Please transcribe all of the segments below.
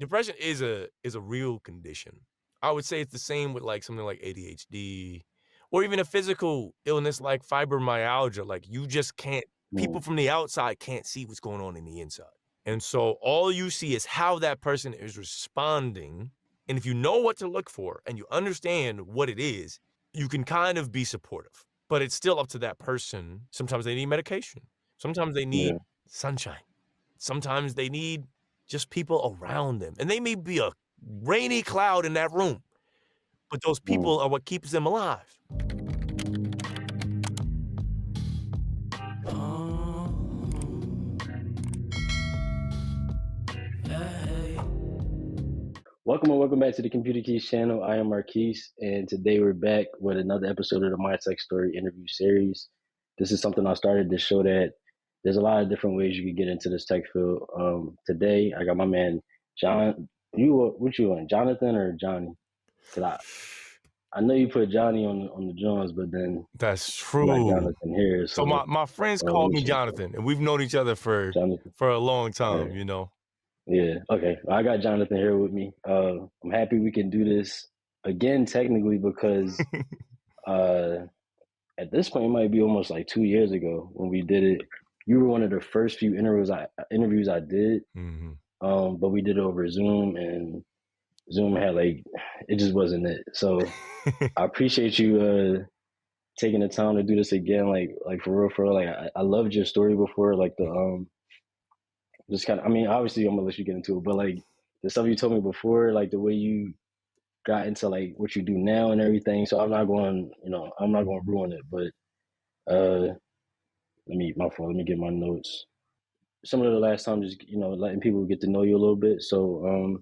depression is a real condition. I would say it's the same with like something like ADHD or even a physical illness like fibromyalgia. Like you just can't, people Mm, from the outside can't see what's going on in the inside. And so all you see is how that person is responding. And if you know what to look for and you understand what it is, you can kind of be supportive. But it's still up to that person. Sometimes they need medication. Sometimes they need yeah. sunshine. Sometimes they need just people around them. And they may be a rainy cloud in that room, but those Mm. people are what keeps them alive. Welcome and welcome back to the Computer Keys channel. I am Marquise, and today we're back with another episode of the My Tech Story interview series. This is something I started to show that there's a lot of different ways you can get into this tech field. Today, I got my man John. What you want, Jonathan or Johnny? Because I know you put Johnny on the Jones, but then That's you got true. Jonathan here. So So my friends called me what you say, Jonathan, and we've known each other Jonathan? for a long All right. time, you know? Yeah. Okay. I got Jonathan here with me. I'm happy we can do this again, technically, because uh, at this point, it might be almost like 2 years ago when we did it. You were one of the first few interviews I did, Mhm. but we did it over Zoom, and Zoom had like it just wasn't it. So I appreciate you taking the time to do this again. Like for real. Like I loved your story before, like the just kind of. I mean, obviously, I'm gonna let you get into it, but like the stuff you told me before, like the way you got into like what you do now and everything. So I'm not going to ruin it. But uh, my fault. Let me get my notes. Some of the last time, just letting people get to know you a little bit. So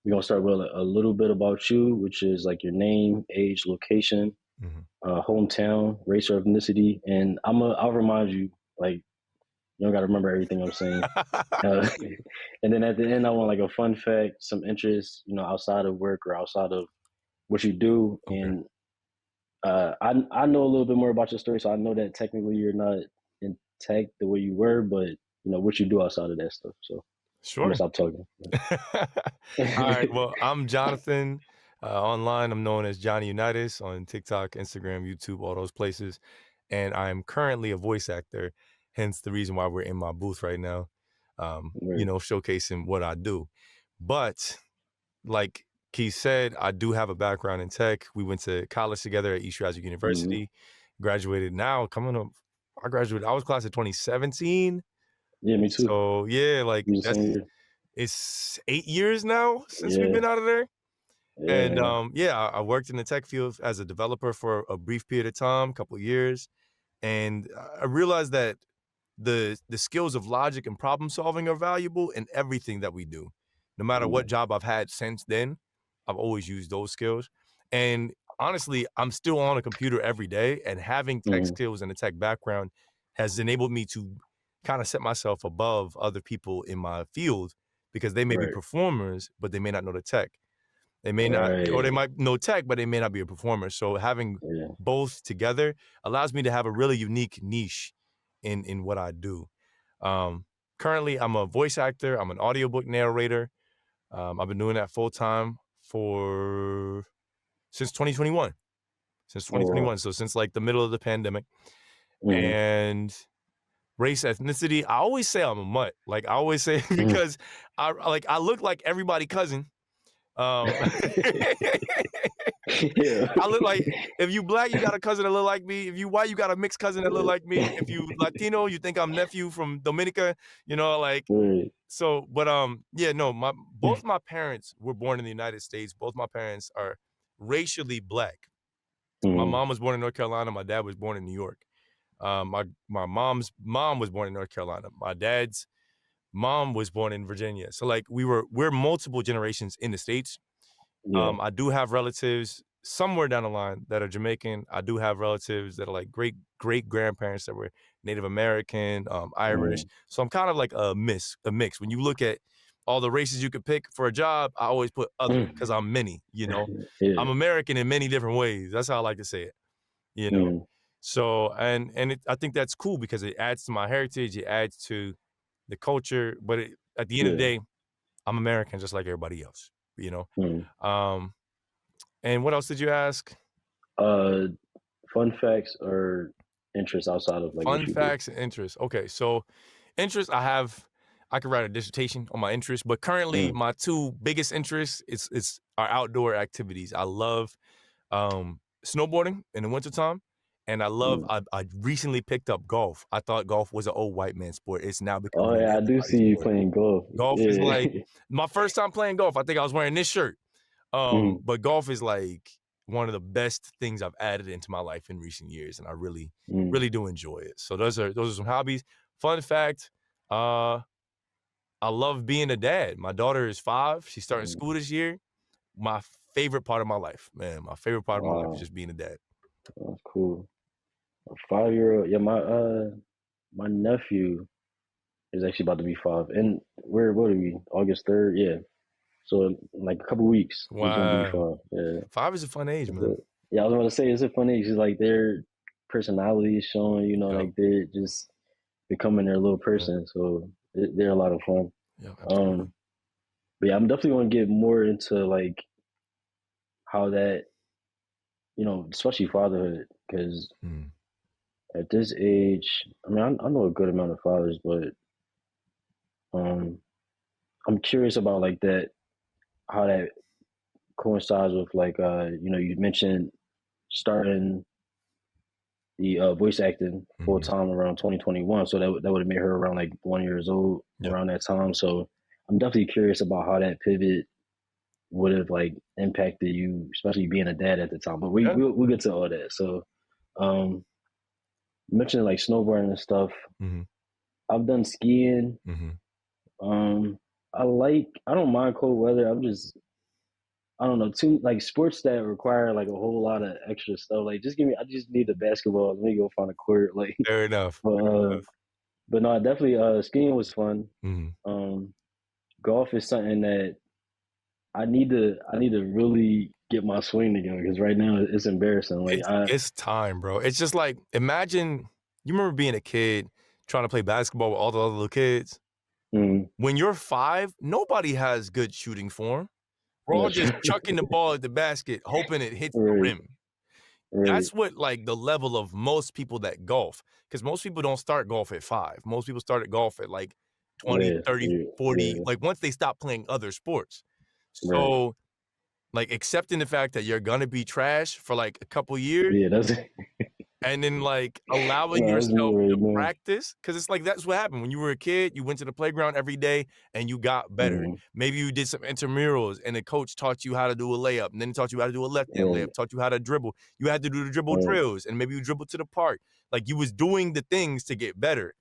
we're gonna start with a little bit about you, which is like your name, age, location, Mhm. hometown, race or ethnicity, and I'll remind you like you don't got to remember everything I'm saying. Uh, and then at the end, I want like a fun fact, some interest, outside of work or outside of what you do, Okay. and I know a little bit more about your story, so I know that technically you're not in tech the way you were, but what you do outside of that stuff. So I'm gonna Sure. stop talking. All right. Well, I'm Jonathan. Online, I'm known as Johnny Unitas on TikTok, Instagram, YouTube, all those places. And I'm currently a voice actor, hence the reason why we're in my booth right now, Right. showcasing what I do. But like Keith said, I do have a background in tech. We went to college together at East Stroudsburg Hmm. University, graduated now, coming up. I graduated, I was class of 2017. Yeah, me too. So yeah, like We the same year. it's 8 years now since we've Yeah, been out of there. And yeah, yeah, I worked in the tech field as a developer for a brief period of time, a couple of years. And I realized that the skills of logic and problem solving are valuable in everything that we do. No matter yeah, what job I've had since then, I've always used those skills. And honestly, I'm still on a computer every day, and having tech hmm, skills and a tech background has enabled me to kind of set myself above other people in my field because they may be right, performers, but they may not know the tech. They may not, or they right, might know tech, but they may not be a performer. So having yeah, both together allows me to have a really unique niche in what I do. Um, Currently, I'm a voice actor. I'm an audiobook narrator. I've been doing that full time for since 2021. Since oh wow, 2021. So since like the middle of the pandemic. hmm, And race, ethnicity, I always say I'm a mutt. Like I always say because I look like everybody cousin. Um, yeah, I look like if you black, you got a cousin that look like me. If you white, you got a mixed cousin that look like me. If you Latino, you think I'm nephew from Dominica. Like right, so. But yeah, no, my both my parents were born in the United States. Both my parents are racially black. My hmm, mom was born in North Carolina. My dad was born in New York. My mom's mom was born in North Carolina. My dad's mom was born in Virginia. So like we're multiple generations in the States. yeah, I do have relatives somewhere down the line that are Jamaican. I do have relatives that are like great grandparents that were Native American, Irish. hmm, So I'm kind of like a mix. When you look at all the races you could pick for a job, I always put other because I'm many. yeah, I'm American in many different ways. That's how I like to say it. You know, hmm, so I think that's cool because it adds to my heritage. It adds to the culture. But at the end of the yeah, day, I'm American just like everybody else, you know? Mm. And what else did you ask? Uh, fun facts or interests outside of like what Fun you do. facts and interests. Okay, so interests, I could write a dissertation on my interests, but currently Mm. my two biggest interests is are outdoor activities. I love snowboarding in the wintertime, and Mm. I recently picked up golf. I thought golf was an old white man sport. It's now Oh becoming an yeah, I do everybody see you sport. playing golf. Golf is Yeah. like my first time playing golf. I think I was wearing this shirt. Mm. But golf is like one of the best things I've added into my life in recent years, and I really, Mm. really do enjoy it. So those are some hobbies. Fun fact, uh, I love being a dad. My daughter is 5. She's starting Mm. school this year. My favorite part of my life, man. My favorite part of my life is Wow, just being a dad. that's cool. A 5-year old. Yeah, my nephew is actually about to be 5. And what are we? August 3rd. Yeah. So in like a couple weeks, he's gonna be Wow. 5. Yeah. 5 is a fun age, It's man. yeah, I was about to say it's a funny. It's just like their personality is showing. Yeah. Like they're just becoming their little Yeah. person. So they're a lot of fun. Yeah, absolutely. Um, but yeah, I'm definitely gonna get more into like how that especially fatherhood, because Mm. at this age, I mean, I know a good amount of fathers, but um, I'm curious about like that, how that coincides with like you mentioned starting the voice acting full Mhm. time around 2021, so that would have made her around like 1 years old Yeah. around that time. So I'm definitely curious about how that pivot would have like impacted you, especially being a dad at the time. But Yeah. we'll get to all that. So um, you mentioned like snowboarding and stuff. Mhm. I've done skiing. Mhm. Um, I don't mind cold weather. I don't know, too like sports that require like a whole lot of extra stuff. Like I just need the basketball. Let me go find a court. Like, Fair enough. but Fair uh, enough. but no, definitely skiing was fun. Mhm. Um, golf is something that I need to really get my swing together because right now it's embarrassing. Like It's time, bro. It's just like, imagine you remember being a kid trying to play basketball with all the other little kids? mm, When you're 5, nobody has good shooting form. We're all that's just true. chucking the ball at the basket, hoping it hits the Right, rim. right, That's what, like, the level of most people that golf, because most people don't start golf at 5. Most people start at golf at, like, 20, yeah, 30, yeah, 40, yeah, like, once they stop playing other sports. right, So, like, accepting the fact that you're gonna be trash for, like, a couple years. yeah. That's And then, like, allowing no, that's me yourself right to now. practice, because it's like that's what happened when you were a kid. You went to the playground every day and you got better. Mm, Maybe you did some intramurals and the coach taught you how to do a layup, and then he taught you how to do a left-hand right, layup, taught you how to dribble. You had to do the dribble right, drills, and maybe you dribbled to the park. Like, you was doing the things to get better.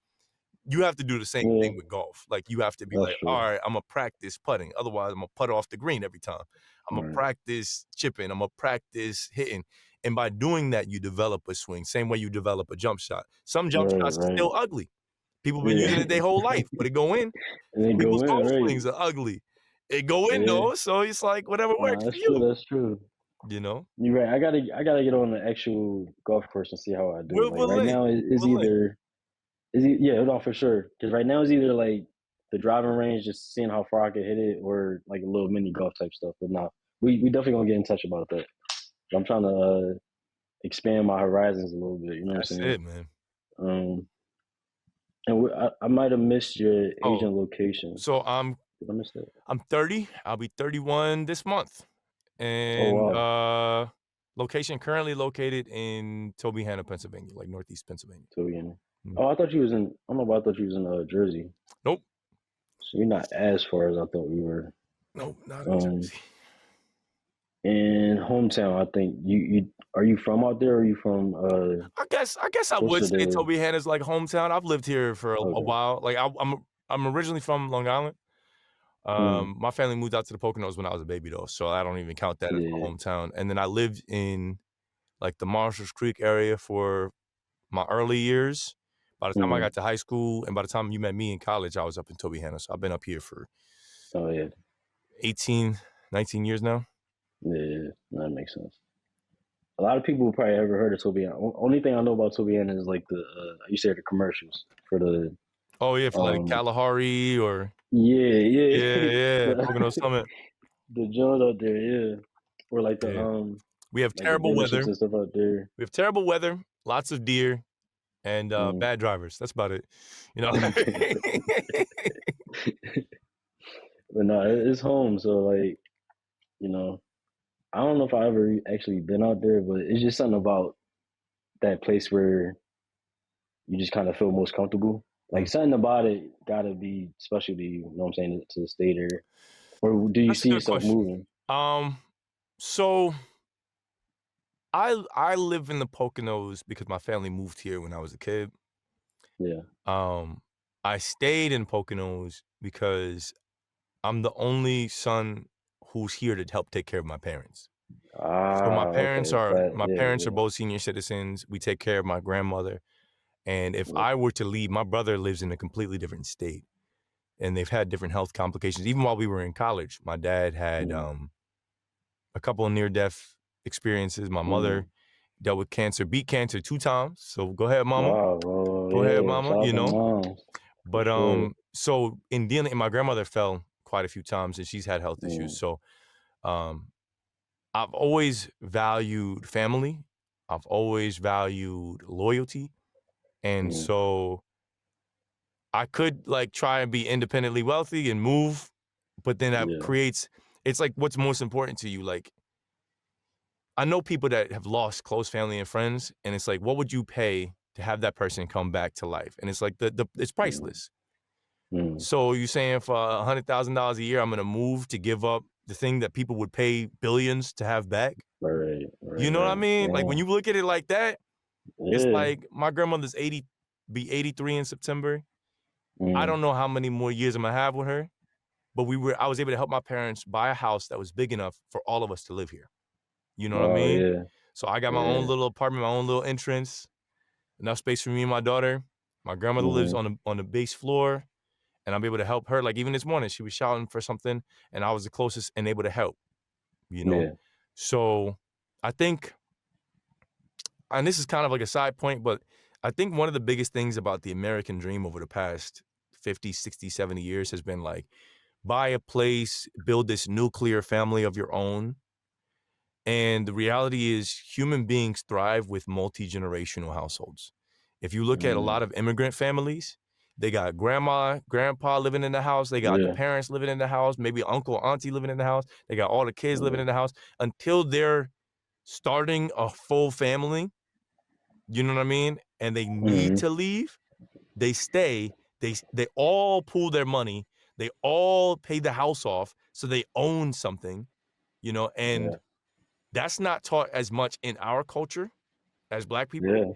You have to do the same yeah. thing with golf. Like, you have to be That's like, true. all right, I'm gonna practice putting. Otherwise, I'm gonna putt off the green every time. I'm gonna Right, practice chipping. I'm gonna practice hitting. And by doing that, you develop a swing. Same way you develop a jump shot. Some jump right, shots are right. still ugly. People been using Yeah, it their whole life, but it go in. and then Some go people's in, golf right? swings are ugly. It go in Yeah, though, so it's like whatever nah, works for that's true. you. That's true. You know, You're right. I gotta get on the actual golf course and see how I do. we'll Like we'll right link. now, it's We'll link. either yeah, no, for sure. Because right now it's either like the driving range, just seeing how far I can hit it, or like a little mini golf type stuff. But nah, we definitely gonna get in touch about that. I'm trying to expand my horizons a little bit. You know what I'm That's saying? it, man. Um, and I might have missed your age Oh, and location. so I'm Did I miss that? I'm 30. I'll be 31 this month. Oh And wow, location currently located in Tobyhanna, Pennsylvania, like Northeast Pennsylvania. so again. Mm. Oh, I thought you was in. I don't know, but I thought you was in Jersey. Nope, So you're not as far as I thought you were. nope, not in Um, Jersey. in hometown, I think you are you from out there? Or are you from I guess I would closer say to? Tobyhanna's like hometown. I've lived here for a Okay. while. Like I'm originally from Long Island. Mm, My family moved out to the Poconos when I was a baby though, so I don't even count that as my yeah. hometown. And then I lived in like the Marshalls Creek area for my early years. By the time I Mm, got to high school and by the time you met me in college, I was up in Tobyhanna. So I've been up here for oh yeah. 18, 19 years now. Yeah. That makes sense. A lot of people who probably ever heard of Tobian. Only thing I know about Tobian is like the you said the commercials for the Oh yeah, for like um Kalahari or Yeah, Yeah. Pocono the Summit. the joint out there, yeah, or Yeah. We have like the terrible dealerships weather. and stuff out there. We have terrible weather, lots of deer, and Mm. bad drivers. That's about it. You know. But no, it's home, so like you know, I don't know if I ever actually been out there, but it's just something about that place where you just kind of feel most comfortable. Like Mm. something about it gotta be special to you. You know what I'm saying, to stay there, or do you That's a see good yourself question. moving? So I live in the Poconos because my family moved here when I was a kid. Yeah. Um, I stayed in Poconos because I'm the only son who's here to help take care of my parents. So Ah, okay. That, my yeah, parents are yeah, both senior citizens. We take care of my grandmother. And if yeah. I were to leave, my brother lives in a completely different state and they've had different health complications. Even while we were in college, my dad had Mm, a couple of near-death experiences. My mm. mother dealt with cancer, beat cancer 2 times. So go ahead, mama. Wow, bro. Go ahead, Yeah, mama, shout out you to know. moms for But sure. so in dealing, and my grandmother fell quite a few times and she's had health issues. Mm, So um I've always valued family. I've always valued loyalty. And mm, so I could like try and be independently wealthy and move, but then that yeah. creates it's like what's most important to you. Like I know people that have lost close family and friends, and it's like, what would you pay to have that person come back to life? And it's like the it's Mm, priceless. mm. So you saying for $100,000 a year, I'm gonna move to give up the thing that people would pay billions to have back? Right, You right, know what I right. mean? Like when Yeah, you look at it like that, it's yeah. like my grandmother's 80, be 83 in September. I Mm. don't know how many more years I'm gonna have with her, but I was able to help my parents buy a house that was big enough for all of us to live here. You know what I Wow, mean? yeah, So I got my own yeah. little apartment, my own little entrance, enough space for me and my daughter. My grandmother lives Mm-hmm. on the base floor, and I'm able to help her. Like even this morning, she was shouting for something, and I was the closest and able to help. You know, Yeah. so I think, and this is kind of like a side point, but I think one of the biggest things about the American dream over the past 50, 60, 70 years has been like buy a place, build this nuclear family of your own. And the reality is, human beings thrive with multi generational households. If you look at a Mm, lot of immigrant families, they got grandma, grandpa living in the house, they got the yeah, parents living in the house, maybe uncle, auntie living in the house, they got all the kids living yeah. in the house until they're starting a full family. You know what I mean? And they need Mm-hmm. to leave, they stay, they all pool their money, they all pay the house off, so they own something, you know, Yeah, and that's not taught as much in our culture as Black people, yeah.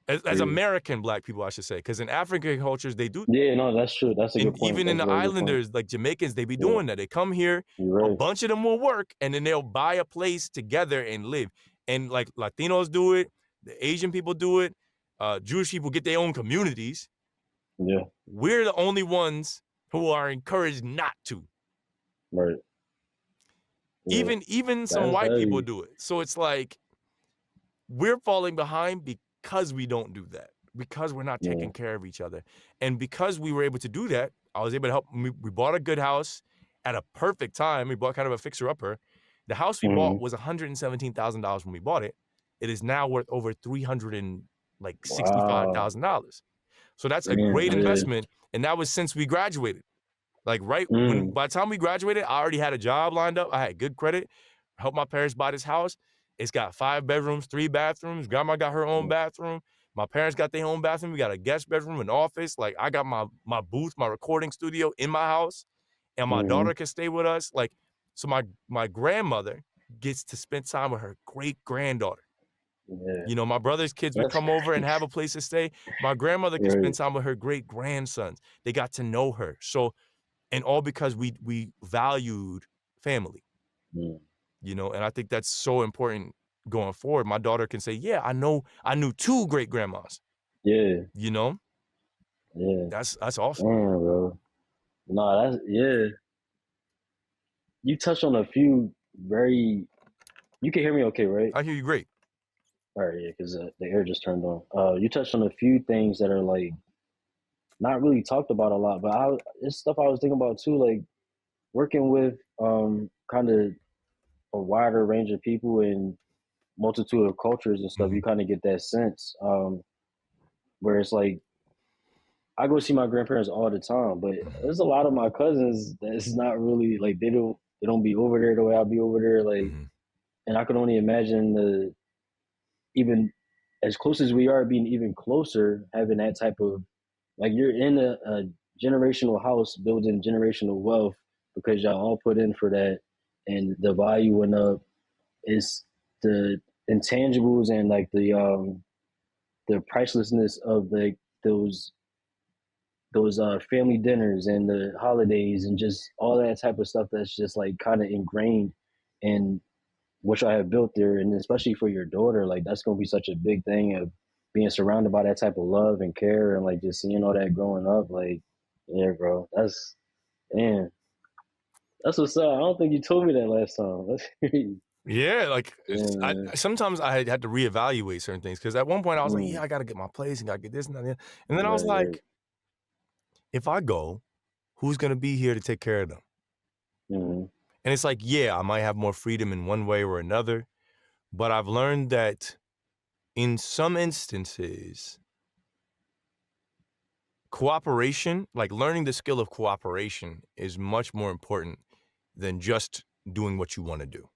as See. American Black people, I should say, because in African cultures they do, Yeah, no, that's true. That's a and good point. even in That's a the very good point. islanders like Jamaicans, they be Yeah, doing that. They come here, you're a right. bunch of them will work, and then they'll buy a place together and live. And like Latinos do it, the Asian people do it, Jewish people get their own communities. Yeah, We're the only ones who are encouraged not to. right. Yeah, Even some that's white people heavy. do it. So it's like we're falling behind because we don't do that, because we're not Yeah. taking care of each other. And because we were able to do that, I was able to help. We bought a good house at a perfect time. We bought kind of a fixer upper. The house we bought Mm-hmm. was $117,000 when we bought it. It is now worth over Wow. $365,000. So that's a Damn. great Yeah. investment. And that was since we graduated. Like right when Mm. by the time we graduated, I already had a job lined up. I had good credit. Helped my parents buy this house. It's got 5 bedrooms, 3 bathrooms. Grandma got her own bathroom. My parents got their own bathroom. We got a guest bedroom, an office. Like I got my booth, my recording studio in my house, and my Mm-hmm. daughter can stay with us. Like so, my grandmother gets to spend time with her great granddaughter. Yeah. You know, my brother's kids would That's come over and crazy. have a place to stay. My grandmother could spend Right. time with her great grandsons. They got to know her. So and all because we valued family, Mm. you know, and I think that's so important going forward. My daughter can say, yeah, I knew 2 great grandmas, Yeah. you know. Yeah. That's awesome. Damn, bro. No, that's yeah. You touched on a few very. You can hear me, okay, right? I hear you great. All right, yeah, because the air just turned on. You touched on a few things that are like not really talked about a lot. But it's stuff I was thinking about too, like working with kind of a wider range of people and multitude of cultures and stuff. You Mhm. kind of get that sense where it's like I go see my grandparents all the time, but Mhm. there's a lot of my cousins that's not really like they don't be over there the way I'll be over there. Like, Mhm. and I can only imagine the even as close as we are being even closer, having that type of like you're in a generational house building generational wealth because y'all all put in for that, and the value went up. Is the intangibles and like the pricelessness of like those family dinners and the holidays and just all that type of stuff that's just like kind of ingrained in what I have built there, and especially for your daughter, like that's gonna be such a big thing of being surrounded by that type of love and care and like just seeing all that growing up. Like, yeah, bro, that's man, that's what's up. I don't think you told me that last time. That's crazy. Yeah, like, Yeah, man. sometimes I had to reevaluate certain things because at one point I was like, "Yeah, Mm, I gotta get my place and gotta get this and that," and then I was right, right. like, "If I go, who's gonna be here to take care of them?" Mm, And it's like, yeah, I might have more freedom in one way or another, but I've learned that in some instances, cooperation, like learning the skill of cooperation is much more important than just doing what you wanna do.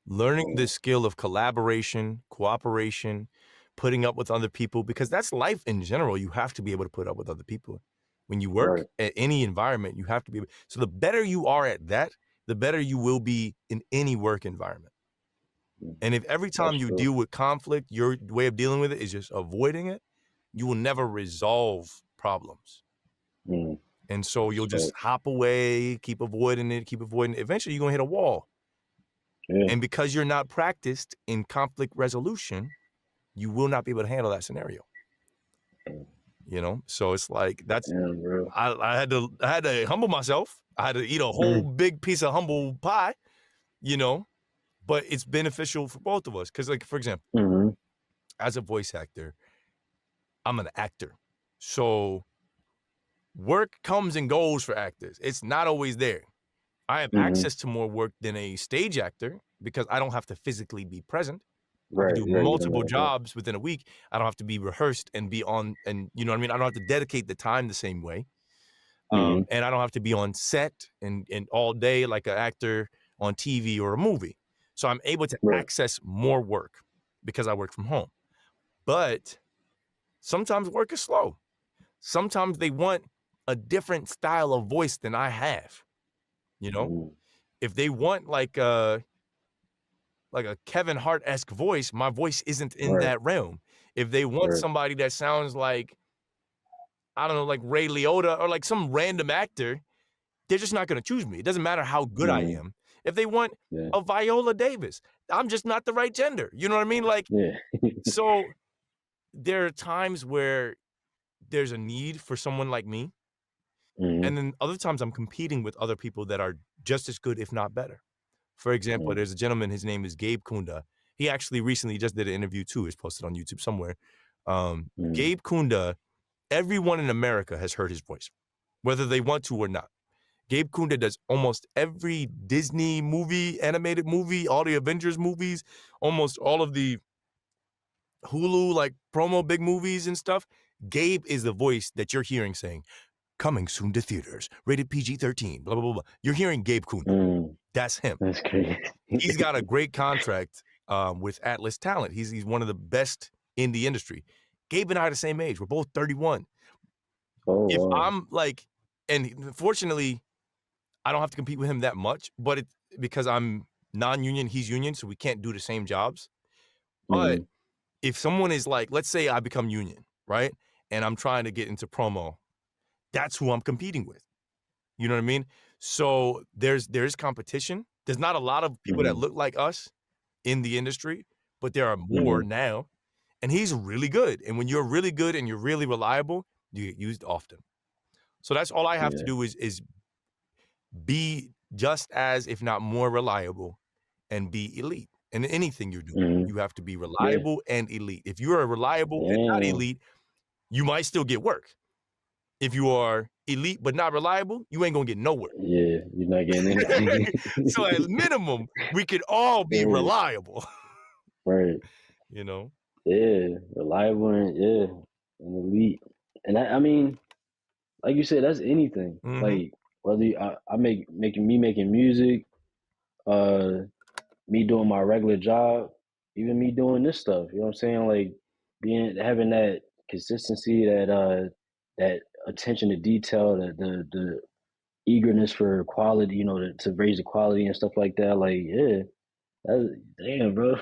Learning the mm, skill of collaboration, cooperation, putting up with other people, because that's life in general. You have to be able to put up with other people. When you work right. at any environment, you have to be able, so the better you are at that, the better you will be in any work environment. Mm, And if every that's time you true. deal with conflict, your way of dealing with it is just avoiding it, you will never resolve problems. Mm, And so you'll just respect. hop away, keep avoiding it, keep avoiding it. Eventually, you're gonna hit a wall. Yeah. And because you're not practiced in conflict resolution, you will not be able to handle that scenario, Mm, you know? So it's like that's damn, bro. I had to humble myself. I had to eat a whole Mm, big piece of humble pie, you know, but it's beneficial for both of us. Cause like, for example, mm, as a voice actor, I'm an actor. So work comes and goes for actors. It's not always there. I have mm. access to more work than a stage actor because I don't have to physically be present. I could Right. do Yeah, you don't multiple know. Yeah. jobs within a week. I don't have to be rehearsed and be on, and you know what I mean? I don't have to dedicate the time the same way. Mm, And I don't have to be on set and all day like an actor on TV or a movie. So I'm able to right. access more work because I work from home. But sometimes work is slow. Sometimes they want a different style of voice than I have, you know? Mm, If they want like a Kevin Hart-esque voice, my voice isn't in right. that realm. If they want Right. somebody that sounds like, I don't know, like Ray Liotta or like some random actor, they're just not gonna choose me. It doesn't matter how good I Mm, am. If they want yeah. a Viola Davis, I'm just not the right gender. You know what I mean? Like, Yeah. so there are times where there's a need for someone like me, Mm, and then other times I'm competing with other people that are just as good, if not better. For example, mm, there's a gentleman, his name is Gabe Kunda. He actually recently just did an interview too. It's posted on YouTube somewhere. mm, Gabe Kunda, everyone in America has heard his voice, whether they want to or not. Gabe Kunda does almost every Disney movie, animated movie, all the Avengers movies, almost all of the Hulu like promo big movies and stuff. Gabe is the voice that you're hearing saying, coming soon to theaters, rated PG-13, blah, blah, blah, blah. You're hearing Gabe Kunda. mm. That's him. That's crazy. He's got a great contract with Atlas Talent. He's one of the best in the industry. Gabe and I are the same age. We're both 31. Oh If wow. I'm like, and fortunately, I don't have to compete with him that much, but it's because I'm non-union, he's union, so we can't do the same jobs. But Mm, if someone is like, let's say I become union, right? And I'm trying to get into promo, that's who I'm competing with. You know what I mean? So there's competition. There's not a lot of people that mm, look like us in the industry, but there are more mm. now. And he's really good. And when you're really good and you're really reliable, you get used often. So that's all I have to Yeah. do is be just as, if not more reliable and be elite. In anything you're doing, Mm, you have to be yeah. reliable and elite. If you are reliable and not Damn. elite, you might still get work. If you are elite but not reliable, you ain't gonna get nowhere. Yeah, you're not getting anything. So at minimum, we could all be Right, reliable, right. you know? Yeah, reliable and yeah, and elite. And I mean, like you said, that's anything. Mhm. Like whether I making music, uh, me doing my regular job, even me doing this stuff. You know what I'm saying? Like having that consistency, that attention to detail, the eagerness for quality. You know, to raise the quality and stuff like that. Like yeah, damn, bro.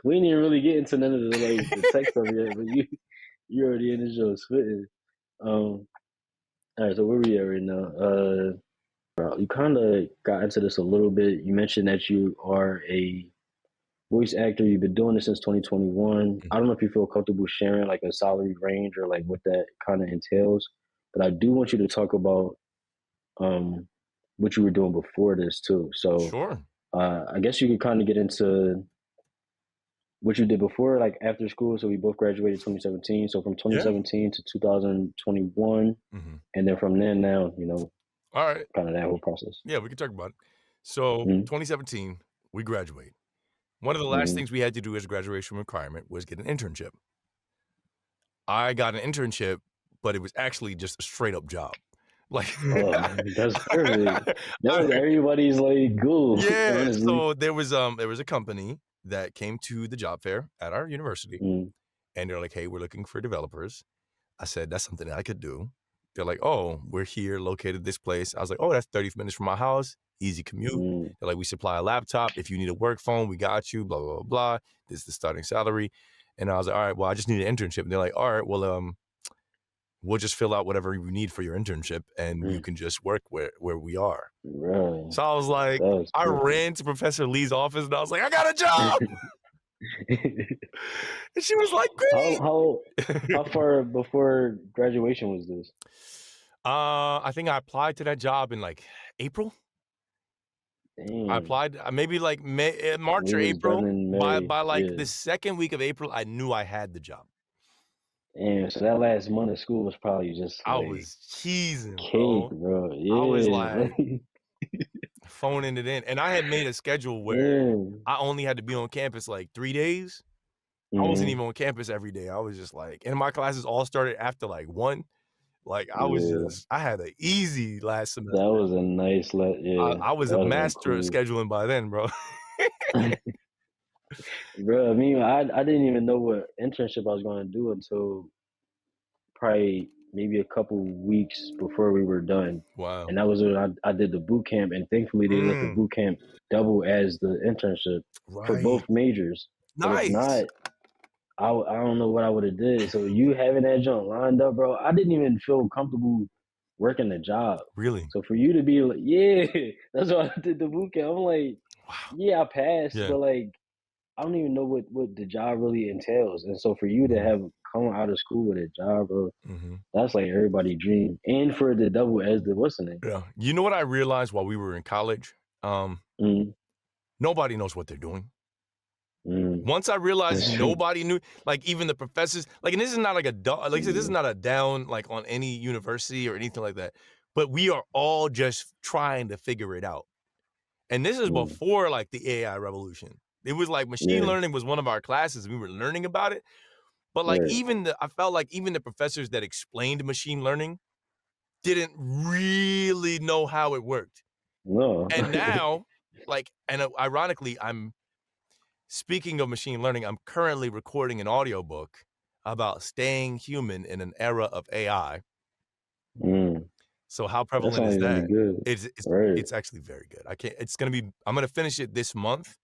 We didn't even really get into none of the tech stuff yet, but you already in the show spitting. All right, so where we at right now? You kind of got into this a little bit. You mentioned that you are a voice actor. You've been doing this since 2021. I don't know if you feel comfortable sharing like a salary range or like what that kind of entails, but I do want you to talk about um what you were doing before this too. So Sure. I guess you could kind of get into what you did before, like after school. So we both graduated 2017. So from Yeah. 2017 to 2021, Mhm. and then from then now, Alright. kind of that whole process. Yeah, we can talk about it. So, Mm-hmm. 2017, we graduate. One of the last Mm-hmm. things we had to do as a graduation requirement was get an internship. I got an internship, but it was actually just a straight up job. Like, Oh, that's perfect. That was I everybody's like goal, yeah, honestly. so there was a company that came to the job fair at our university, Mm, and they're like, "Hey, we're looking for developers." I said, "That's something that I could do." They're like, "Oh, we're here located this place." I was like, "Oh, that's 30 minutes from my house, easy commute." mm, They're like, "We supply a laptop. If you need a work phone, we got you, blah, blah, blah, blah. This is the starting salary." And I was like, "All right, well, I just need an internship." And they're like, "All right, well, we'll just fill out whatever you need for your internship and you mm. can just work where we are." Bro, So I was like, that was I perfect. ran to Professor Lee's office and I was like, "I got a job." And she was like, how "Great." how how far before graduation was this? I think I applied to that job in like April. I Damn, applied maybe like March we or was done April. in By May. by like Yeah, the second week of April, I knew I had the job. and so that last month of school was probably just I like was cheesing, cake, bro. bro. I was Yeah, like like phoning it in. And I had made a schedule where damn. I only had to be on campus like 3 days. I wasn't Hmm. even on campus every day. I was just like, and my classes all started after like 1. Like Yeah, I had an easy last that semester. was a nice I, yeah. I was That a would have been master at cool. scheduling by then, bro. Bro, I mean, I didn't even know what internship I was going to do until probably maybe a couple weeks before we were done, Wow. and that was when I did the boot camp, and thankfully they let the Mm, boot camp double as the internship for right. both majors. But if Nice. not, I don't know what I would have did. So you having that junk lined up, bro, I didn't even feel comfortable working the job. Really? So for you to be like, yeah, that's why I did the boot camp. I'm like, Wow. yeah, I passed, Yeah. but like I don't even know what the job really entails. And so for you to Mhm, have come out of school with a job, bro, mhm. that's like everybody's dream. And for the double as the what's the name? Yeah. You know what I realized while we were in college? Mm, Nobody knows what they're doing. mm, Once I realized that's true. nobody knew, like even the professors, like, and this is not like like I said, this is Mm, not a down like on any university or anything like that. But we are all just trying to figure it out. And this is mm, before like the AI revolution. It was like machine yeah, learning was one of our classes. We were learning about it. But like right. I felt like even the professors that explained machine learning didn't really know how it worked. No. And now, like, and ironically, speaking of machine learning, I'm currently recording an audiobook about staying human in an era of AI. Mm, So how that prevalent is sounds really that? good. It's it's Right. it's actually very good. I can't it's gonna be I'm gonna finish it this month,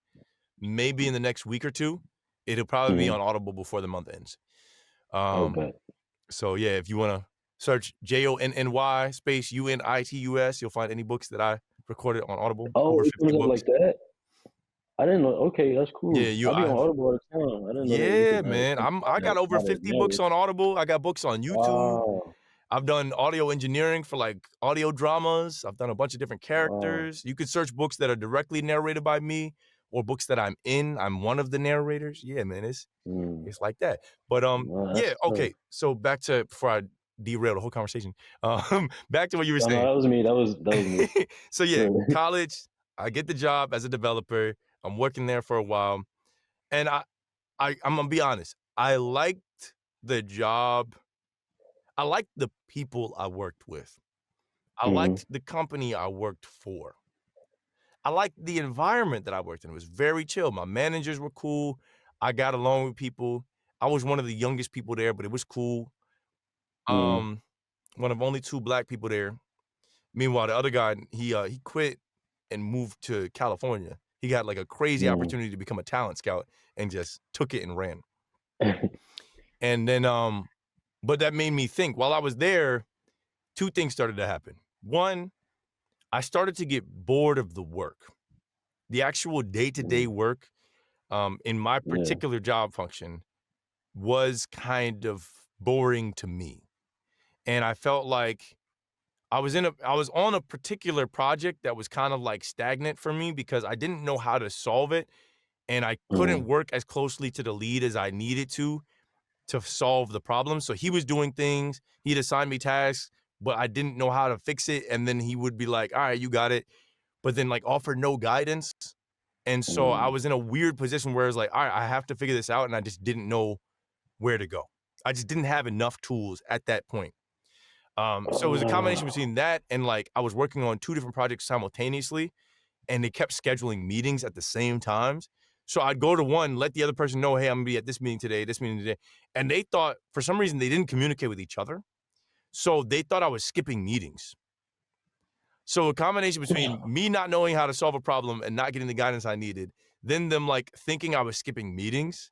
maybe in the next week or 2. It'll probably be Mm, on Audible before the month ends. oh, Um, bet. so yeah, if you wanna search JONNY space UNITUS, you'll find any books that I recorded on Audible, Oh, over it 50 comes up books. like that? I didn't know. Okay, that's Yeah, cool. I be on Audible all the time. I didn't know that you yeah, can man. pick I got over how to 50 books narrate. on Audible. I got books on YouTube. Wow. I've done audio engineering for like audio dramas. I've done a bunch of different Wow. characters. You could search books that are directly narrated by me or books that I'm in. I'm one of the narrators. Yeah, man, Mm, it's like that. But no, yeah, that's tough. okay. So back to before I derailed the whole conversation. Back to what you were Oh no, saying. that was me. That was me. So yeah, Really. college, I get the job as a developer. I'm working there for a while. And I'm gonna be honest, I liked the job. I liked the people I worked with. I Hmm. liked the company I worked for. I liked the environment that I worked in. It was very chill. My managers were cool. I got along with people. I was one of the youngest people there, but it was cool. Hmm. Um, one of only 2 black people there. Meanwhile, the other guy, he quit and moved to California. He got like a crazy Hmm. opportunity to become a talent scout and just took it and ran. And then, but that made me think. While I was there, 2 things started to happen. One, I started to get bored of the work. The actual day-to-day work, in my Yeah. particular job function was kind of boring to me. And I felt like I was on a particular project that was kind of like stagnant for me because I didn't know how to solve it, and I couldn't Hmm. work as closely to the lead as I needed to solve the problem. So he was doing things, he'd assign me tasks, but I didn't know how to fix it, and then he would be like, "All right, you got it," but then, like, offer no guidance. And so I Hmm. was in a weird position where it's like, "All right, I have to figure this out," and I just didn't know where to go. I just didn't have enough tools at that point. So it was a combination between that and, like, I was working on 2 different projects simultaneously, and they kept scheduling meetings at the same times. So I'd go to one, let the other person know, "Hey, I'm gonna be at this meeting today," and they thought for some reason they didn't communicate with each other, so they thought I was skipping meetings. So a combination between me not knowing how to solve a problem and not getting the guidance I needed, then them, like, thinking I was skipping meetings,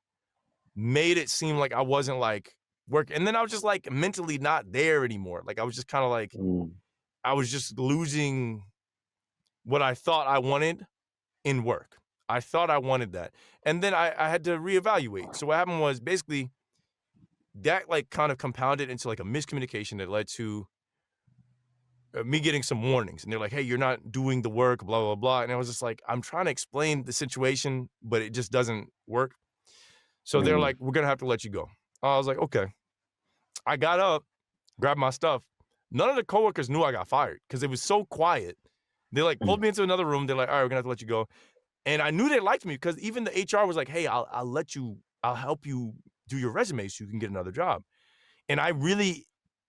made it seem like I wasn't, like, working. And then I was just, like, mentally not there anymore. Like, I was just kinda like Hmm. I was just losing what I thought I wanted in work. I thought I wanted that. And then I had to reevaluate. So what happened was basically that like kind of compounded into like a miscommunication that led to me getting some warnings. And they're like, hey, you're not doing the work, blah, blah, blah. And I was just like, I'm trying to explain the situation, but it just doesn't work. So they're Hmm. like, we're going to have to let you go. I was like, okay. I got up, grabbed my stuff. None of the coworkers knew I got fired because it was so quiet. They like pulled me into another room. They're like, all right, we're going to have to let you go. And I knew they liked me because even the HR was like, "Hey, I'll help you do your resume so you can get another job." And I really,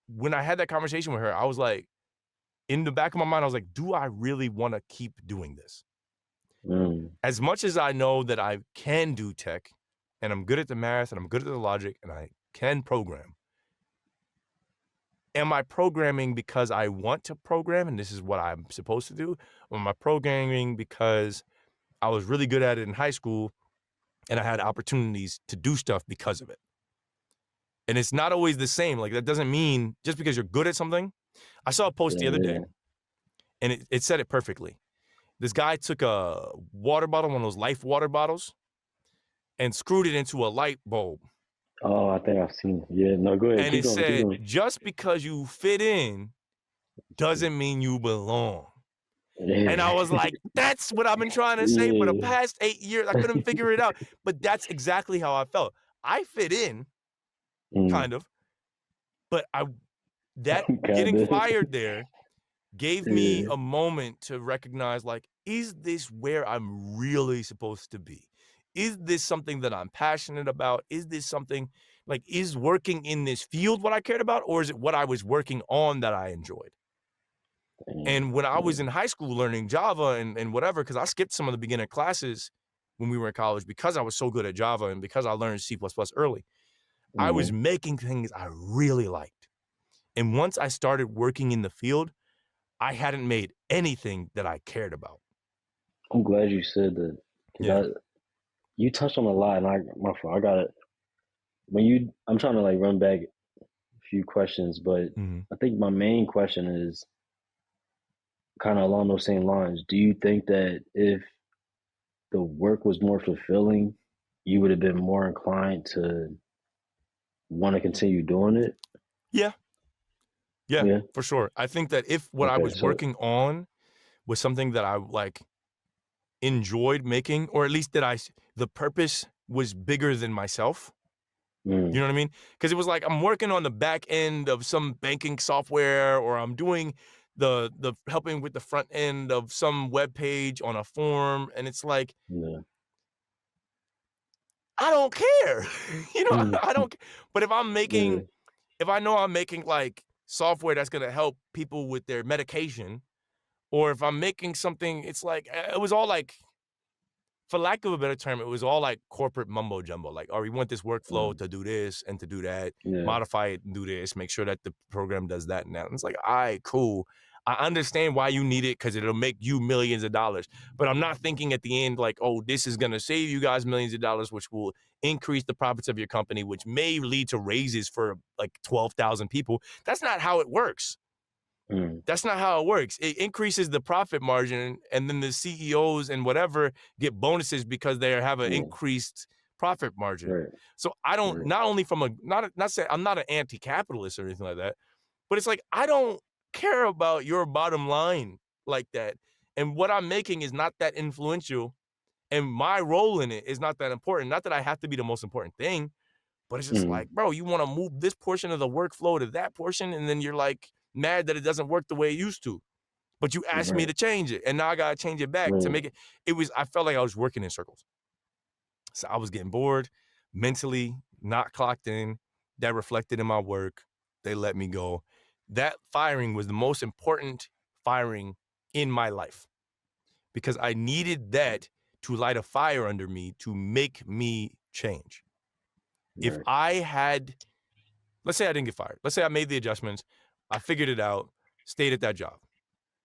when I had that conversation with her, I was like, in the back of my mind, I was like, "Do I really want to keep doing this?" Hmm. As much as I know that I can do tech, and I'm good at the math, and I'm good at the logic, and I can program. Am I programming because I want to program and this is what I'm supposed to do? Or am I programming because I was really good at it in high school and I had opportunities to do stuff because of it? And it's not always the same. Like, that doesn't mean just because you're good at something. I saw a post the other day, Yeah. and it said it perfectly. This guy took a water bottle, one of those Life water bottles, and screwed it into a light bulb. Oh, I think I've seen it. Yeah. No, go ahead. And Keep it going. Keep said, going. just because you fit in doesn't mean you belong. And Yeah. I was like, that's what I've been trying to say for the Yeah. past 8 years. I couldn't figure it out. But that's exactly how I felt. I fit in, Mm. kind of, but that getting Kinda. fired there gave me Yeah. a moment to recognize, like, is this where I'm really supposed to be? Is this something that I'm passionate about? Is this something like, is working in this field what I cared about, or is it what I was working on that I enjoyed? Damn. And when I was Yeah. in high school learning Java and whatever, because I skipped some of the beginner classes when we were in college because I was so good at Java and because I learned C++ early, I was Mhm. making things I really liked. And once I started working in the field, I hadn't made anything that I cared about. I'm glad you said that because Yeah. you touched on a lot, and my fault. I got it. I'm trying to like run back a few questions, but Mhm. I think my main question is kind of along those same lines. Do you think that if the work was more fulfilling, you would have been more inclined to want to continue doing it? Yeah. Yeah, Yeah. for sure. I think that if what I Okay. was So, working on was something that I, like, enjoyed making, or at least that the purpose was bigger than myself, You know what I mean? Because it was like I'm working on the back end of some banking software, or I'm doing the helping with the front end of some web page on a form, and it's like Yeah. I don't care. Mm. I don't. But if I'm Yeah. making, if I know I'm making like software that's gonna help people with their medication, or if I'm making something, it's like it was all like, for lack of a better term, it was all like corporate mumbo jumbo. Like, oh, we want this workflow Mm. to do this and to do that, Yeah. modify it and do this, make sure that the program does that and that. And it's like, all right, cool. I understand why you need it because it'll make you millions of dollars. But I'm not thinking at the end, like, oh, this is going to save you guys millions of dollars, which will increase the profits of your company, which may lead to raises for like 12,000 people. That's not how it works. Mm. That's not how it works. It increases the profit margin, and then the CEOs and whatever get bonuses because they have an Yeah. increased profit margin. Right. So I don't, Right. not only from a, not say I'm not an anti-capitalist or anything like that, but it's like I don't care about your bottom line like that. And what I'm making is not that influential, and my role in it is not that important. Not that I have to be the most important thing, but it's just Mm. like, bro, you want to move this portion of the workflow to that portion, and then you're like mad that it doesn't work the way it used to. But you asked me Right. to change it, and now I gotta change it back to Right. make it. It was, I felt like I was working in circles. So I was getting bored, mentally not clocked in. That reflected in my work. They let me go. That firing was the most important firing in my life because I needed that to light a fire under me to make me change. If Right. I had, let's say I didn't get fired. Let's say I made the adjustments, I figured it out, stayed at that job,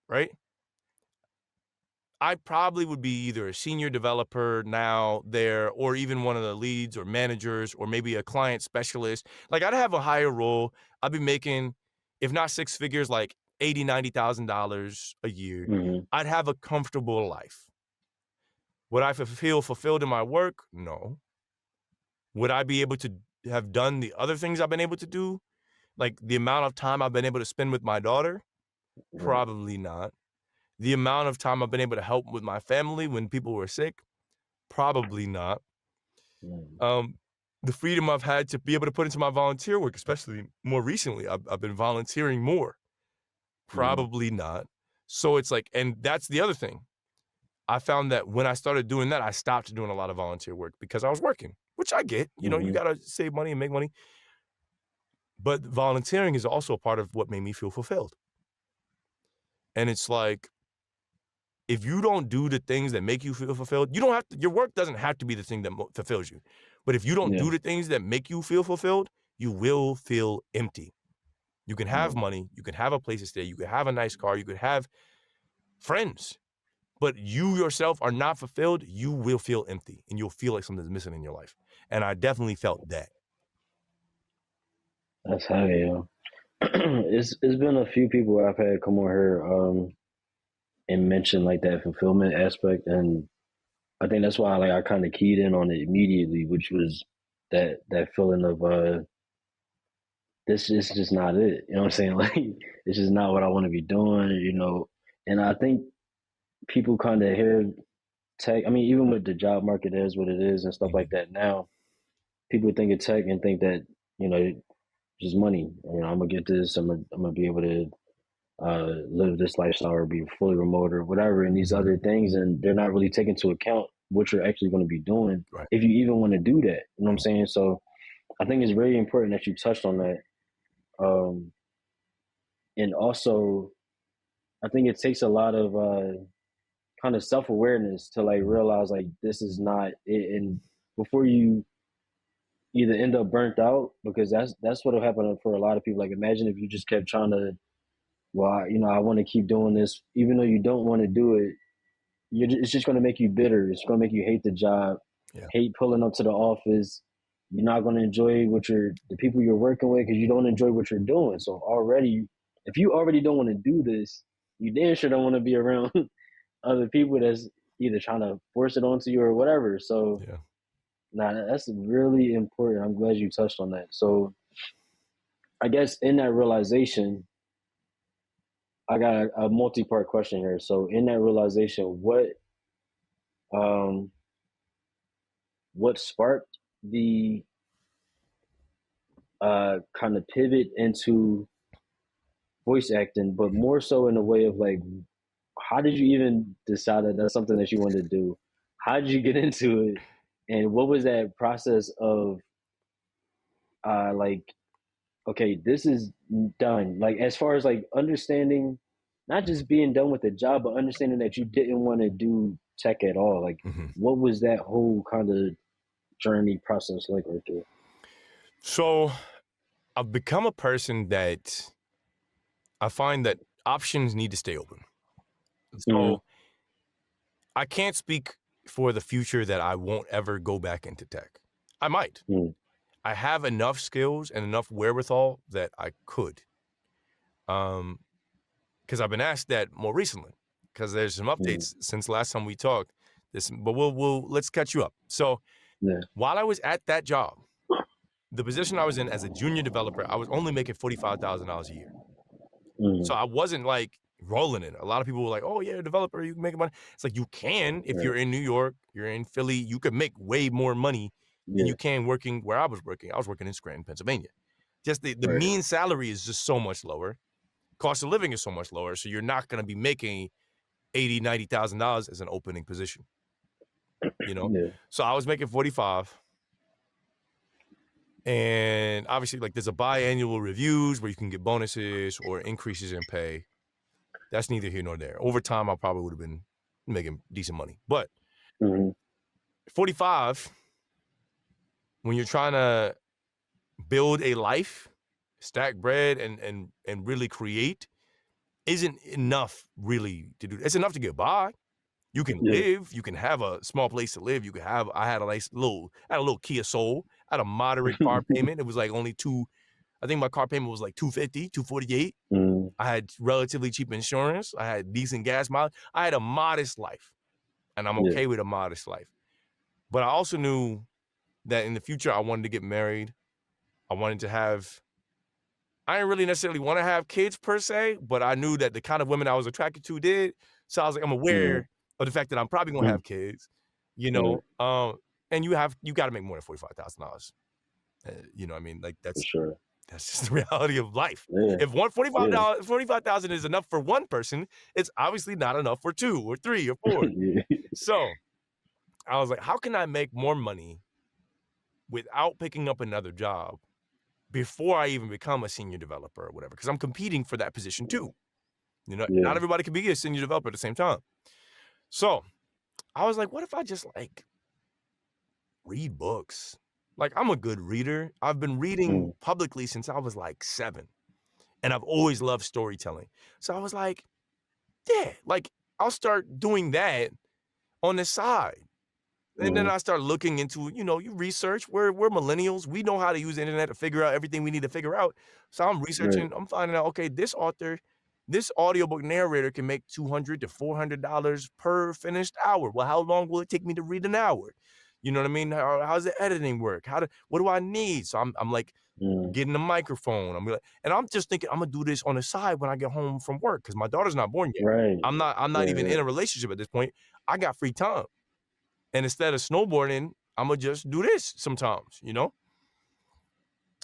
right? I probably would be either a senior developer now there, or even one of the leads or managers, or maybe a client specialist. Like I'd have a higher role. I'd be making, if not six figures, like $80,000, $90,000 a year. Mm-hmm. I'd have a comfortable life. Would I feel fulfilled in my work? No. Would I be able to have done the other things I've been able to do? Like the amount of time I've been able to spend with my daughter? Right. Probably not. The amount of time I've been able to help with my family when people were sick? Probably not. Mm. Um, the freedom I've had to be able to put into my volunteer work, especially more recently, I've been volunteering more. Mm. Probably not. So it's like, and that's the other thing. I found that when I started doing that, I stopped doing a lot of volunteer work because I was working, which I get. You Mm-hmm. got to save money and make money. But volunteering is also a part of what made me feel fulfilled. And it's like, if you don't do the things that make you feel fulfilled, you don't have to, your work doesn't have to be the thing that fulfills you. But if you don't Yeah. do the things that make you feel fulfilled, you will feel empty. You can have Mm. money, you can have a place to stay, you can have a nice car, you could have friends, but you yourself are not fulfilled, you will feel empty and you'll feel like something's missing in your life. And I definitely felt that. That's heavy, yo. It's been a few people I've had come on here and mention like that fulfillment aspect, and I think that's why like I kind of keyed in on it immediately, which was that feeling of this is just not it. You know what I'm saying? Like this is not what I want to be doing. And I think people kind of hear tech. I mean, even with the job market is what it is and stuff like Mhm. that now, people think of tech and think that just money. I'm gonna get this. I'm gonna be able to live this lifestyle or be fully remote or whatever, and these other things, and they're not really taking into account what you're actually going to be doing Right. if you even want to do that. You know what I'm saying? So I think it's very important that you touched on that. And also, I think it takes a lot of kind of self awareness to like realize like this is not it, and before you either end up burnt out, because that's what'll happen for a lot of people. Like imagine if you just kept trying to, well, I want to keep doing this, even though you don't want to do it. It's just going to make you bitter. It's going to make you hate the job, Yeah. hate pulling up to the office. You're not going to enjoy the people you're working with because you don't enjoy what you're doing. So already, if you already don't want to do this, you damn sure don't want to be around other people that's either trying to force it onto you or whatever. So, Yeah. nah, that's really important. I'm glad you touched on that. So, I guess in that realization, I got a multi-part question here. So, in that realization, um, what sparked the kind of pivot into voice acting, but more so in a way of like, how did you even decide that that's something that you wanted to do? How did you get into it? And what was that process of like, okay, this is done. Like as far as like understanding, not just being done with the job, but understanding that you didn't want to do tech at all. Like, Mhm. what was that whole kind of journey process like right there? So I've become a person that I find that options need to stay open. Mm-hmm. So I can't speak for the future that I won't ever go back into tech. I might. Mm-hmm. I have enough skills and enough wherewithal that I could. Because I've been asked that more recently. Because there's some Mm-hmm. updates since last time we talked. But let's catch you up. So Yeah. while I was at that job, the position I was in as a junior developer, I was only making $45,000 a year. Mm-hmm. So I wasn't like rolling in it. A lot of people were like, "Oh yeah, developer, you can make money." It's like you can if Right. you're in New York, you're in Philly, you could make way more money than Yeah. you can working where I was working. I was working in Scranton, Pennsylvania. Just the Right. mean salary is just so much lower. Cost of living is so much lower, so you're not going to be making $80,000-$90,000 as an opening position. You know, Yeah. so I was making 45, and obviously, like there's a biannual reviews where you can get bonuses or increases in pay. That's neither here nor there. Over time, I probably would have been making decent money. But Mm-hmm. 45, when you're trying to build a life, stack bread, and really create, isn't enough really to do. It's enough to get by. You can Yeah. live. You can have a small place to live. You can have. I had a little Kia Soul. I had a moderate car payment. It was like only two. I think my car payment was like $250, $248. Mm-hmm. I had relatively cheap insurance. I had decent gas mileage. I had a modest life, and I'm Yeah. okay with a modest life. But I also knew that in the future, I wanted to get married. I wanted to have, I didn't really necessarily want to have kids per se, but I knew that the kind of women I was attracted to did. So I was like, I'm Mm-hmm. aware of the fact that I'm probably going to have kids, you Right. know? And you got to make more than $45,000. You know what I mean? Like For that's sure. just the reality of life. Yeah. If one Yeah. 45,000 is enough for one person, it's obviously not enough for two or three or four. Yeah. So I was like, how can I make more money without picking up another job before I even become a senior developer or whatever? Because I'm competing for that position too. You know, Yeah. not everybody can be a senior developer at the same time. So I was like, what if I just like read books? Like I'm a good reader. I've been reading Mm-hmm. publicly since I was like 7, and I've always loved storytelling. So I was like, yeah, like I'll start doing that on the side. And then Mm-hmm. I start looking into, you research. We're millennials. We know how to use the internet to figure out everything we need to figure out. So I'm Right. researching. I'm finding out, okay, this author, this audiobook narrator can make $200 to $400 per finished hour. Well, how long will it take me to read an hour? You know what I mean? How's the editing work? What do I need? So I'm like Mm-hmm. getting a microphone. And I'm just thinking I'm gonna do this on the side when I get home from work because my daughter's not born yet. Right. I'm not Right. even in Right. a relationship at this point. I got free time. And instead of snowboarding, I'm gonna just do this sometimes,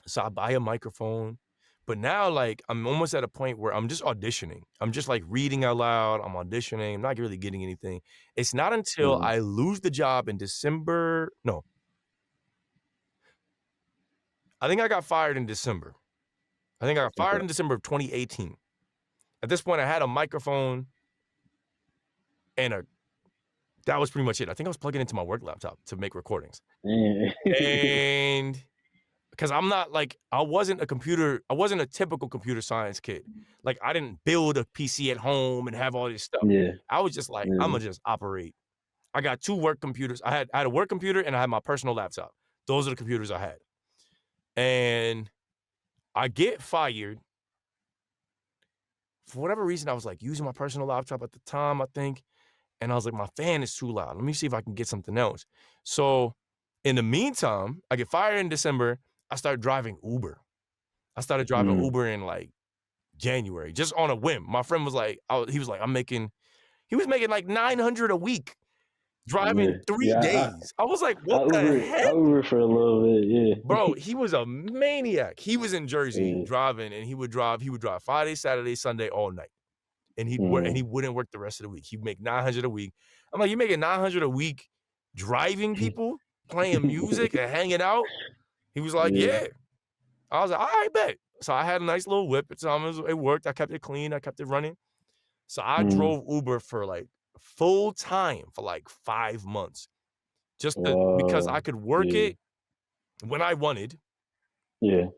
So I buy a microphone. But now, like, I'm almost at a point where I'm just auditioning. I'm just like reading out loud. I'm auditioning. I'm not really getting anything. It's not until Mm-hmm. I lose the job in December. No, I think I got fired in December. I think I got fired Okay. in December of 2018. At this point, I had a microphone and that was pretty much it. I think I was plugging into my work laptop to make recordings. Yeah. And because I'm not like, I wasn't a typical computer science kid. Like I didn't build a PC at home and have all this stuff. Yeah. I was just like, I'm Yeah. gonna just operate. I got 2 work computers. I had a work computer and I had my personal laptop. Those are the computers I had. And I get fired. For whatever reason, I was like using my personal laptop at the time, I think. And I was like, my fan is too loud. Let me see if I can get something else. So in the meantime, I get fired in December. I started driving Uber. I started driving Mm. Uber in like January, just on a whim. My friend was like, he was making like 900 a week. driving 3 Yeah, days. I was like, I what the Uber, heck? I Uber for a little bit, yeah. Bro, he was a maniac. He was in Jersey Yeah. driving, and he would drive Friday, Saturday, Sunday, all night. And he wouldn't work the rest of the week. He'd make 900 a week. I'm like, you making 900 a week driving people, playing music and hanging out? He was like, yeah. I was like, all right, bet. So I had a nice little whip. It worked. I kept it clean. I kept it running. So I drove Uber for like full time for like 5 months, because I could work it when I wanted. Yeah.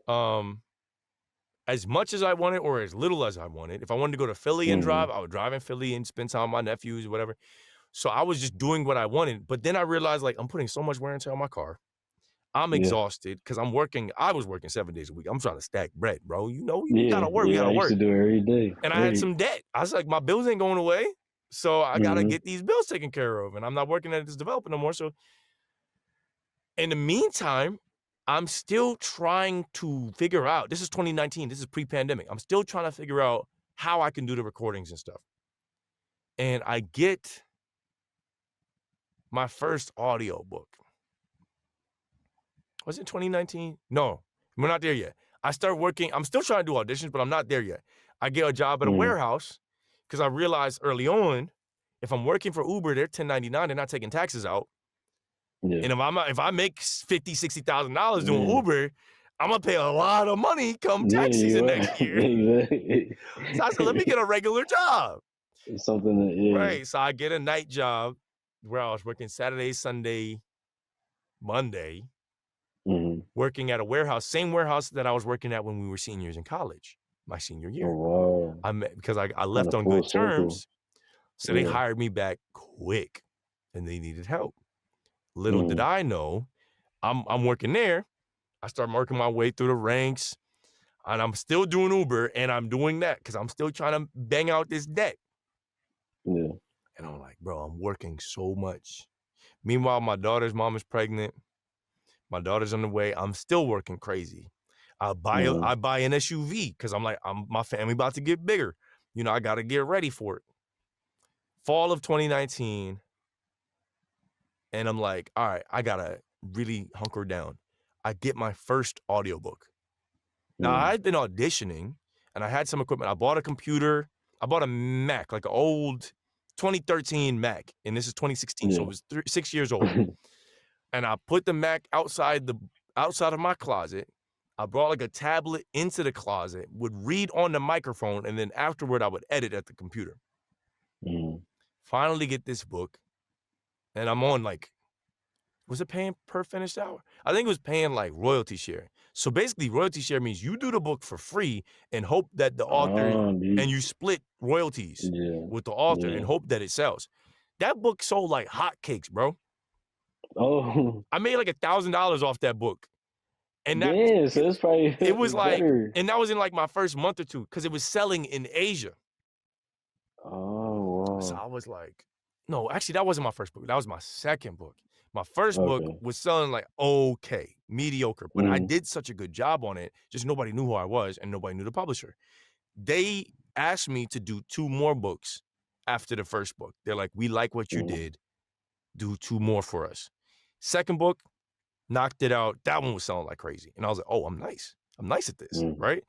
As much as I wanted or as little as I wanted. If I wanted to go to Philly and drive, I would drive in Philly and spend time with my nephews or whatever. So I was just doing what I wanted. But then I realized, like, I'm putting so much wear and tear on my car. I'm exhausted because I was working 7 days a week. I'm trying to stack bread, bro. You gotta work. We gotta I used work. to do it every day. And I had some debt. I was like, my bills ain't going away. So I gotta get these bills taken care of. And I'm not working at this developer no more. So in the meantime, I'm still trying to figure out, this is 2019, this is pre-pandemic. I'm still trying to figure out how I can do the recordings and stuff. And I get my first audio book. Was it 2019? No, we're not there yet. I start working. I'm still trying to do auditions, but I'm not there yet. I get a job at a warehouse because I realized early on, if I'm working for Uber, they're 1099, they're not taking taxes out. Yeah. And if I make $50,000, $60,000 doing Uber, I'm gonna pay a lot of money come tax season next year. So I said, let me get a regular job. Something that, right. So I get a night job where I was working Saturday, Sunday, Monday, working at a warehouse, same warehouse that I was working at when we were seniors in college, my senior year. Oh, wow. Because I left on good terms. So they hired me back quick and they needed help. Little did I know, I'm working there. I start working my way through the ranks, and I'm still doing Uber, and I'm doing that because I'm still trying to bang out this debt. Yeah. And I'm like, bro, I'm working so much. Meanwhile, my daughter's mom is pregnant. My daughter's on the way. I'm still working crazy. I buy an SUV because I'm like, my family about to get bigger. I got to get ready for it. Fall of 2019. And I'm like, all right, I got to really hunker down. I get my first audiobook. Now, I'd been auditioning, and I had some equipment. I bought a computer. I bought a Mac, like an old 2013 Mac, and this is 2016, so it was 6 years old. And I put the Mac outside of my closet. I brought like a tablet into the closet, would read on the microphone, and then afterward, I would edit at the computer. Finally get this book, and I'm on like, was it paying per finished hour? I think it was paying like royalty share. So basically, royalty share means you do the book for free and hope that the author, and you split royalties with the author and hope that it sells. That book sold like hotcakes, bro. Oh, I made like $1,000 off that book. And that, so it's probably it was like, better. and that was in like my first month or two because it was selling in Asia. Oh, wow. So I was like, no, actually, that wasn't my first book. That was my second book. My first book was selling like okay, mediocre, but I did such a good job on it. Just nobody knew who I was and nobody knew the publisher. They asked me to do 2 more books after the first book. They're like, we like what you did. Do 2 more for us. Second book, knocked it out. That one was selling like crazy. And I was like, oh, I'm nice. I'm nice at this, right?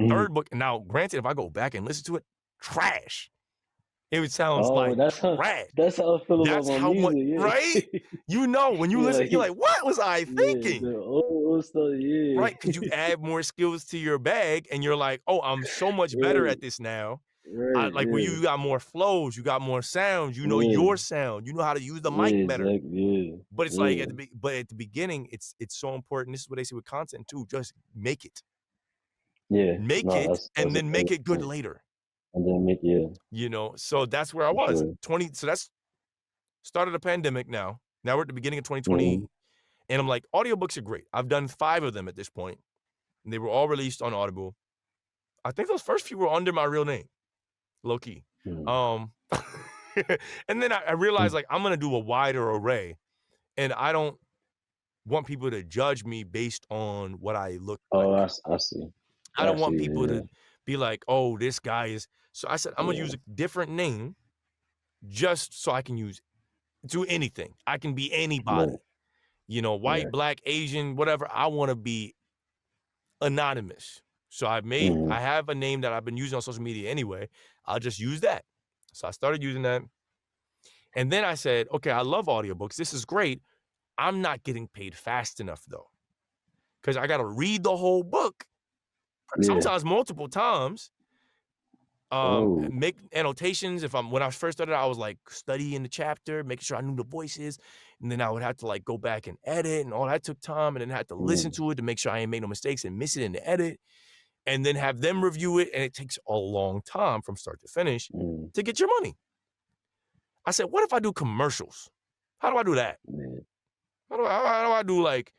Third book, and now granted, if I go back and listen to it, trash. It sounds like trash. That's how I feel about my music, right? When you listen, you're like, what was I thinking? The old stuff, Right, because you add more skills to your bag, and you're like, oh, I'm so much better at this now. Right, where you got more flows, you got more sounds, you know your sound, you know how to use the mic better. But it's like at the beginning, it's so important. This is what they say with content too. Just make it. Make it, and then make it good later. And then make so that's where I was. 20. So that's started the pandemic now. Now we're at the beginning of 2020. And I'm like, audiobooks are great. I've done 5 of them at this point. And they were all released on Audible. I think those first few were under my real name. Low key. And then I realized like I'm gonna do a wider array. And I don't want people to judge me based on what I look like. Oh, I see. I don't want people to be like, oh, this guy is. So I said, I'm going to use a different name just so I can use to anything. I can be anybody. Right. You know, white, Right. black, Asian, whatever. I want to be anonymous. So I Mm-hmm. have a name that I've been using on social media anyway. I'll just use that. So I started using that. And then I said, okay, I love audiobooks. This is great. I'm not getting paid fast enough though, because I got to read the whole book, Yeah. sometimes multiple times. Oh. Make annotations. When I first started, I was like studying the chapter, making sure I knew the voices, and then I would have to like go back and edit, and all that took time, and then had to listen Mm. to it to make sure I ain't make no mistakes and miss it in the edit, and then have them review it, and it takes a long time from start to finish Mm. to get your money. I said, what if I do commercials? How do I do that? Yeah. How do I do like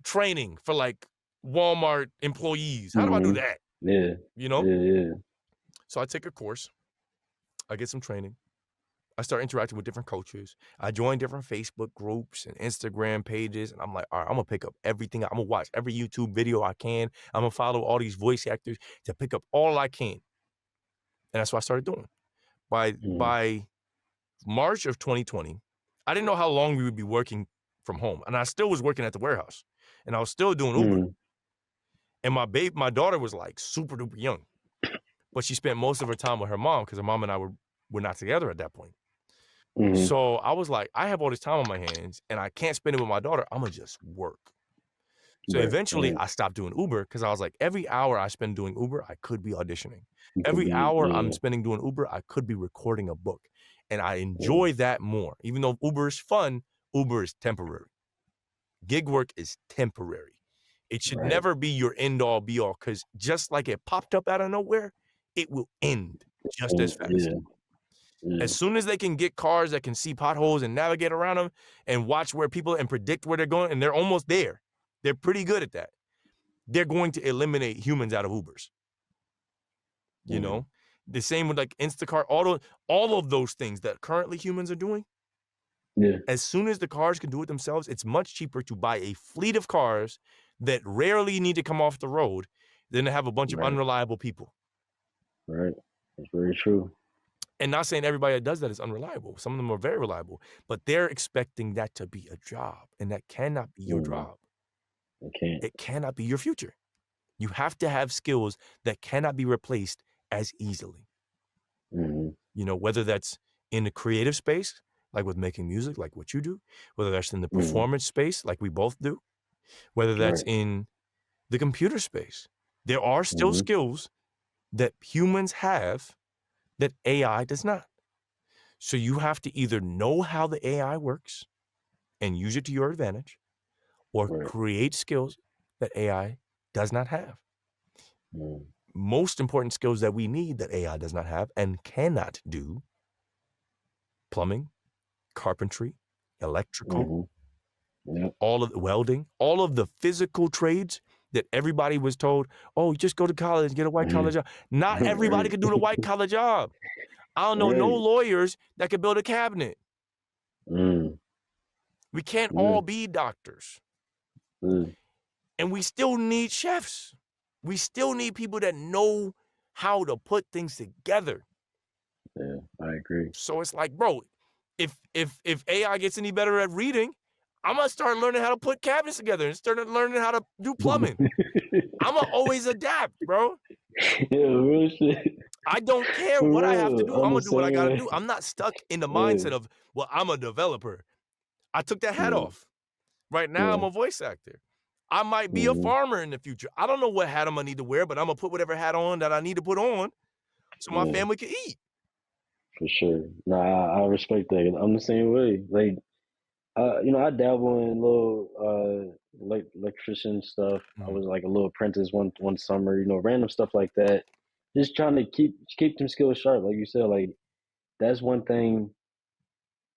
training for like Walmart employees? How do I do Mm-hmm. that? Yeah. You know? Yeah. Yeah. So I take a course, I get some training, I start interacting with different coaches. I join different Facebook groups and Instagram pages, and I'm like, all right, I'm gonna pick up everything. I'm gonna watch every YouTube video I can. I'm gonna follow all these voice actors to pick up all I can. And that's what I started doing. Mm. By March of 2020, I didn't know how long we would be working from home. And I still was working at the warehouse. And I was still doing Uber. Mm. And my daughter was like super duper young. But she spent most of her time with her mom because her mom and I were not together at that point. Mm-hmm. So I was like, I have all this time on my hands and I can't spend it with my daughter. I'm gonna just work. So Right. eventually Right. I stopped doing Uber because I was like, every hour I spend doing Uber, I could be auditioning. You could Every be. hour I'm Yeah. spending doing Uber, I could be recording a book. And I Yeah. enjoy that more. Even though Uber is fun, Uber is temporary. Gig work is temporary. It should Right. never be your end all be all because just like it popped up out of nowhere, it will end just as fast. Yeah. Yeah. As soon as they can get cars that can see potholes and navigate around them and watch where people and predict where they're going, and they're almost there. They're pretty good at that. They're going to eliminate humans out of Ubers. You Mm. know, the same with like Instacart, all of those things that currently humans are doing. Yeah. As soon as the cars can do it themselves, it's much cheaper to buy a fleet of cars that rarely need to come off the road than to have a bunch of Right. unreliable people. Right. That's very true. And not saying everybody that does that is unreliable. Some of them are very reliable, but they're expecting that to be a job, and that cannot be your Mm. job. I can't. It cannot be your future. You have to have skills that cannot be replaced as easily. Mm-hmm. You know, whether that's in the creative space, like with making music, like what you do, whether that's in the Mm-hmm. performance space, like we both do, whether that's Right. in the computer space. There are still Mm-hmm. skills that humans have that AI does not. So you have to either know how the AI works and use it to your advantage, or Right. create skills that AI does not have. Mm. Most important skills that we need that AI does not have and cannot do: plumbing, carpentry, electrical, Mm-hmm. Yep. all of the welding, all of the physical trades that everybody was told, oh, just go to college, get a white collar job. Not everybody Right. could do the white collar job. I don't know no Right. lawyers that could build a cabinet. Mm. We can't all Mm. be doctors. Mm. And we still need chefs. We still need people that know how to put things together. Yeah, I agree. So it's like, bro, if AI gets any better at reading, I'm gonna start learning how to put cabinets together and start learning how to do plumbing. I'm gonna always adapt, bro. Yeah, real shit. I don't care For what I have to real. do. I'm I'm the gonna do what I same gotta way. do. I'm not stuck in the Yeah. mindset of, well, I'm a developer. I took that hat Yeah. off. Right now, I'm Yeah. a voice actor. I might be a Mm-hmm. farmer in the future. I don't know what hat I'm gonna need to wear, but I'm gonna put whatever hat on that I need to put on so my Yeah, family can eat. for sure. Nah, I respect that. I'm the same way. Like, I dabble in little like electrician stuff. I Mhm. was like a little apprentice one summer, random stuff like that. Just trying to keep them skills sharp, like you said. Like that's one thing.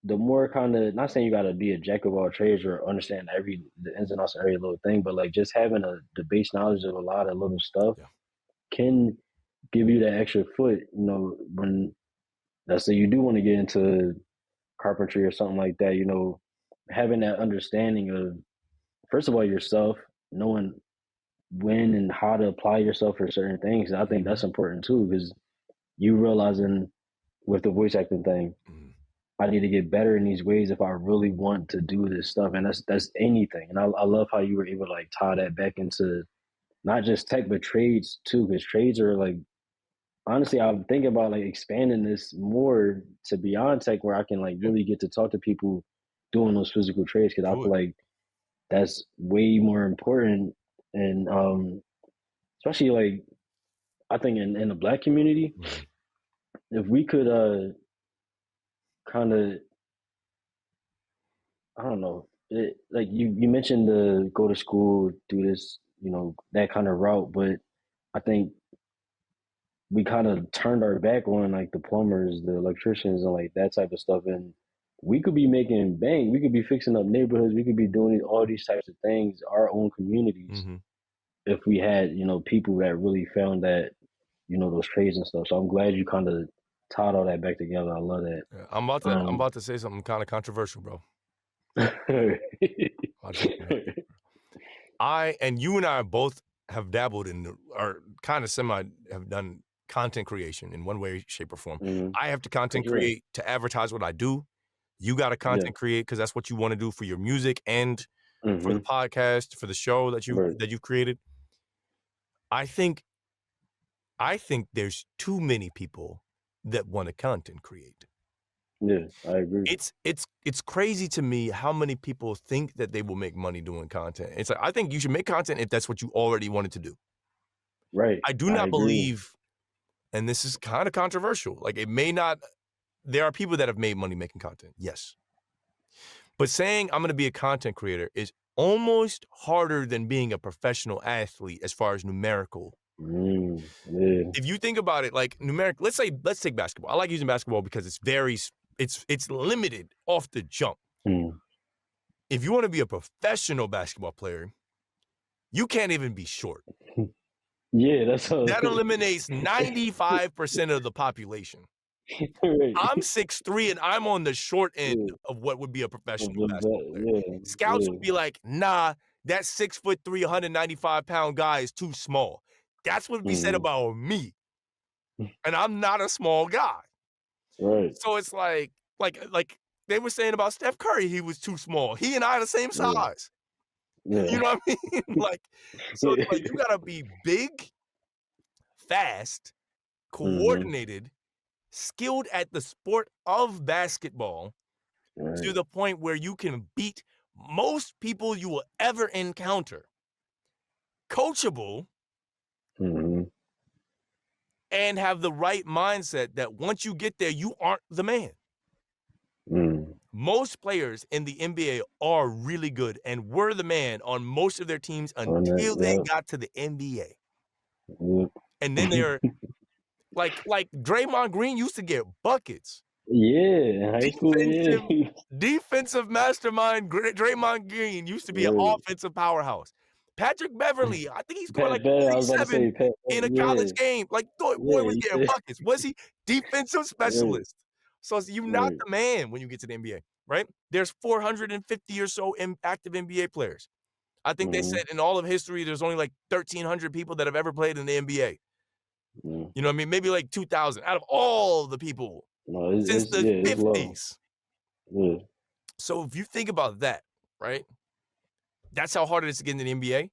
The more kind of, not saying you got to be a jack of all trades or understand the ins and outs of every little thing, but like just having the base knowledge of a lot of little stuff Yeah. can give you that extra foot. When let's say you do want to get into carpentry or something like that, having that understanding of, first of all, yourself, knowing when and how to apply yourself for certain things. I think Mhm. that's important too, because you realizing with the voice acting thing, Mhm. I need to get better in these ways if I really want to do this stuff. And that's anything. And I love how you were able to like tie that back into not just tech but trades too, because trades are like honestly, I'm thinking about like expanding this more to beyond tech where I can like Yeah, really get to talk to people doing those physical trades because I do feel it. like that's way more important and especially like I think in the black community, Mhm. if we could kind of I don't know, like you mentioned the go to school, do this, that kind of route, but I think we kind of turned our back on like the plumbers, the electricians, and like that type of stuff. And we could be making bank. We could be fixing up neighborhoods. We could be doing all these types of things, our own communities, Mhm. if we had, people that really found that, those trades and stuff. So I'm glad you kind of tied all that back together. I love that. Yeah, I'm about to say something kind of controversial, bro. Watch this, man. And you and I both have dabbled in or kind of have done content creation in one way, shape, or form. Mhm. I have to For content sure. create to advertise what I do. You got to Yeah. content create because that's what you want to do for your music and for the Hmm. podcast, for the show that Right. you've created. I think there's too many people that want to content create. Yeah, I agree. It's crazy to me how many people think that they will make money doing content. It's like I think you should make content if that's what you already wanted to do. Right. I do I not agree. believe, and this is kind of controversial. Like it may not. There are people that have made money making content, yes, but saying I'm going to be a content creator is almost harder than being a professional athlete as far as numerical. Yeah. If you think about it, like numeric, let's take basketball. I like using basketball because it's limited off the jump. Mm. If you want to be a professional basketball player, you can't even be short. Yeah, that's how. That eliminates 95% of the population. Right. I'm 6'3" and I'm on the short end Yeah. of what would be a Of professional the basketball player. yeah, Scouts yeah. would be like, nah, that 6'3", 195-pound guy is too small. That's what would be said Mhm. about me. And I'm not a small guy. Right. So it's like they were saying about Steph Curry, he was too small. He and I are the same Yeah. size. You Yeah. know what I mean? Like, so it's Yeah. like you gotta be big, fast, Mhm. coordinated, skilled at the sport of basketball to Right. the point where you can beat most people you will ever encounter. Coachable Mhm. and have the right mindset that once you get there, you aren't the man. Mm. Most players in the NBA are really good and were the man on most of their teams On that, until they got to the NBA. yep. And then they're like Draymond Green used to get buckets. Yeah, in high school, Defensive yeah. defensive mastermind Draymond Green used to be an Right. offensive powerhouse. Patrick Beverly, I think he scored like Pat Bev, I was about to 47 say Pat Bev, in a yeah. college game. Like, boy Yeah, was he getting said buckets. Was he? Defensive right, specialist. So you're not right. the man when you get to the NBA, right? There's 450 or so active NBA players. I think they Mhm. said in all of history, there's only like 1,300 people that have ever played in the NBA. Yeah. You know what I mean? Maybe like 2,000 out of all the people No, since the it's low. 50s. Yeah. So if you think about that, right? That's how hard it is to get into the NBA.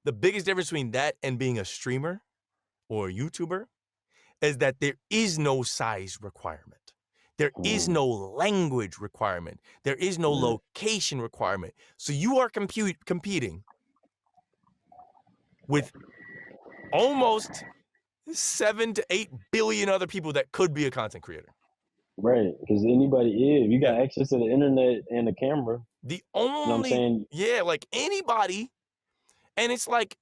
The biggest difference between that and being a streamer or a YouTuber is that there is no size requirement. There is Mhm. no language requirement. There is no Right. location requirement. So you are competing with almost 7 to 8 billion other people that could be a content creator. Right. Because anybody is, you Yeah. got access to the internet and the camera. The You know what I'm only, saying? yeah, like anybody. And it's like,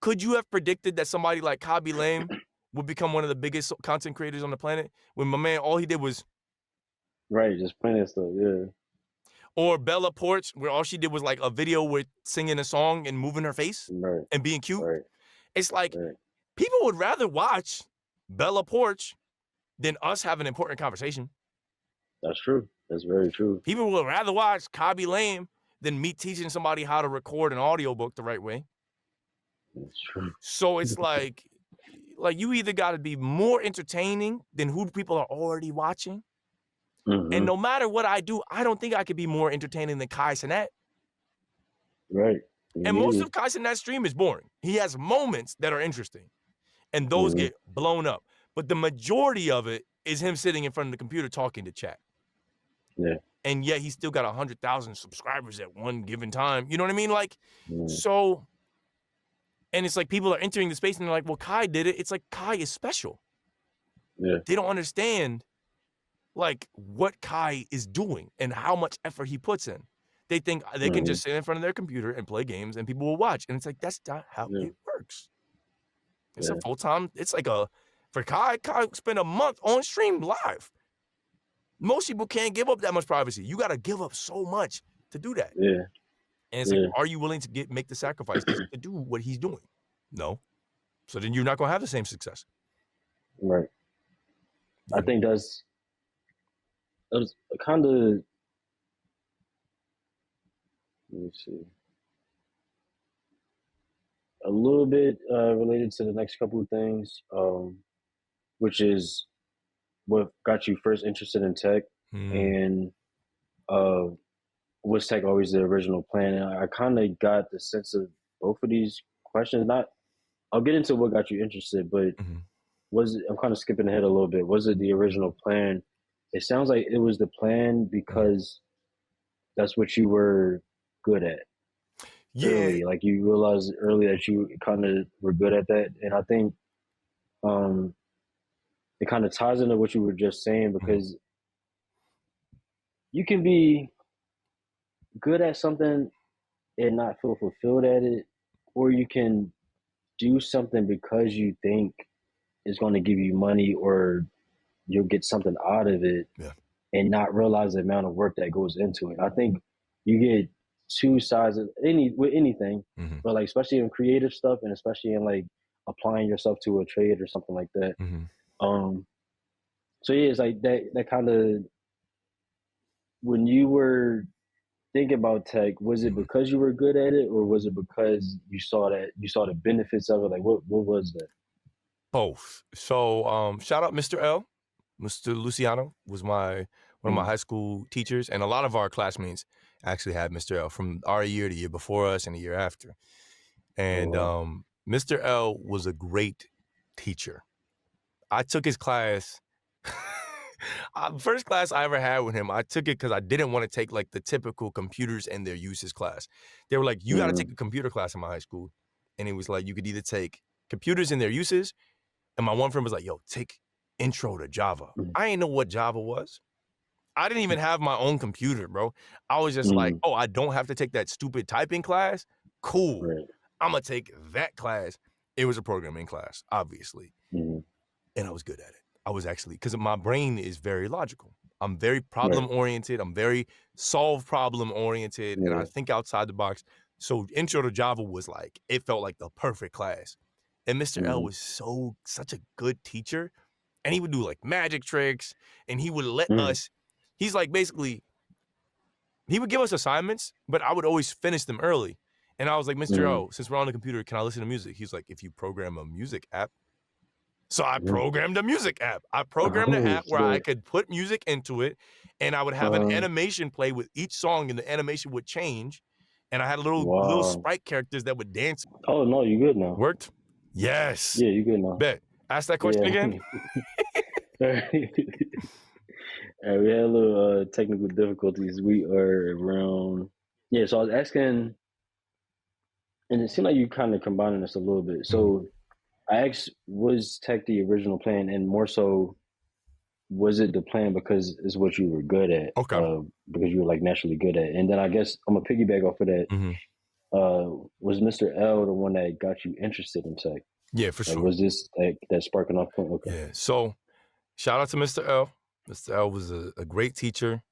could you have predicted that somebody like Kabi Lame would become one of the biggest content creators on the planet when my man, all he did was, Right, just plenty of stuff, yeah. or Bella Porch, where all she did was like a video with singing a song and moving her face Right, and being cute. right, It's like right. people would rather watch Bella Porch than us have an important conversation. That's true. That's very true. People would rather watch Kabi Lame than me teaching somebody how to record an audiobook the right way. That's true. So it's like you either got to be more entertaining than who people are already watching, And Mm-hmm. no matter what I do, I don't think I could be more entertaining than Kai Cenat. Right. And most Me of Kai Cenat's stream is boring. He has moments that are interesting, and those neither. get blown up. But the majority of it is him sitting in front of the computer talking to chat. Yeah. And yet he's still got 100,000 subscribers at one given time. You know what I mean? Like, Mm. so, and it's like people are entering the space and they're like, well, Kai did it. It's like Kai is special. Yeah. They don't understand like what Kai is doing and how much effort he puts in. They think they can Mm-hmm. just sit in front of their computer and play games and people will watch. And it's like, that's not how Yeah. it works. It's a Yeah. full-time, it's like for Kai spent a month on stream live. Most people can't give up that much privacy. You got to give up so much to do that. Yeah. And it's like, Yeah. are you willing to make the sacrifices to do what he's doing? No. So then you're not going to have the same success. Right. You I know? think it was kind of, let me see, a little bit related to the next couple of things, which is what got you first interested in tech, and uh, was tech always the original plan? And I kind of got the sense of both of these questions. Not, I'll get into what got you interested, but I'm kind of skipping ahead a little bit. Was it the original plan? It sounds like it was the plan because that's what you were good at Yeah. early. Like you realized early that you kind of were good at that, and I think um, it kind of ties into what you were just saying because you can be good at something and not feel fulfilled at it, or you can do something because you think it's going to give you money or you'll get something out of it, Yeah. and not realize the amount of work that goes into it. I think you get two sides of anything, but like especially in creative stuff and especially in like applying yourself to a trade or something like that. Um, so yeah, it's like that kind of, when you were thinking about tech, was it because you were good at it, or was it because you saw the benefits of it? Like what was that? Both. So shout out Mr. L. Mr. Luciano was one of my Mm. high school teachers, and a lot of our classmates actually had Mr. L from our year, the year before us, and the year after. Oh And wow. Mr. L was a great teacher. I took his class. First class I ever had with him, I took it because I didn't want to take like the typical computers and their uses class. They were like, you got to take a computer class in my high school. And it was like, you could either take computers and their uses. And my one friend was like, yo, take intro to Java. I didn't know what Java was. I didn't even have my own computer, bro. I was just like, oh, I don't have to take that stupid typing class? Cool. Right. I'm going to take that class. It was a programming class, obviously. Mm-hmm. And I was good at it. I was actually, because my brain is very logical. I'm very Right. problem-oriented. I'm very solve problem-oriented, and I Yeah. think outside the box. So Intro to Java was like, it felt like the perfect class. And Mr. L was such a good teacher. And he would do like magic tricks, and he would let us, he's like basically, he would give us assignments, but I would always finish them early. And I was like, Mr. O, since we're on the computer, can I listen to music? He's like, if you program a music app. So I programmed a music app. I programmed an app where I could put music into it, and I would have an animation play with each song, and the animation would change. And I had little sprite characters that would dance. Oh no, you good now? Worked? Yes. Yeah, you good now. Bet. Ask that question again. We had a little technical difficulties. We are around. Yeah, so I was asking, and it seemed like you kind of combining this a little bit. So I asked, was tech the original plan, and more so, was it the plan because it's what you were good at? Okay. Because you were like naturally good at it. And then I guess I'm gonna piggyback off of that. Was Mr. L the one that got you interested in tech? Yeah, for sure. Was this that sparking off point? Okay. Yeah. So shout out to Mr. L. Mr. L was a great teacher.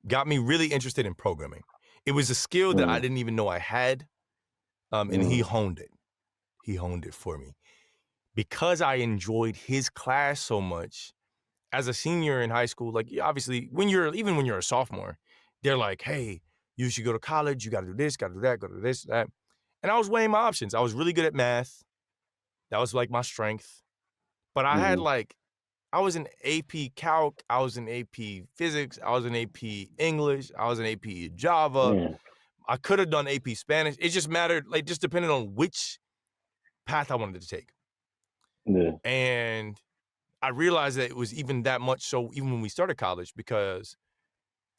Got me really interested in programming. It was a skill that I didn't even know I had. And he honed it. He honed it for me. Because I enjoyed his class so much, as a senior in high school, like obviously even when you're a sophomore, they're like, hey, you should go to college, you gotta do this, gotta do that, go to this, that. And I was weighing my options. I was really good at math. That was like my strength. But I had like I was in AP Calc, I was in AP Physics, I was in AP English, I was in AP Java. Man, I could have done AP Spanish. It just mattered, like, just depending on which path I wanted to take. yeah. And I realized that it was even that much so even when we started college, because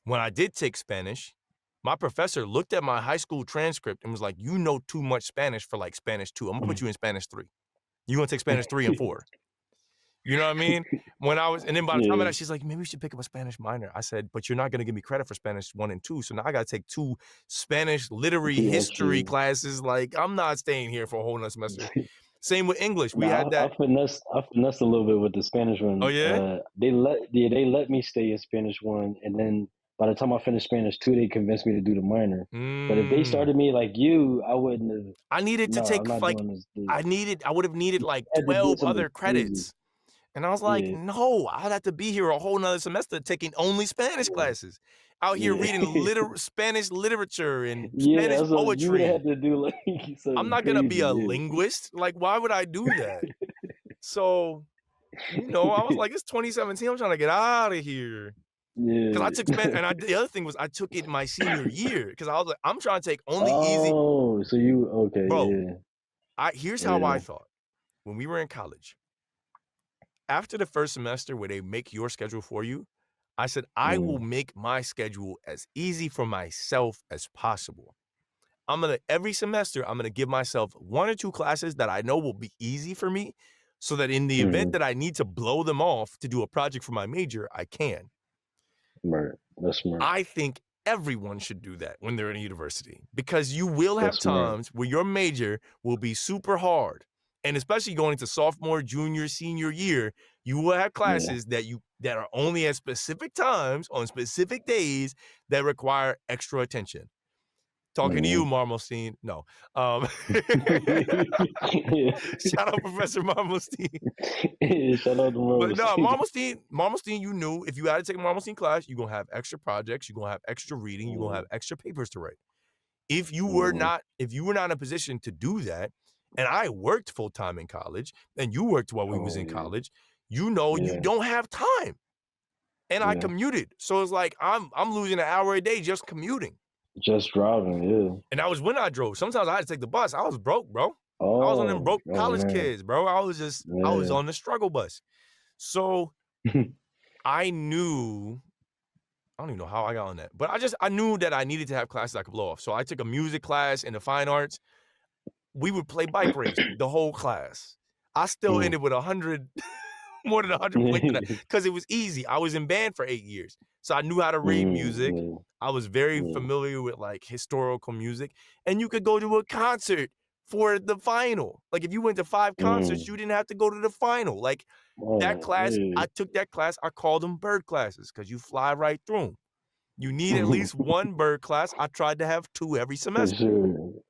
when I did take Spanish, my professor looked at my high school transcript and was like, "You know too much Spanish for like Spanish 2. I'm gonna put you in Spanish 3. You're gonna take Spanish 3 and 4." You know what I mean? And then by the time of Yeah, that, she's like, "Maybe we should pick up a Spanish minor." I said, "But you're not gonna give me credit for Spanish 1 and 2. So now I gotta take 2 Spanish literary 2 history extra. classes. Like, I'm not staying here for a whole nother semester." Same with English. We Nah, had that. I finessed a little bit with the Spanish Oh, one. yeah? They let me stay in Spanish 1, and then by the time I finished Spanish 2, they convinced me to do the minor. But if they Mm. started me like you, I wouldn't have. I needed to No, I'm take, not like, doing this. I would have needed like I had to do 12 something other crazy. credits. And I was like, Yeah, "No, I'd have to be here a whole nother semester taking only Spanish yeah, classes, out here yeah. reading Spanish literature and Yeah, Spanish so you would have poetry. had to do like I'm something not gonna be a crazy. linguist. Like, why would I do that?" So, I was Yeah, like, "It's 2017. I'm trying to get out of here." Because I took Spanish, yeah. and the other thing was I took it my senior year because I was like, "I'm trying to take only easy." Oh, so you okay? Bro, Yeah, here's how I yeah. thought when we were in college. After the first semester where they make your schedule for you, I said, "I will Mm, make my schedule as easy for myself as possible. Every semester, I'm gonna give myself 1 or 2 classes that I know will be easy for me, so that in the event mm, that I need to blow them off to do a project for my major, I can." right. That's smart. I think everyone should do that when they're in a university, because you will have That's smart. times where your major will be super hard. And especially going into sophomore, junior, senior year, you will have Yeah. classes that are only at specific times on specific days that require extra attention. Talking to you, Hmm. Marmelstein. No. Um, Yeah. Shout out Professor Marmelstein. Yeah, shout out to But no, Marvel. Marmelstein, you knew if you had to take a Marmelstein class, you're gonna have extra projects, you're gonna have extra reading, you're gonna have Mm, extra papers to write. mhm, If you were not in a position to do that, and I worked full time in college, and you worked while we was oh in yeah, college, you yeah, don't have time. And I yeah. commuted. So it's like I'm losing an hour a day just commuting. Just driving, yeah. And that was when I drove. Sometimes I had to take the bus. I was broke, bro. I was one of them Oh, broke oh college man, kids, bro. I was yeah. on the struggle bus. So I knew I don't even know how I got on that, but I knew that I needed to have classes I could blow off. So I took a music class in the fine arts. We would play bike racing the whole class. I still Mm. ended with 100, more than 100 points in that because it was easy. I was in band for 8 years, so I knew how to read Mm, music. yeah, I was very yeah. familiar with like historical music, and you could go to a concert for the final. Like if you went to 5 concerts, Mm. you didn't have to go to the final. Like that Oh, class, yeah. I took that class. I called them bird classes because you fly right through them. You need at least 1 bird class. I tried to have 2 every For semester sure.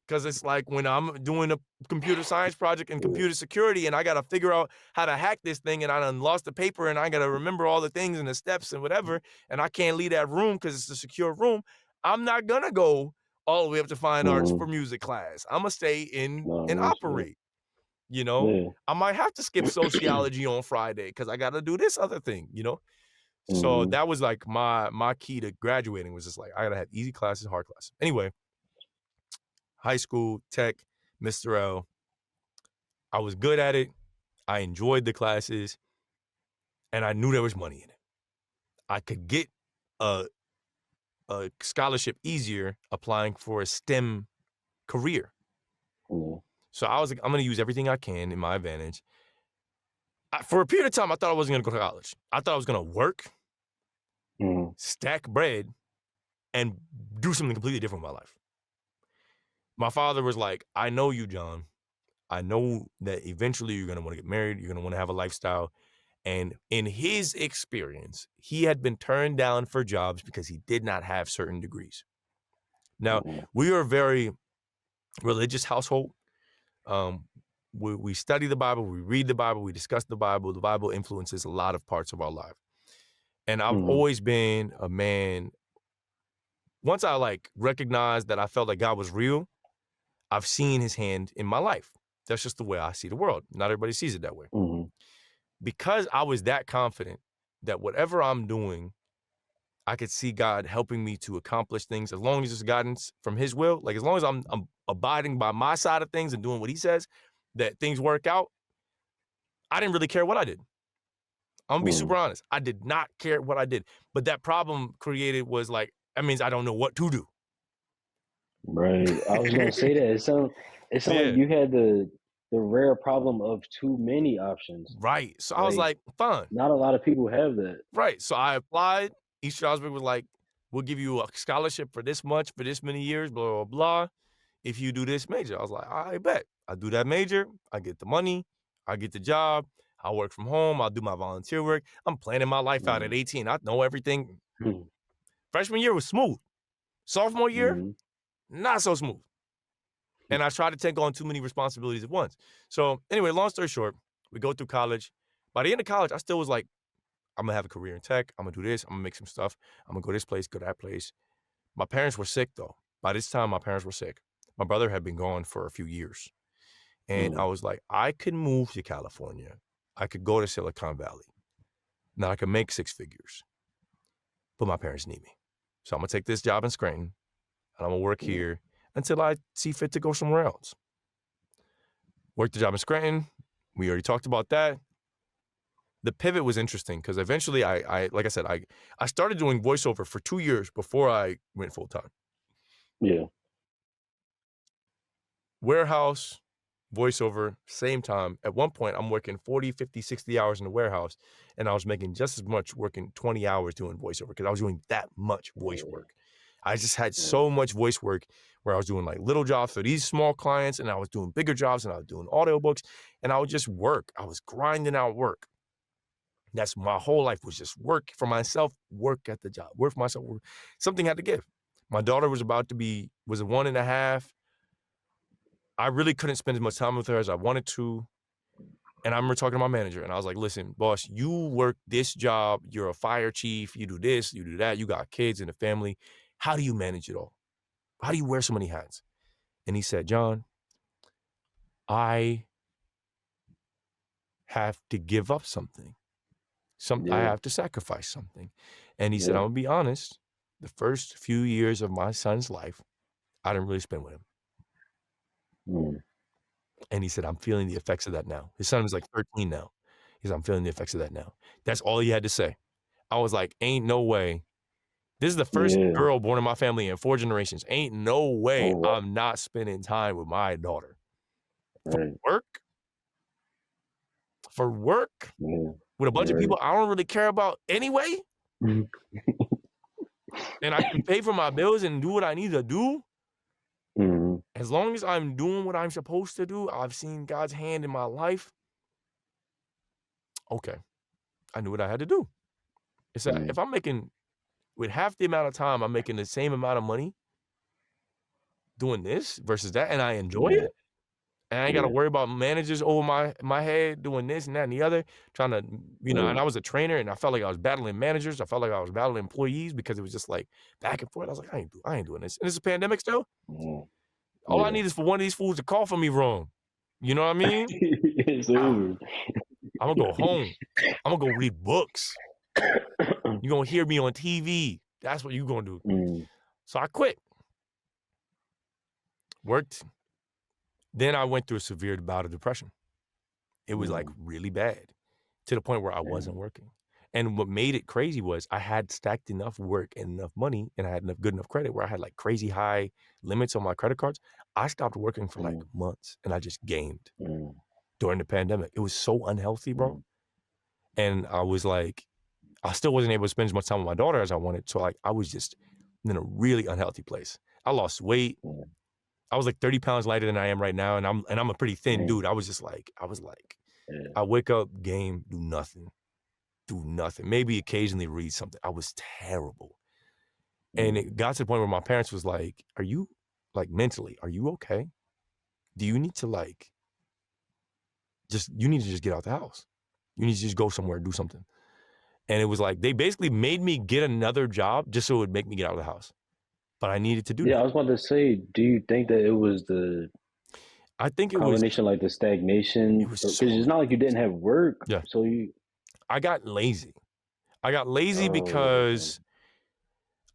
because it's like when I'm doing a computer science project in Yeah. computer security and I got to figure out how to hack this thing and I done lost the paper and I got to remember all the things and the steps and whatever, and I can't leave that room because it's a secure room, I'm not going to go all the way up to fine arts for Mhm. music class. I'm going to stay in No, and that's right. operate, you know? Yeah. I might have to skip sociology on Friday because I got to do this other thing, you know? So Mhm. that was like my key to graduating was just like I gotta have easy classes, hard classes. Anyway, high school, tech, Mr. L. I was good at it. I enjoyed the classes, and I knew there was money in it. I could get a scholarship easier applying for a STEM career. Yeah. So I was like, I'm gonna use everything I can in my advantage. For a period of time, I thought I wasn't gonna go to college. I thought I was gonna work, Mhm. stack bread, and do something completely different with my life. My father was like, I know you, John. I know that eventually you're going to want to get married. You're going to want to have a lifestyle. And in his experience, he had been turned down for jobs because he did not have certain degrees. Now, Mhm. we are a very religious household. Um, we study the Bible, we read the Bible, we discuss the Bible. The Bible influences a lot of parts of our life. And I've Mhm. always been a man. Once I like recognized that I felt like God was real, I've seen his hand in my life. That's just the way I see the world. Not everybody sees it that way. Mhm. because I was that confident that whatever I'm doing, I could see God helping me to accomplish things as long as it's guidance from his will. Like as long as I'm abiding by my side of things and doing what he says, that things work out. I didn't really care what I did. I'm gonna be super honest. I did not care what I did. But that problem created was like, that means I don't know what to do. Right. I was gonna say that. It sound like Yeah. you had the rare problem of too many options. Right. So I was Like like, fine. not a lot of people have that. Right. So I applied. East Stroudsburg was like, we'll give you a scholarship for this much for this many years, blah, blah, blah. If you do this major. I was like, I bet. I do that major. I get the money. I get the job. I work from home. I'll do my volunteer work. I'm planning my life out at 18. I know everything. Mm-hmm. Freshman year was smooth. Sophomore year, Mm-hmm. not so smooth. And I tried to take on too many responsibilities at once. So anyway, long story short, we go through college. By the end of college, I still was like, I'm gonna have a career in tech. I'm gonna do this. I'm gonna make some stuff. I'm gonna go this place, go that place. My parents were sick though. By this time, my parents were sick. My brother had been gone for a few years. And I was like, I could move to California. I could go to Silicon Valley. Now I could make 6 figures. But my parents need me. So I'm gonna take this job in Scranton and I'm gonna work here until I see fit to go somewhere else. Worked the job in Scranton. We already talked about that. The pivot was interesting because eventually I like I said, I started doing voiceover for 2 years before I went full time. Yeah. Warehouse, voiceover, same time. At one point, I'm working 40, 50, 60 hours in the warehouse, and I was making just as much working 20 hours doing voiceover because I was doing that much voice work. I just had so much voice work where I was doing like little jobs for these small clients, and I was doing bigger jobs, and I was doing audiobooks, and I would just work. I was grinding out work. That's my whole life was just work for myself, work at the job, work for myself. Work. Something had to give. My daughter was about to be, was 1.5. I really couldn't spend as much time with her as I wanted to. And I remember talking to my manager and I was like, listen, boss, you work this job. You're a fire chief. You do this, you do that. You got kids and a family. How do you manage it all? How do you wear so many hats? And he said, John, I have to give up something. I have to sacrifice something. And he said, I'm gonna be honest, the first few years of my son's life, I didn't really spend with him. And he said, I'm feeling the effects of that now. His son was like 13 now. He said, I'm feeling the effects of that now. That's all he had to say. I was like, ain't no way. This is the first girl born in my family in 4 generations. Ain't no way I'm not spending time with my daughter. For work? For work? With a bunch of people I don't really care about anyway? And I can pay for my bills and do what I need to do? As long as I'm doing what I'm supposed to do, I've seen God's hand in my life. Okay. I knew what I had to do. It's that if I'm making, with half the amount of time, I'm making the same amount of money doing this versus that, and I enjoy it, and I ain't got to worry about managers over my head doing this and that and the other, trying to, and I was a trainer, and I felt like I was battling managers. I felt like I was battling employees because it was just like back and forth. I was like, I ain't doing this. And it's a pandemic still. All I need is for one of these fools to call for me wrong. You know what I mean? I'm gonna go home. I'm gonna go read books. You're gonna hear me on TV. That's what you're gonna do. So I quit. Worked. Then I went through a severe bout of depression. It was like really bad to the point where I wasn't working. And what made it crazy was I had stacked enough work and enough money and I had good enough credit where I had like crazy high limits on my credit cards. I stopped working for like months and I just gamed during the pandemic. It was so unhealthy, bro. And I was like, I still wasn't able to spend as much time with my daughter as I wanted. So like I was just in a really unhealthy place. I lost weight. I was like 30 pounds lighter than I am right now. And I'm a pretty thin dude. I was like, I wake up, game, do nothing. Maybe occasionally read something. I was terrible. And it got to the point where my parents was like, are you, like mentally, are you okay? Do you need to like, you need to just get out the house. You need to just go somewhere, do something. And it was like, they basically made me get another job just so it would make me get out of the house. But I needed to do that. I was about to say, do you think that it was the I think it was Combination like the stagnation, because so it's not like you didn't have work, yeah. so you. I got lazy. I got lazy Oh, okay. because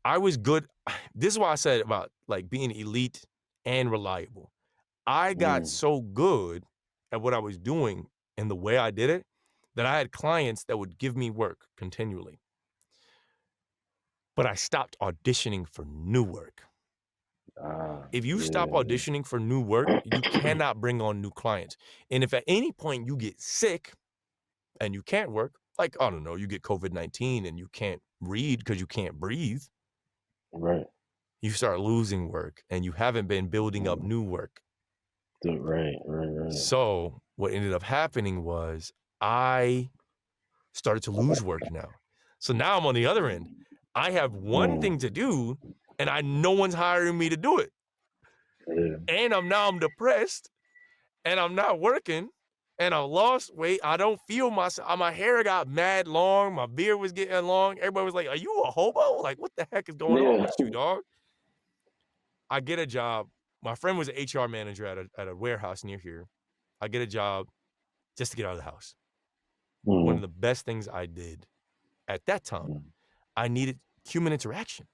I was good. This is why I said about like being elite and reliable. I got Mm, so good at what I was doing and the way I did it that I had clients that would give me work continually. But I stopped auditioning for new work. If you stop yeah, auditioning for new work, you cannot bring on new clients. And if at any point you get sick and you can't work, like, I don't know, you get COVID-19 and you can't read because you can't breathe, right, you start losing work and you haven't been building up mm, new work. right. So what ended up happening was I started to lose work now. So now I'm on the other end. I have one Mm, thing to do and no one's hiring me to do it. yeah, And I'm depressed and I'm not working and I lost weight. I don't feel myself. My hair got mad long. My beard was getting long. Everybody was like, "Are you a hobo? Like, what the heck is going on yeah. with you, dog?" I get a job. My friend was an HR manager at a warehouse near here. I get a job just to get out of the house. One of Mm, the best things I did at that time, mm, I needed human interaction.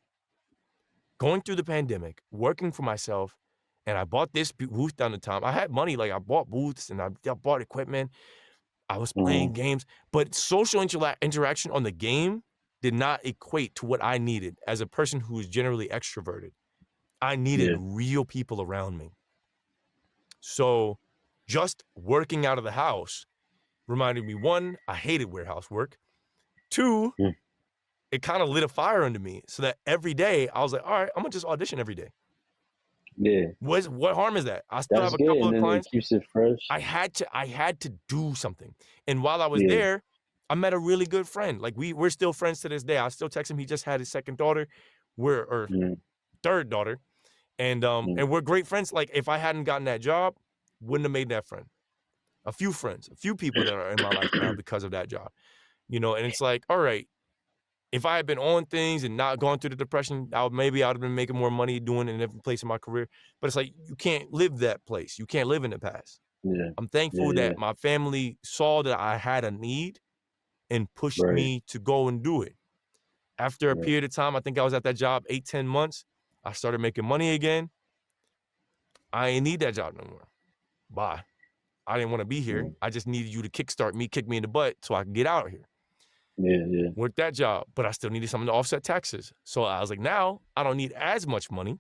Going through the pandemic, working for myself, and I bought this booth down the time. I had money, like I bought booths and I bought equipment. I was playing mm, games, but social interaction on the game did not equate to what I needed as a person who is generally extroverted. I needed yeah, real people around me. So just working out of the house reminded me, one, I hated warehouse work. Two, mm, it kind of lit a fire under me so that every day I was like, all right, I'm gonna just audition every day. yeah. What harm is that? I still have That's a good, couple and of then it clients. keeps it fresh. I had to do something. And while I was Yeah. there, I met a really good friend. Like we're still friends to this day. I still text him. He just had his second daughter. Or Mm, third daughter. mm, And we're great friends. Like if I hadn't gotten that job, wouldn't have made that friend. A few friends, a few people that are in my life now because of that job. And it's like, all right, if I had been on things and not gone through the depression, maybe I would have been making more money doing it in a different place in my career. But it's like you can't live that place. You can't live in the past. yeah, I'm thankful yeah, that my family saw that I had a need and pushed right, me to go and do it. After a right, period of time, I think I was at that job 8-10 months. I started making money again. I ain't need that job no more. Bye. I didn't want to be here. mm, I just needed you to kickstart me, kick me in the butt so I can get out of here. yeah, Worked that job, but I still needed something to offset taxes. So I was like, now I don't need as much money.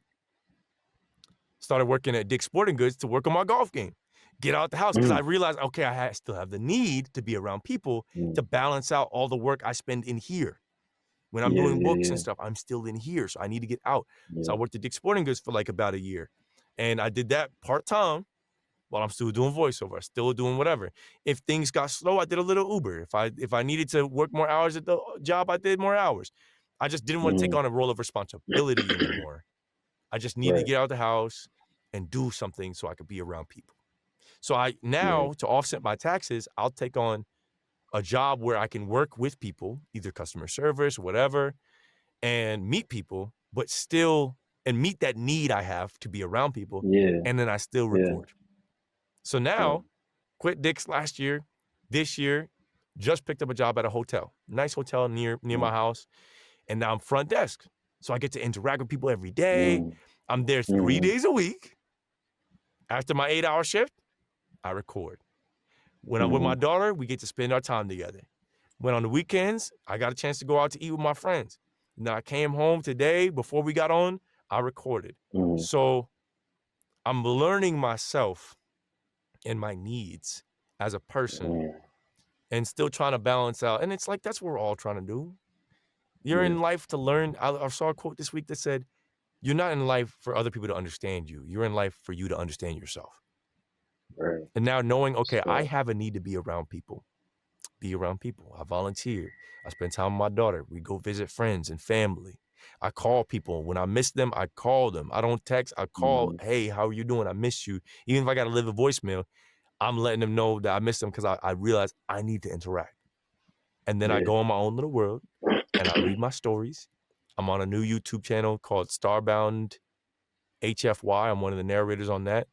Started working at Dick's Sporting Goods to work on my golf game. Get out the house because I mm, realized, okay, still have the need to be around people mm, to balance out all the work I spend in here. When I'm yeah, doing books and yeah, stuff, I'm still in here. So I need to get out. So I yeah, worked at Dick's Sporting Goods for like about a year. And I did that part-time while I'm still doing voiceover, still doing whatever. If things got slow, I did a little Uber. If I needed to work more hours at the job, I did more hours. I just didn't want to take mm, on a role of responsibility anymore. I just needed to right, get out of the house and do something so I could be around people. So I yeah, now, to offset my taxes, I'll take on a job where I can work with people, either customer service, whatever, and meet people, but still and meet that need I have to be around people, yeah, and then I still yeah, record. So right, now, quit Dick's last year, this year, just picked up a job at a hotel, nice hotel near mm, my house, and now I'm front desk. So I get to interact with people every day. mm, I'm there 3 mm, days a week. After my 8-hour shift, I record. When I'm with my mm, daughter, we get to spend our time together. When on the weekends, I got a chance to go out to eat with my friends. Now I came home today before we got on, I recorded. mm, So I'm learning myself and my needs as a person mm, and still trying to balance out. And it's like, that's what we're all trying to do. You're yeah, in life to learn. I saw a quote this week that said, you're not in life for other people to understand you. You're in life for you to understand yourself. right, And now knowing, okay, I so, have a need to be around people. I volunteer. I spend time with my daughter. We go visit friends and family. I call people. When I miss them, I call them. I don't text. I call, mm, hey, how are you doing? I miss you. Even if I got to leave a voicemail, I'm letting them know that I miss them because I realize I need to interact. And then I yeah, go in my own little world and I read my stories. I'm on a new YouTube channel called Starbound HFY. I'm one of the narrators on that.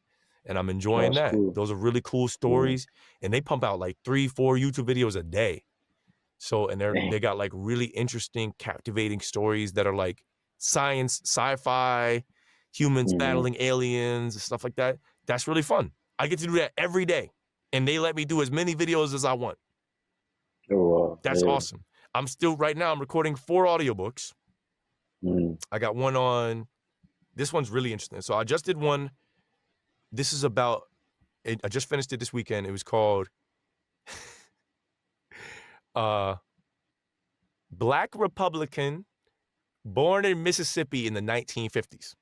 and I'm Oh, enjoying that's that. cool. Those are really cool Mm. stories, and they pump out like 3-4 YouTube videos a day. So, and they Dang. got like really interesting, captivating stories that are like science, sci-fi, humans Mm-hmm. battling aliens, stuff like that. That's really fun. I get to do that every day, and they let me do as many videos as I want. Oh, wow. That's Yeah. awesome. I'm still right now. I'm recording 4 audiobooks. Mm. I got one on. This one's really interesting. So I just did one. This is about. I just finished it this weekend. It was called "Black Republican Born in Mississippi in the 1950s."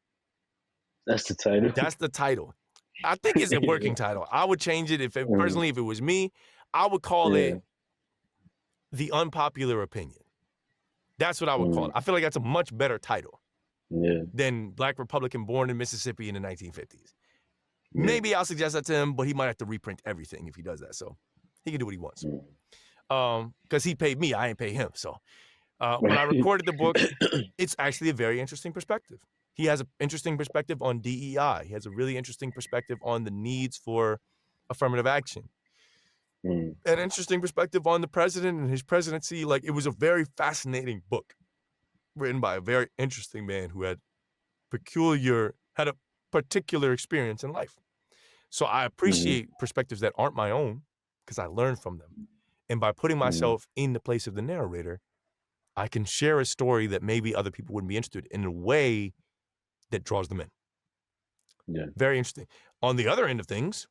That's the title. That's the title. I think it's a working title. I would change it if it, Mm. personally, if it was me, I would call Yeah. it "The Unpopular Opinion." That's what I would call it. Mm. I feel like that's a much better title Yeah. than Black Republican Born in Mississippi in the 1950s. Yeah. Maybe I'll suggest that to him, but he might have to reprint everything if he does that. So he can do what he wants. Mm. Because he paid me, I ain't pay him. So when I recorded the book, it's actually a very interesting perspective. He has an interesting perspective on DEI. He has a really interesting perspective on the needs for affirmative action. Mm. An interesting perspective on the president and his presidency. Like, it was a very fascinating book written by a very interesting man who had a particular experience in life. So I Mm. appreciate perspectives that aren't my own because I learn from them. And by putting Mm. myself in the place of the narrator, I can share a story that maybe other people wouldn't be interested in a way that draws them in. Yeah. Very interesting. On the other end of things,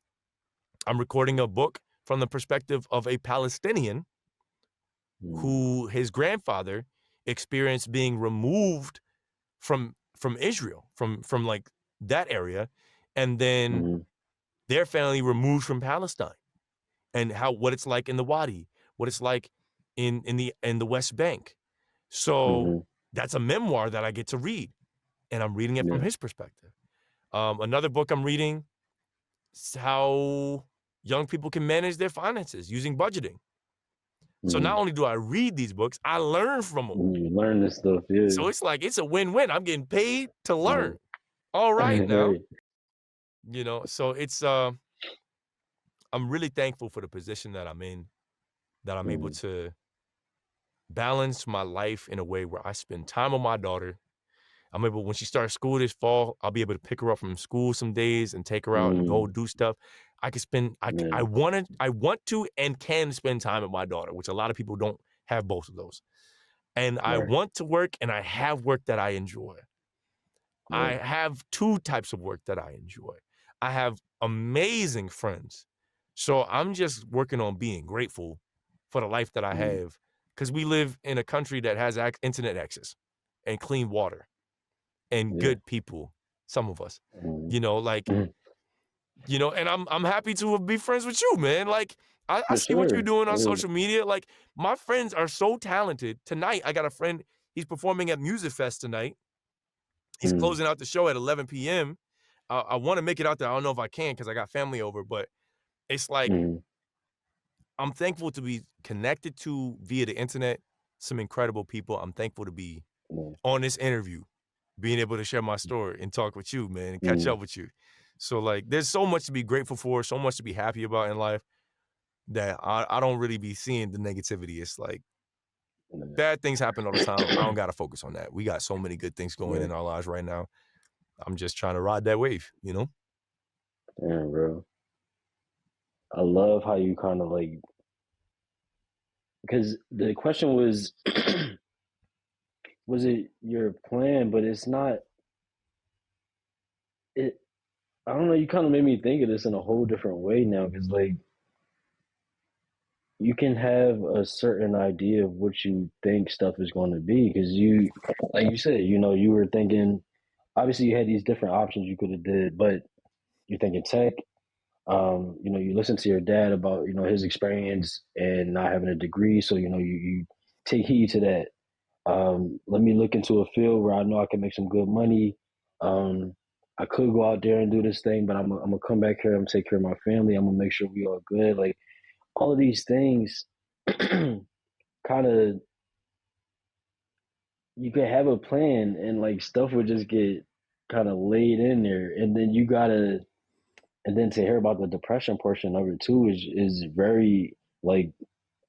I'm recording a book from the perspective of a Palestinian Mm. who his grandfather experienced being removed from Israel, from like that area, and then Mm. their family removed from Palestine, and what it's like in the Wadi, what it's like in the West Bank. So Mm. that's a memoir that I get to read, and I'm reading it from Yeah. his perspective. Another book I'm reading is how young people can manage their finances using budgeting. So not Mm. only do I read these books, I learn from them. You learn this stuff, yeah. So it's like, it's a win-win. I'm getting paid to Mm. learn. All right now. Right. So it's I'm really thankful for the position that I'm in, that I'm able Mm. to balance my life in a way where I spend time with my daughter. I'm able, when she starts school this fall, I'll be able to pick her up from school some days and take her out and go Mm. do stuff. I can spend, Yeah. I want to and can spend time with my daughter, which a lot of people don't have both of those. And I Right. want to work, and I have work that I enjoy. I Yeah. have 2 types of work that I enjoy. I have amazing friends. So I'm just working on being grateful for the life that I Mm. have, because we live in a country that has internet access and clean water and Yeah. good people, some of us. Mm. Like, Mm. and I'm happy to be friends with you, man. Like, I For see what you're sure. doing on Yeah. social media. Like, my friends are so talented. Tonight, I got a friend, he's performing at Music Fest tonight. He's Mm. closing out the show at 11 p.m. I want to make it out there. I don't know if I can because I got family over, but it's like, Mm. I'm thankful to be connected to, via the internet, some incredible people. I'm thankful to be Yeah. on this interview, being able to share my story and talk with you, man, and catch Mm. up with you. So, like, there's so much to be grateful for, so much to be happy about in life, that I don't really be seeing the negativity. It's like, bad things happen all the time. I don't got to focus on that. We got so many good things going Yeah. in our lives right now. I'm just trying to ride that wave. Damn, bro. I love how you kind of like, because the question was, was it your plan? But it's not. It. I don't know. You kind of made me think of this in a whole different way now, because like you can have a certain idea of what you think stuff is going to be, because you, like you said, you were thinking. Obviously, you had these different options you could have did, but you're thinking tech. You listen to your dad about his experience and not having a degree, so you take heed to that. Let me look into a field where I know I can make some good money. I could go out there and do this thing, but I'm gonna come back here. I'm gonna take care of my family. I'm gonna make sure we all good. Like all of these things, kind of you could have a plan, and like stuff would just get kind of laid in there, and then you gotta and then to hear about the depression portion of it too is very like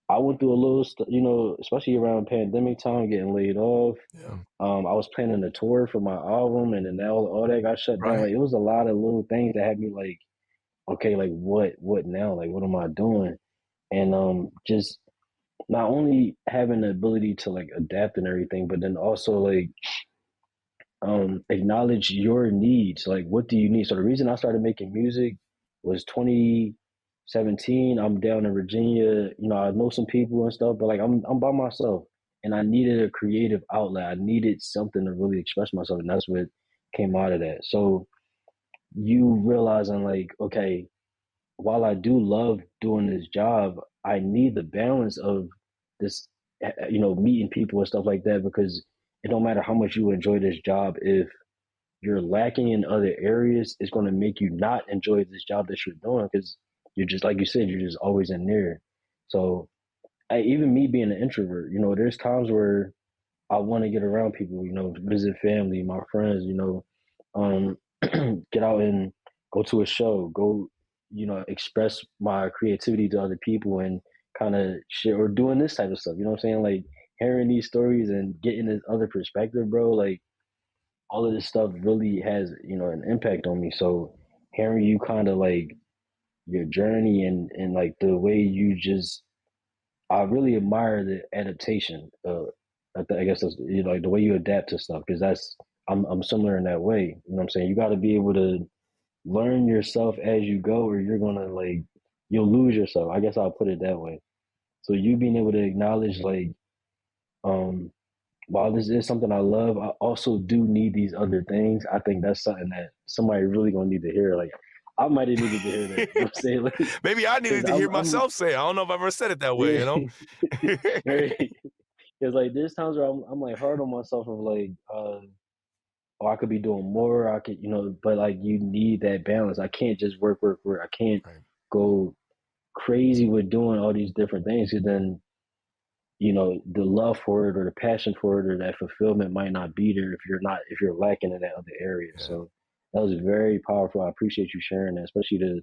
I went through a little, especially around pandemic time, getting laid off. Yeah. I was planning a tour for my album, and then all that got shut down. Right. Like it was a lot of little things that had me like, okay, like what now? Like what am I doing? And just not only having the ability to like adapt and everything, but then also like acknowledge your needs. Like, what do you need? So the reason I started making music was 2017. I'm down in Virginia. I know some people and stuff, but like I'm by myself, and I needed a creative outlet. I needed something to really express myself, and that's what came out of that. So you realizing like, okay, while I do love doing this job, I need the balance of this, meeting people and stuff like that because it don't matter how much you enjoy this job if you're lacking in other areas, it's going to make you not enjoy this job that you're doing because you're just like you said, you're just always in there. So even me being an introvert, there's times where I want to get around people, visit family, my friends, um, get out and go to a show, go, express my creativity to other people and kind of share or doing this type of stuff. You know what I'm saying? Like hearing these stories and getting this other perspective, bro. Like all of this stuff really has, an impact on me. So hearing you kind of like your journey and like the way you just, I really admire the adaptation. I guess that's, like the way you adapt to stuff because I'm similar in that way. You know what I'm saying? You got to be able to learn yourself as you go, or you're gonna like you'll lose yourself. I guess I'll put it that way. So you being able to acknowledge like um while this is something I love, I also do need these other things. I think that's something that somebody really gonna need to hear. Like I might have needed to hear that. You know what I'm saying? Like, Maybe I because needed to hear myself say it. I don't know if I've ever said it that way, yeah, you know? right. Because like there's times where I'm like hard on myself of like, oh, I could be doing more. I could, but like you need that balance. I can't just work, work, work. I can't Right. go crazy with doing all these different things because then the love for it or the passion for it or that fulfillment might not be there if you're lacking in that other area. Yeah. So that was very powerful. I appreciate you sharing that, especially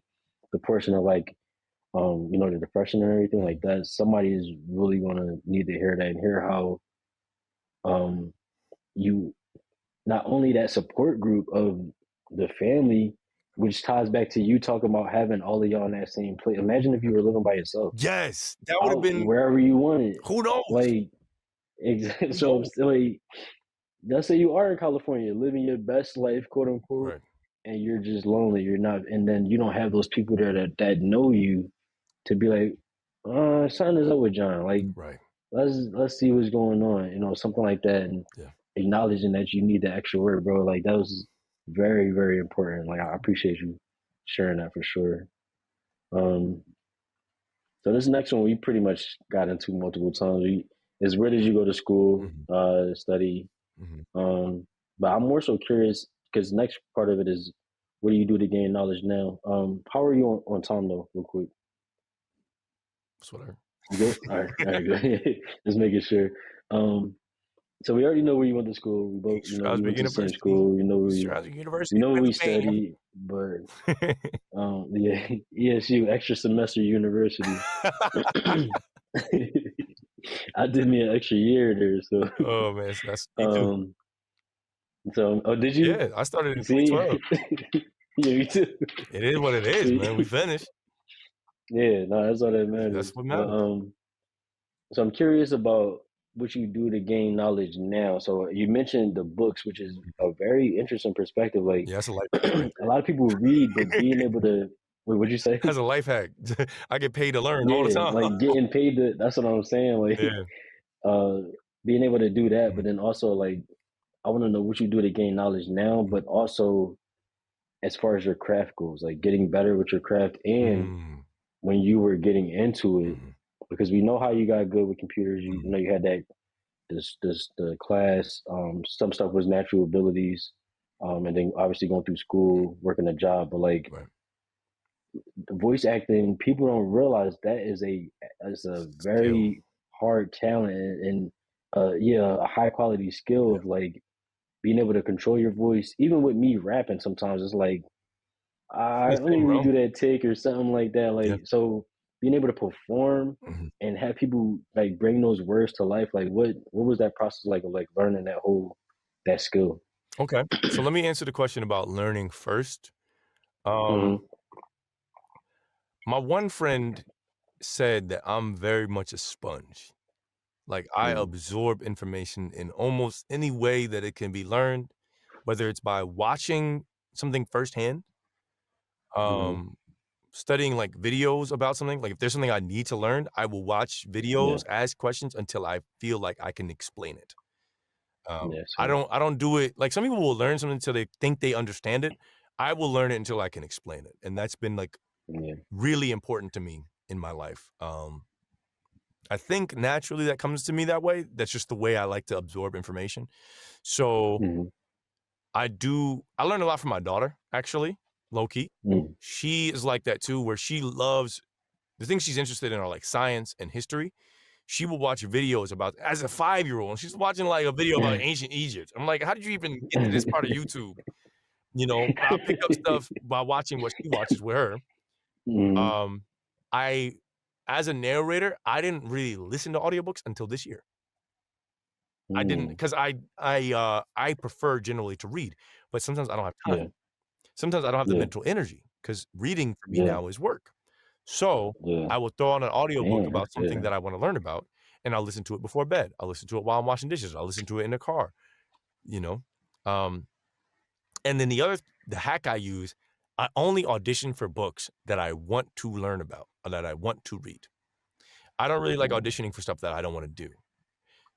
the portion of like the depression and everything like Mhm. that. Somebody is really gonna need to hear that and hear how um you not only that support group of the family, which ties back to you talking about having all of y'all in that same place. Imagine if you were living by yourself, Yes, that would have out been wherever you wanted. who knows? Like, Who so knows? like, let's say you are in California, living your best life, quote unquote, Right. and you're just lonely. You're not, and then you don't have those people there that know you to be like, something is up with John. Like, Right. let's see what's going on. Something like that, and Yeah. acknowledging that you need the extra work, bro. Like that was very, very important. Like I appreciate you sharing that for sure. Um, so this next one we pretty much got into multiple times. Is where did you go to school, Mhm. study? Mhm. But I'm more so curious because the next part of it is what do you do to gain knowledge now? How are you on time though, real quick? That's what I heard. You good? All right, good. Just making sure. Um, so we already know where you went to school. We both, East we Stroudsburg went to the same University. school. East Stroudsburg We University, know what we Pennsylvania. studied, but yeah, ESU, extra semester university. I did me an extra year there, so Oh, man, that's me too. um, oh, did you Yeah, I started in see? 2012. Yeah, me too. It is what it is, See, man. We finished. yeah, no, that's all that That's matters. what But matters. so I'm curious about what you do to gain knowledge now. So you mentioned the books, which is a very interesting perspective. Like Yeah, that's a life hack a right lot of people read, but there. being able to, wait, what'd you say? That's a life hack. I get paid to learn all the Yeah, time. like getting paid to, that's what I'm saying. Like, Yeah. uh, being able to do that, but Mhm. then also like, I want to know what you do to gain knowledge now, but also as far as your craft goes, like getting better with your craft and Mm. when you were getting into it, Mhm. because we know how you got good with computers. You Mhm. know, you had that the class. Some stuff was natural abilities, and then obviously going through school, working a job. But like Right. the voice acting, people don't realize that is a Skill. very hard talent and yeah, a high quality skill Yeah. of like being able to control your voice. Even with me rapping, sometimes it's like the let me same redo realm. that take or something like that. Yeah. Like, so being able to perform Mhm. and have people like bring those words to life, like what was that process like of like learning that skill? Okay. So let me answer the question about learning first. Hmm. My one friend said that I'm very much a sponge. Like, I Mm, absorb information in almost any way that it can be learned, whether it's by watching something firsthand, hmm. um, studying, like, videos about something. Like, if there's something I need to learn, I will watch Yeah, videos, ask questions until I feel like I can explain it. yeah, I same. don't do it like, some people will learn something until they think they understand it. I will learn it until I can explain it, and that's been, like, Yeah. really important to me in my life. I think naturally that comes to me that way. That's just the way I like to absorb information. So Hmm. I learned a lot from my daughter, actually, low key. Mm. She is like that too, where she loves the things she's interested in are like science and history. She will watch videos about as a 5-year-old, and she's watching like a video about ancient Egypt. I'm like, how did you even get to this part of YouTube? But I'll pick up stuff by watching what she watches with her. Hmm. Um, I as a narrator, I didn't really listen to audiobooks until this year. I didn't Mm. because I prefer generally to read, but sometimes I don't have Yeah, time. Sometimes I don't have the yeah, mental energy because reading for me yeah, now is work. So, yeah. I will throw on an audiobook Damn, about something yeah. that I wanna learn about, and I'll listen to it before bed. I'll listen to it while I'm washing dishes. I'll listen to it in the car, you know? Um, and then the hack I use, I only audition for books that I want to learn about or that I want to read. I don't really like Mm, auditioning for stuff that I don't wanna do.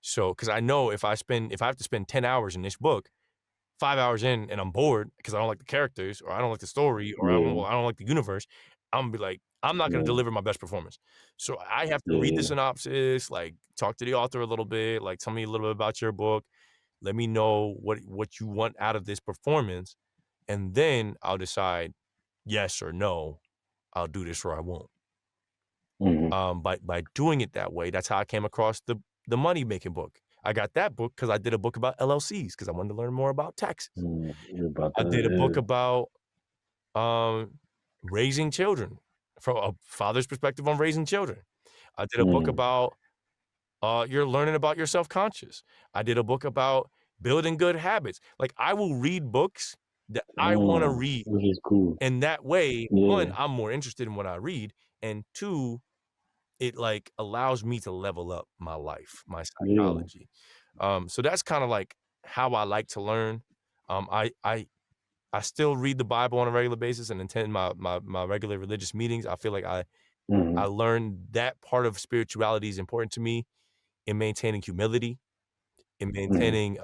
So, because I know if I have to spend 10 hours in this book, 5 hours in and I'm bored because I don't like the characters or I don't like the story or yeah, I don't like the universe, Imma be like, I'm not gonna yeah, deliver my best performance. So I have to read the yeah. synopsis, like, talk to the author a little bit, like, tell me a little bit about your book. Let me know what you want out of this performance, and then I'll decide yes or no, I'll do this or I won't. Mhm. By doing it that way, that's how I came across the money making book. I got that book because I did a book about LLCs because I wanted to learn more about taxes. Mm, you're about I did a book to, about, um, raising children from a father's perspective on raising children. I did a book mm, about, you're learning about your self-conscious. I did a book about building good habits. Like, I will read books that I wanna read, which is cool. and that way, 1, Yeah, I'm more interested in what I read, and 2, it, like, allows me to level up my life, my yeah, psychology. So that's kinda, like, how I like to learn. Um, I I I still read the Bible on a regular basis and attend my regular religious meetings. I feel like I mhm, learned that part of spirituality is important to me in maintaining humility, in mhm, maintaining,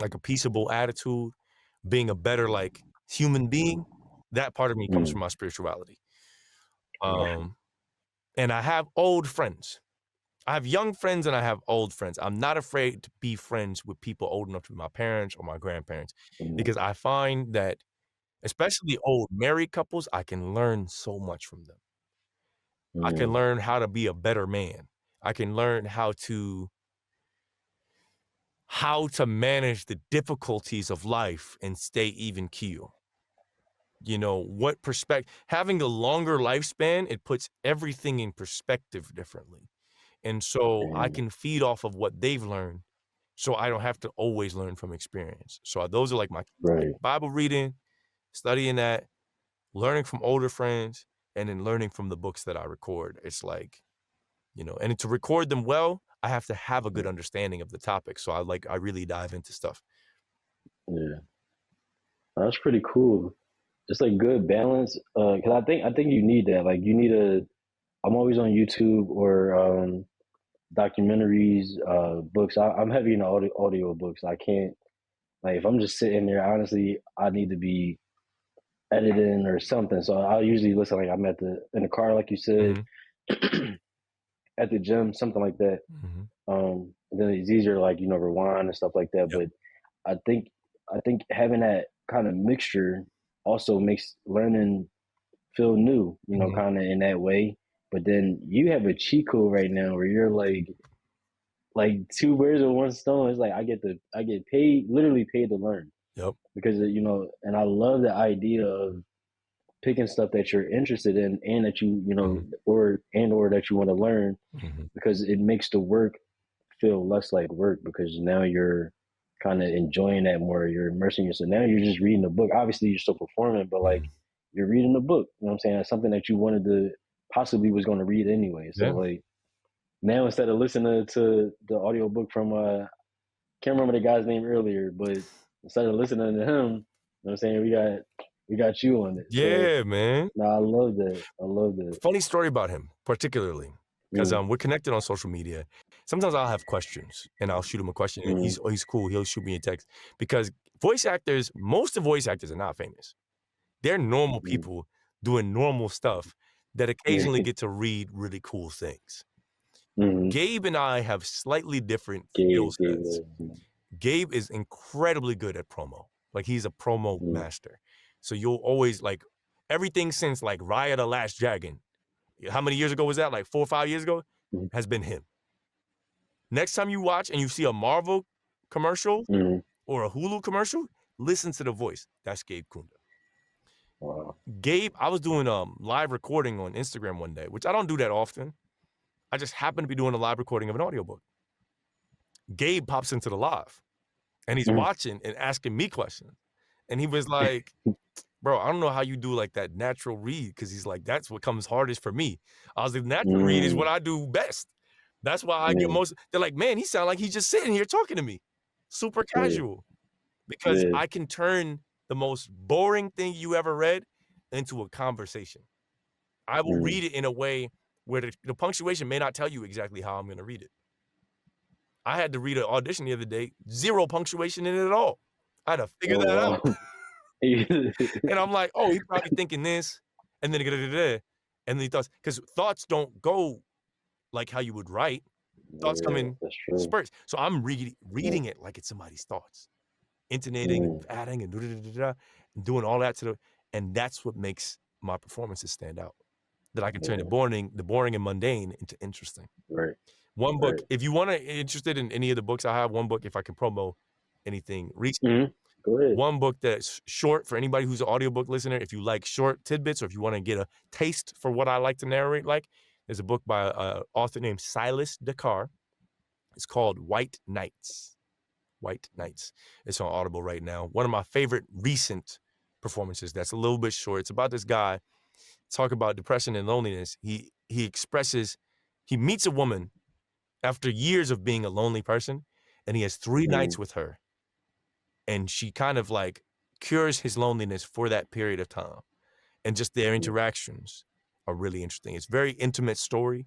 like, a peaceable attitude, being a better, like, human being. That part of me comes from mm, my spirituality. got you. Um, and I have old friends. I have young friends and I have old friends. I'm not afraid to be friends with people old enough to be my parents or my grandparents Mm, because I find that especially old married couples, I can learn so much from them. I can mm, learn how to be a better man. I can learn how to manage the difficulties of life and stay even keel. What perspective having a longer lifespan, it puts everything in perspective differently. And so I damn, can feed off of what they've learned so I don't have to always learn from experience. So those are like my keys, like right, Bible reading, studying that, learning from older friends, and then learning from the books that I record. It's like, and to record them well, I have to have a good understanding of the topic. So I really dive into stuff. yeah. That's pretty cool. It's like good balance. Cause I think you need that. Like you need a. I'm always on YouTube or documentaries, books. I'm heavy in audio books. I can't like if I'm just sitting there. Honestly, I need to be editing or something. So I'll usually listen. Like I'm in the car, like you said, Mhm, at the gym, something like that. mhm. And then it's easier, like rewind and stuff like that. Yep. But I think I think having that kind of mixture also makes learning feel new. Mhm. Kind of in that way. But then you have a cheat code right now where you're like two birds with one stone. It's like I get paid, literally paid to learn. Yep. because you know, and I love the idea of picking stuff that you're interested in and that you know, Mhm. or that you want to learn, Mhm. because it makes the work feel less like work, because now you're kind of enjoying that more. You're immersing yourself. Now you're just reading a book. Obviously, you're still performing, but like Mhm. you're reading a book. You know what I'm saying? That's something that you wanted to possibly was going to read anyway. So Yeah. like now, instead of listening to the audiobook from can't remember the guy's name earlier, but instead of listening to him, you know what I'm saying, we got you on it. So Yeah, man. no, I love that. I love that. Funny story about him, particularly, because Mm, we're connected on social media. Sometimes I'll have questions, and I'll shoot him a question, and mm, he's cool. He'll shoot me a text because voice actors, most of voice actors are not famous. They're normal mm, people doing normal stuff that occasionally yeah. get to read really cool things. Mm, Gabe and I have slightly different skill Gabe, sets. Gabe is incredibly good at promo. Like he's a promo mm, master. So you'll always like everything since like Raya the Last Dragon. How many years ago was that? Like 4 or 5 years ago? mm, Has been him. Next time you watch and you see a Marvel commercial mm. or a Hulu commercial, listen to the voice. That's Gabe Kunda. Wow. Gabe, I was doing live recording on Instagram one day, which I don't do that often. I just happened to be doing a live recording of an audiobook. Gabe pops into the live and he's Mm, watching and asking me questions. And he was like, bro, I don't know how you do like that natural read. Cause he's like, that's what comes hardest for me. I was like, natural read is what mm, I do best. That's why I get yeah, most. They're like, man, he sound like he's just sitting here talking to me. Super yeah, casual. Because yeah, I can turn the most boring thing you ever read into a conversation. I will mm, read it in a way where the punctuation may not tell you exactly how I'm going to read it. I had to read an audition the other day, 0 punctuation in it at all. I had to figure oh that out. wow. And I'm like, oh, he's probably thinking this, and then and then he thoughts, because thoughts don't go like how you would write. Thoughts come Yeah, in that's true. spurts. So I'm Yeah, reading it like it's somebody's thoughts, intonating and mm, adding and and doing all that and that's what makes my performances stand out. That I can turn yeah, the boring and mundane into interesting. right, One book, right. if you want to interested in any of the books I have, one book if I can promo anything recent. Mm, go ahead. One book that's short for anybody who's an audiobook listener. If you like short tidbits or if you want to get a taste for what I like to narrate, like, there's a book by an author named Silas Dakar. It's called White Nights. White Nights. It's on Audible right now. One of my favorite recent performances that's a little bit short. It's about this guy talking about depression and loneliness. He meets a woman after years of being a lonely person, and he has 3 nights Mm, with her. And she kind of like cures his loneliness for that period of time. And just their mm, interactions are really interesting. It's a very intimate story.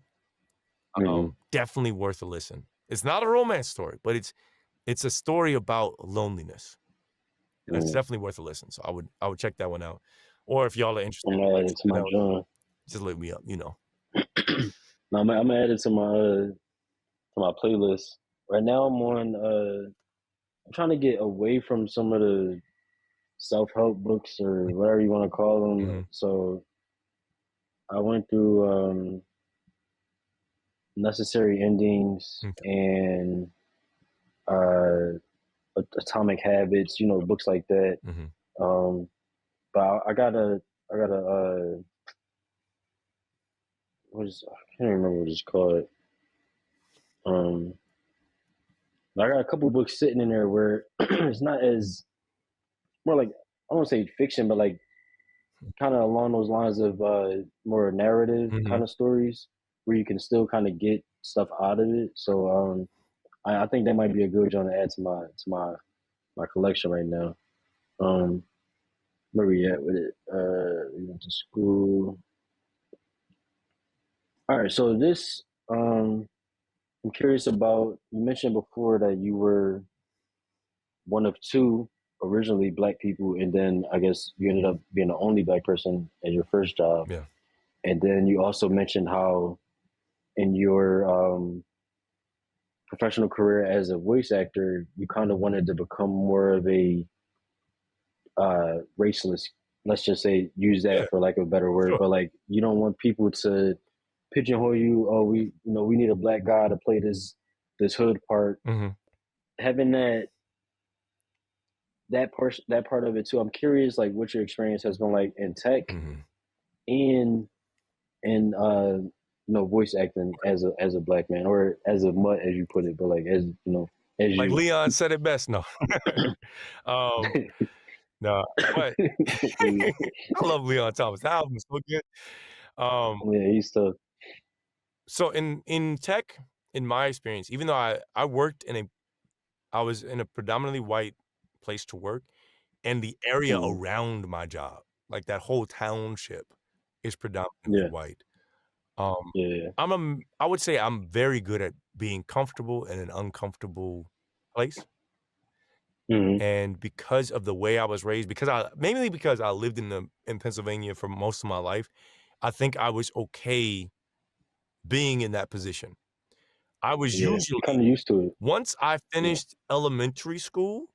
mm, Definitely worth a listen. It's not a romance story, but it's a story about loneliness. And it's mm. definitely worth a listen. So I would check that one out. Or if y'all are interested I'm in gonna add like it to my something else, joint. just look me up, you know. No, I'm gonna add it to my playlist. Right now, I'm trying to get away from some of the self help books or whatever you want to call them. Mhm. So I went through Necessary Endings Okay. and uh, Atomic Habits. You know, books like that. Mhm. Um, but I got a I can't remember what it's called. Um, I got a couple books sitting in there where it's not as more like, I don't say fiction, but like kind of along those lines of more narrative kind Mhm. of stories where you can still kind of get stuff out of it. So I think that might be a good one to add to my collection right now. Um, where we at with it? We went to school. All right, so this I'm curious about. You mentioned before that you were one of two originally black people, and then I guess you ended up being the only black person at your first job. Yeah. And then you also mentioned how in your professional career as a voice actor, you kind of wanted to become more of a raceless. Let's just say, use Yeah, that for like a better word, sure. but like you don't want people to pigeonhole you. Oh, we need a black guy to play this hood part. Mhm. Having that part of it too. I'm curious, like, what your experience has been like in tech Mhm. and voice acting as a black man or as a mutt, as you put it, but like as as Like you. Leon said it best, no. Um, no, but Yeah, I love Leon Thomas. The album is so good. Um, yeah, he's tough. so in tech, in my experience, even though I was in a predominantly white place to work, and the area Mm, around my job, like that whole township, is predominantly yeah, white. Um, yeah, I would say I'm very good at being comfortable in an uncomfortable place. hmm, And because of the way I was raised, mainly because I lived in Pennsylvania for most of my life, I think I was okay being in that position. I was yeah. usually You're kind of used to it. once I Yeah. finished elementary school,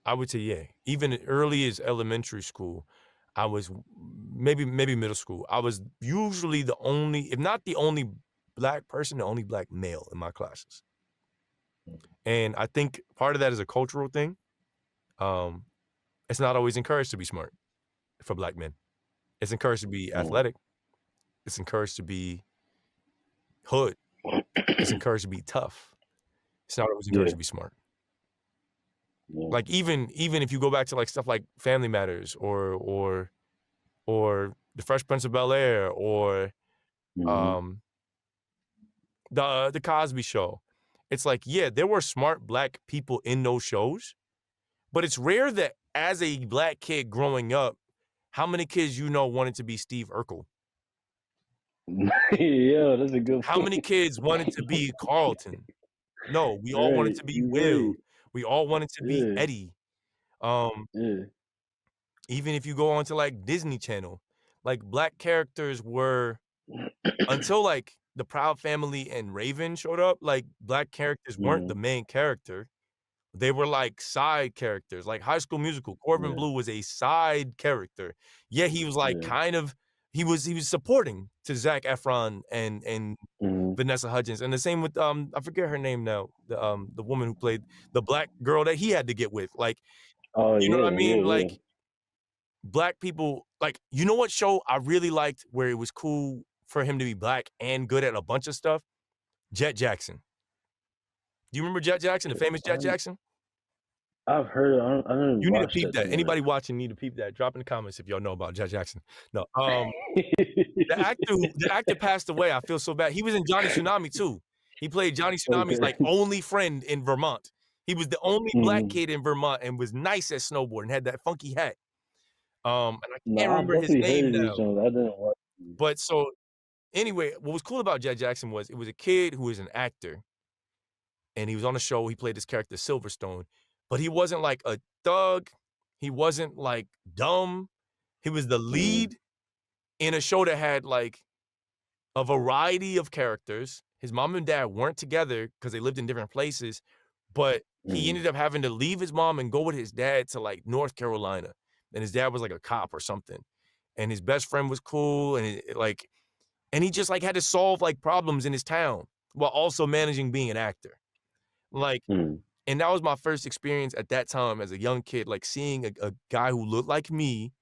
I would say, yeah, even as early as elementary school, I was maybe middle school. I was usually the only, if not the only black person, the only black male in my classes. And I think part of that is a cultural thing. Um, it's not always encouraged to be smart for black men. It's encouraged to be Mm, athletic. It's encouraged to be hood. It's encouraged to be tough. It's not always encouraged yeah, to be smart. yeah, Like even if you go back to like stuff like Family Matters or The Fresh Prince of Bel-Air or hmm, um the Cosby Show. It's like, yeah, there were smart black people in those shows, but it's rare that as a black kid growing up, how many kids you know wanted to be Steve Urkel? yeah. That's a good How many point. kids wanted to be Carlton? No, we all wanted Right, to be you Will. right. We all wanted to be Yeah, Eddie. Um, yeah. even if you go on to like Disney Channel, like black characters were until like the Proud Family and Raven showed up, like black characters weren't Hmm, the main character. They were like side characters, like High School Musical. Corbin yeah, Blue was a side character. Yeah, he was like yeah. kind of he was supporting to Zac Efron and Hmm. Vanessa Hudgens, and the same with I forget her name now, the woman who played the black girl that he had to get with. Like, Oh you know yeah, what I yeah, mean? yeah. Like black people, like you know what show I really liked where it was cool for him to be black and good at a bunch of stuff? Jet Jackson. Do you remember Jet Jackson, the famous Jet Jackson? I've heard. I didn't You need to watch peep that too that. much. Anybody watching need to peep that. Drop in the comments if y'all know about Jet Jackson. No, the actor passed away. I feel so bad. He was in Johnny Tsunami too. He played Johnny Tsunami's Okay. like only friend in Vermont. He was the only black Mm. kid in Vermont and was nice at snowboarding, had that funky hat. And I No, can't I've remember his definitely heard name of these now. Jones. I didn't watch. But so anyway, what was cool about Jet Jackson was it was a kid who was an actor and he was on a show. He played this character Silverstone, but he wasn't like a thug. He wasn't like dumb. He was the Mm, lead in a show that had like a variety of characters. His mom and dad weren't together because they lived in different places, but he mm, ended up having to leave his mom and go with his dad to like North Carolina. And his dad was like a cop or something. And his best friend was cool and he just like had to solve like problems in his town while also managing being an actor. Like, mm, and that was my first experience at that time as a young kid, like seeing a guy who looked like me,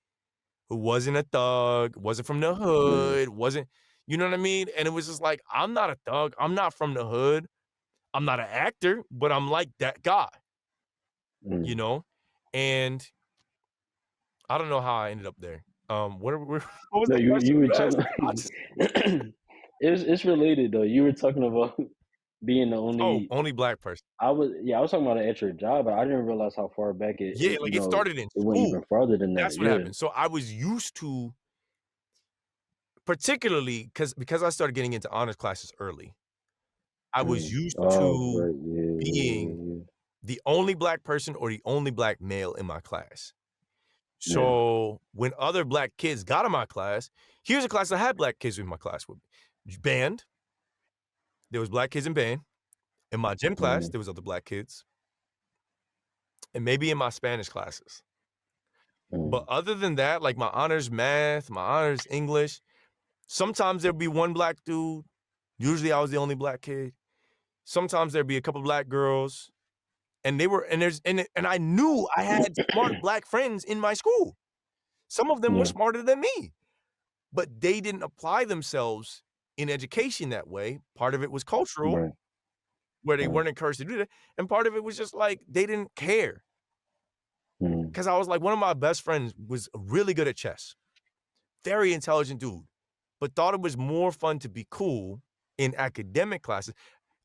who wasn't a thug, wasn't from the yeah, hood, wasn't, you know what I mean? And it was just like, I'm not a thug. I'm not from the hood. I'm not an actor, but I'm like that guy, you mm. know? And I don't know how I ended up there. What was No, the question you were you asked? talking. I just It's related though. You were talking about being the oh, only. only black person. I was talking about it at your job, but I didn't realize how far back Yeah, like it started in it went even school. farther than that. That's what Yeah. happened. So I was used to, particularly because I started getting into honors classes early, I was Mm. used Oh, to right. Yeah, being yeah, the only black person or the only black male in my class. yeah, yeah. So when other black kids got in my class, here's a class that had black kids in my class with band. There was black kids in band. In my gym Yeah. class, there was other black kids, and maybe in my Spanish classes. But Mm, other than that, like my honors math, my honors English, sometimes there'd be one black dude. Usually I was the only black kid. Sometimes there'd be a couple black girls. And they were, and I knew I had smart black friends in my school. Some of them were Yeah. smarter than me, but they didn't apply themselves in education that way. Part of it was cultural, Right. where they Right. weren't encouraged to do that, and part of it was just like they didn't care. Mm. Because I was like, one of my best friends was really good at chess, very intelligent dude, but thought it was more fun to be cool in academic classes.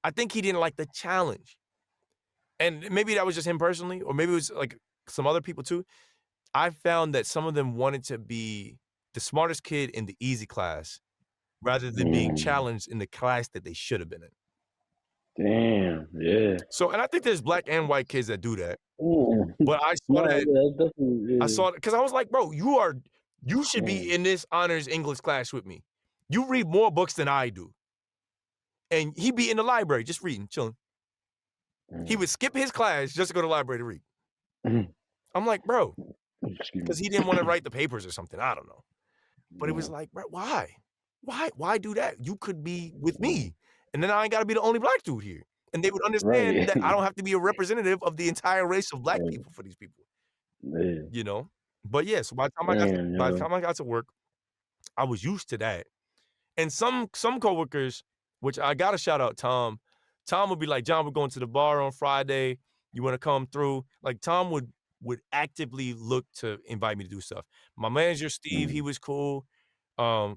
I think he didn't like the challenge. And maybe that was just him personally, or maybe it was like some other people too. I found that some of them wanted to be the smartest kid in the easy class rather than being Mm. challenged in the class that they should have been in. Damn. Yeah. So, and I think there's black and white kids that do that, Mm. but No, yeah, that's I definitely saw it because I was like, bro, you should yeah. be in this honors English class with me. You read more books than I do. And he'd be in the library just reading, chilling. He Mm. would skip his class just to go to the library to read. Mm. I'm like, bro, Excuse because he me. didn't want to write the papers or something. I don't know. But it was Yeah. like, bro, why? Why do that? You could be with Mm. me. And then I ain't gotta be the only black dude here. And they would understand Right. that I don't have to be a representative of the entire race of black Right. people for these people, Yeah. you know? But yeah, so Damn, by the yo. time I got to work, I was used to that. And some coworkers, which I gotta shout out Tom. Tom would be like, "John, we're going to the bar on Friday. You wanna come through?" Like, Tom would actively look to invite me to do stuff. My manager, Steve, he Mm. was cool.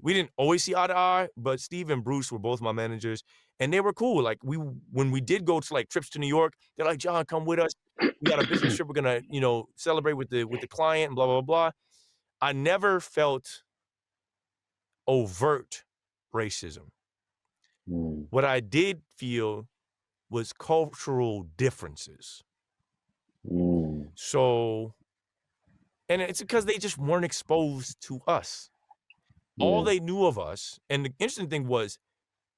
We didn't always see eye to eye, but Steve and Bruce were both my managers, and they were cool. Like, when we did go to, like, trips to New York, they're like, "John, come with us. We got a business trip. We're gonna, celebrate with the client and blah, blah, blah." I never felt overt racism. Mm. What I did feel was cultural differences. Mm. So, and it's because they just weren't exposed to us. All Yeah. they knew of us, and the interesting thing was,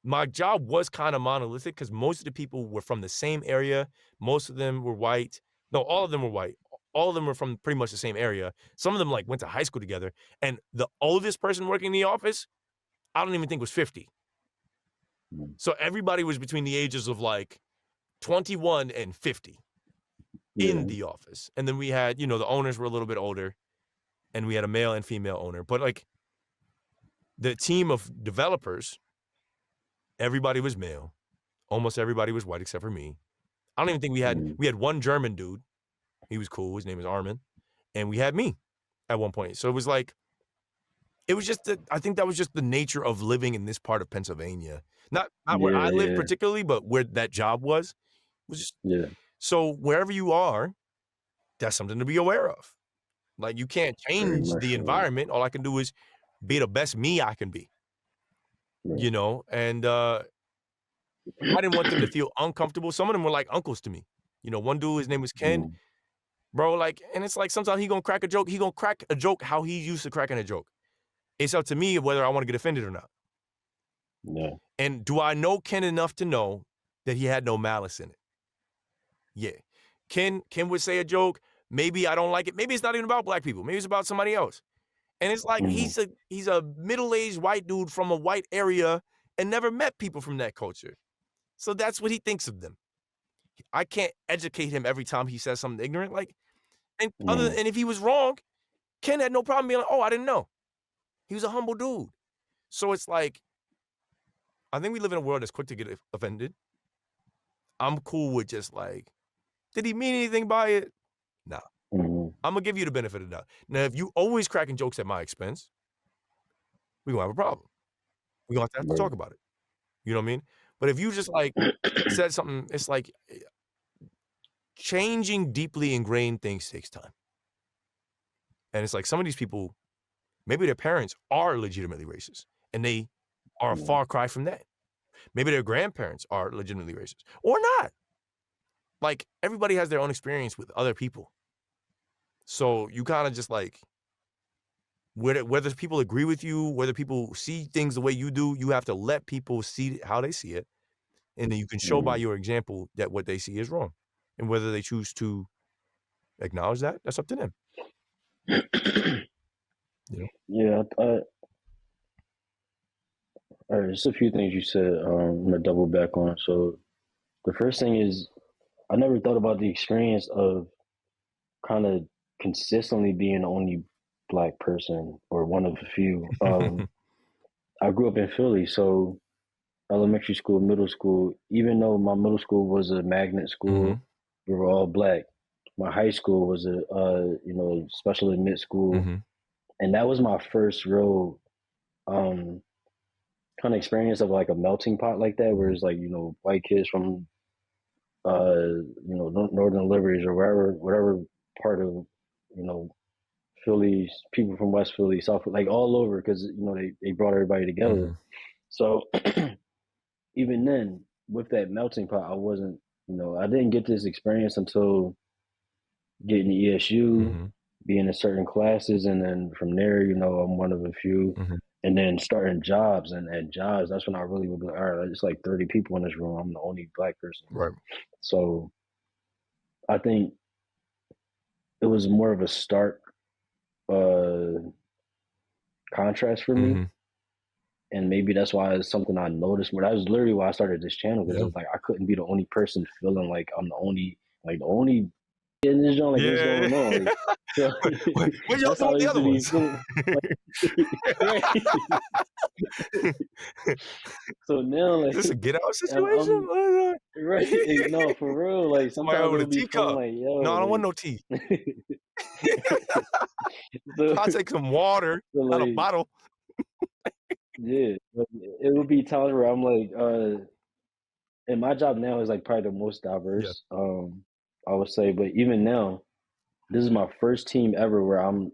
my job was kind of monolithic because most of the people were from the same area. Most of them were white. No, all of them were white. All of them were from pretty much the same area. Some of them like went to high school together. And the oldest person working in the office, I don't even think was 50. Mm. So everybody was between the ages of like 21 and 50 in Yeah. the office. And then we had, the owners were a little bit older and we had a male and female owner. But like the team of developers, everybody was male. Almost everybody was white except for me. I don't even think Mm. we had one German dude. He was cool. His name is Armin. And we had me at one point. So it was like, it was just I think that was just the nature of living in this part of Pennsylvania. Not where Yeah, I live yeah, particularly, but where that job was just yeah. so wherever you are, that's something to be aware of. Like you can't Very change much the so. environment. All I can do is be the best me I can be, Right. And I didn't want them to feel uncomfortable. Some of them were like uncles to me. One dude, his name was Ken, Mm. bro. Like, and it's like sometimes he gonna crack a joke. He gonna crack a joke how he's used to cracking a joke. It's up to me whether I want to get offended or not. Yeah. And do I know Ken enough to know that he had no malice in it? Yeah. Ken would say a joke. Maybe I don't like it. Maybe it's not even about black people. Maybe it's about somebody else. And it's like Mhm. he's a middle-aged white dude from a white area and never met people from that culture. So that's what he thinks of them. I can't educate him every time he says something ignorant. Like, Mhm. and if he was wrong, Ken had no problem being like, "Oh, I didn't know." He was a humble dude. So it's like, I think we live in a world that's quick to get offended. I'm cool with just like, did he mean anything by it? Nah. Mhm. I'm gonna give you the benefit of the doubt. Now, if you always cracking jokes at my expense, we gonna have a problem. We gonna have to Right. talk about it. You know what I mean? But if you just like said something, it's like changing deeply ingrained things takes time. And it's like some of these people, maybe their parents are legitimately racist and they are a Yeah. far cry from that. Maybe their grandparents are legitimately racist or not. Like everybody has their own experience with other people. So you kind of just like, whether people agree with you, whether people see things the way you do, you have to let people see how they see it. And then you can show by Mhm. your example that what they see is wrong. And whether they choose to acknowledge that, that's up to them. You know? Yeah, just a few things you said. I'm gonna double back on. So the first thing is, I never thought about the experience of kind of consistently being the only black person or one of a few. I grew up in Philly, so elementary school, middle school, even though my middle school was a magnet Mm-hmm. school, we were all black. My high school was a special admit school, Mm-hmm. and that was my first real um, kind of experience of like a melting pot like that, where Mm-hmm. it's like white kids from Northern Liberties or whatever part of Philly, people from West Philly, South, like all over, because they brought everybody together. Mm-hmm. So even then, with that melting pot, I wasn't, I didn't get this experience until getting to ESU, Mm-hmm. being in certain classes, and then from there, I'm one of a few. Mm-hmm. And then starting jobs, and at jobs, that's when I really would be like, all right, it's like 30 people in this room. I'm the only black person. Right. So I think it was more of a stark uh, contrast for me. Mm-hmm. And maybe that's why it's something I noticed more. That was literally why I started this channel, because it Yeah. was like I couldn't be the only person feeling like I'm the only in this joint. Like, what's Yeah. going on? Like, so What y'all that's doing how I with the used to other be ones? feeling. Like, right. So now, Is like, this a get out I'm situation? What is right. No, for real. Like somebody sometimes over the it'll be feeling teacup. like, yo, No, I don't want like. no tea. so, I'll take some water so out of a like, bottle. yeah, like, it would be times where I'm like, and my job now is like probably the most Yeah. diverse, I would say. But even now, this is my first team ever where I'm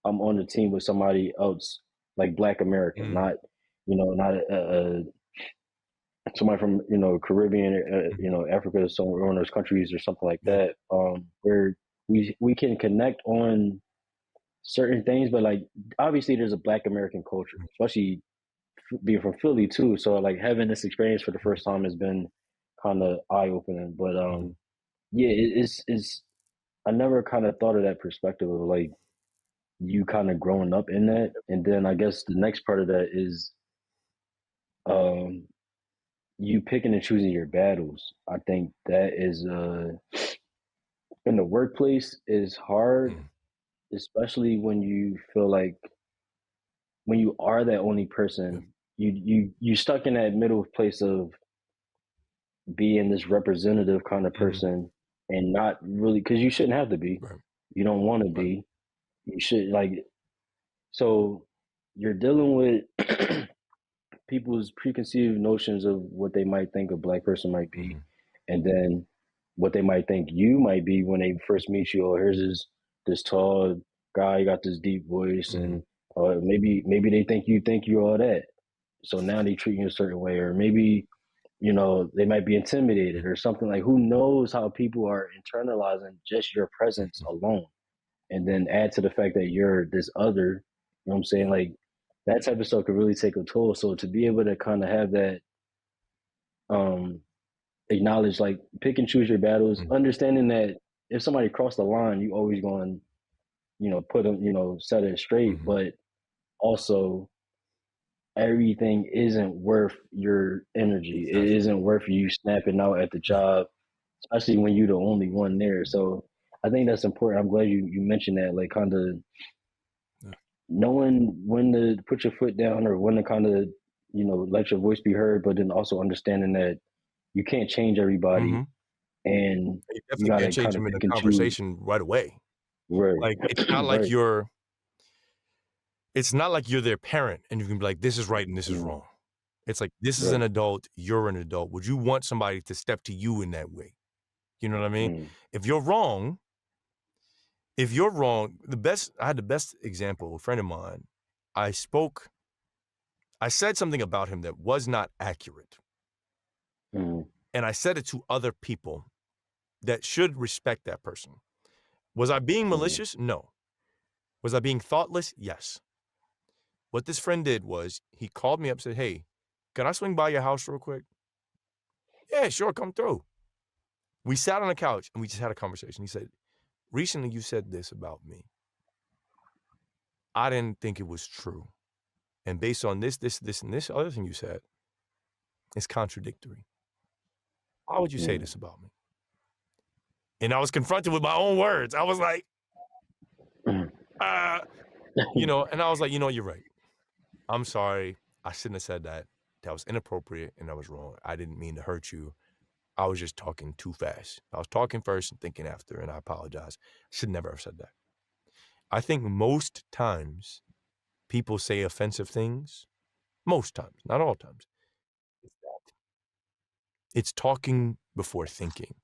on the team with somebody else, like Black American, Mm, not not somebody from Caribbean, mhm, Africa, somewhere one of those countries or something like yeah, that, where we can connect on certain things, but like obviously there's a Black American culture, mm, especially being from Philly too. So like having this experience for the mhm, first time has been kind of eye opening. But mhm, yeah, it's I never kind of thought of that perspective of like you kind of growing up in that, and then I guess the next part of that is um you picking and choosing your battles. I think that is in the workplace is hard, mm, especially when you feel like when you are that only yeah, person, you stuck in that middle place of being this representative kind of mhm, person and not really, because you shouldn't have to be. right, You don't want to right, be. You should like so you're dealing with people's preconceived notions of what they might think a black person might be, mhm, and then what they might think you might be when they first meet you. Oh, here's this tall guy, he got this deep voice, mhm, and maybe they think you all that. So now they treat you a certain way, or maybe they might be intimidated mhm, or something. Like, who knows how people are internalizing just your presence mhm, alone, and then add to the fact that you're this other. You know what I'm saying? yeah, Like that type of stuff could really take a toll. So to be able to kind of have that um acknowledge, like pick and choose your battles, mm, understanding that if somebody crossed the line, you always going to put them, set it straight, mhm, but also everything isn't worth your energy. It exactly, isn't worth you snapping out at the yeah, job, especially when you're the only one there. So I think that's important. I'm glad you mentioned that, like kind of yeah, knowing when to put your foot down or when to kind of, let your voice be heard, but then also understanding that you can't change everybody mhm. and You you definitely got can't to change kind of them in a pick and choose. conversation right away. Right. Like, Right. it's not like you're their parent and you can be like, "This is right and this is Mm, wrong." It's like, "This is an right. adult, you're an adult." Would you want somebody to step to you in that way? You know what I mean? Mm, If you're wrong if you're wrong, I had the best example, a friend of mine, I spoke I said something about him that was not accurate, mm, and I said it to other people that should respect that person. Was I being mm, malicious? No. Was I being thoughtless? Yes. What this friend did was he called me up and said, "Hey, can I swing by your house real quick?" "Yeah, sure, come through." We sat on the couch and we just had a conversation. He said, "Recently you said this about me. I didn't think it was true. And based on this, and this other thing you said, it's contradictory. Why would you say mm, this about me?" And I was confronted with my own words. I was like, you know, and I was like, you know, you're right. I'm sorry. I shouldn't have said that. That was inappropriate and that was wrong. I didn't mean to hurt you. I was just talking too fast. I was talking first and thinking after, and I apologize. I should never have said that. I think most times people say offensive things. Most times, not all times. It's talking before thinking.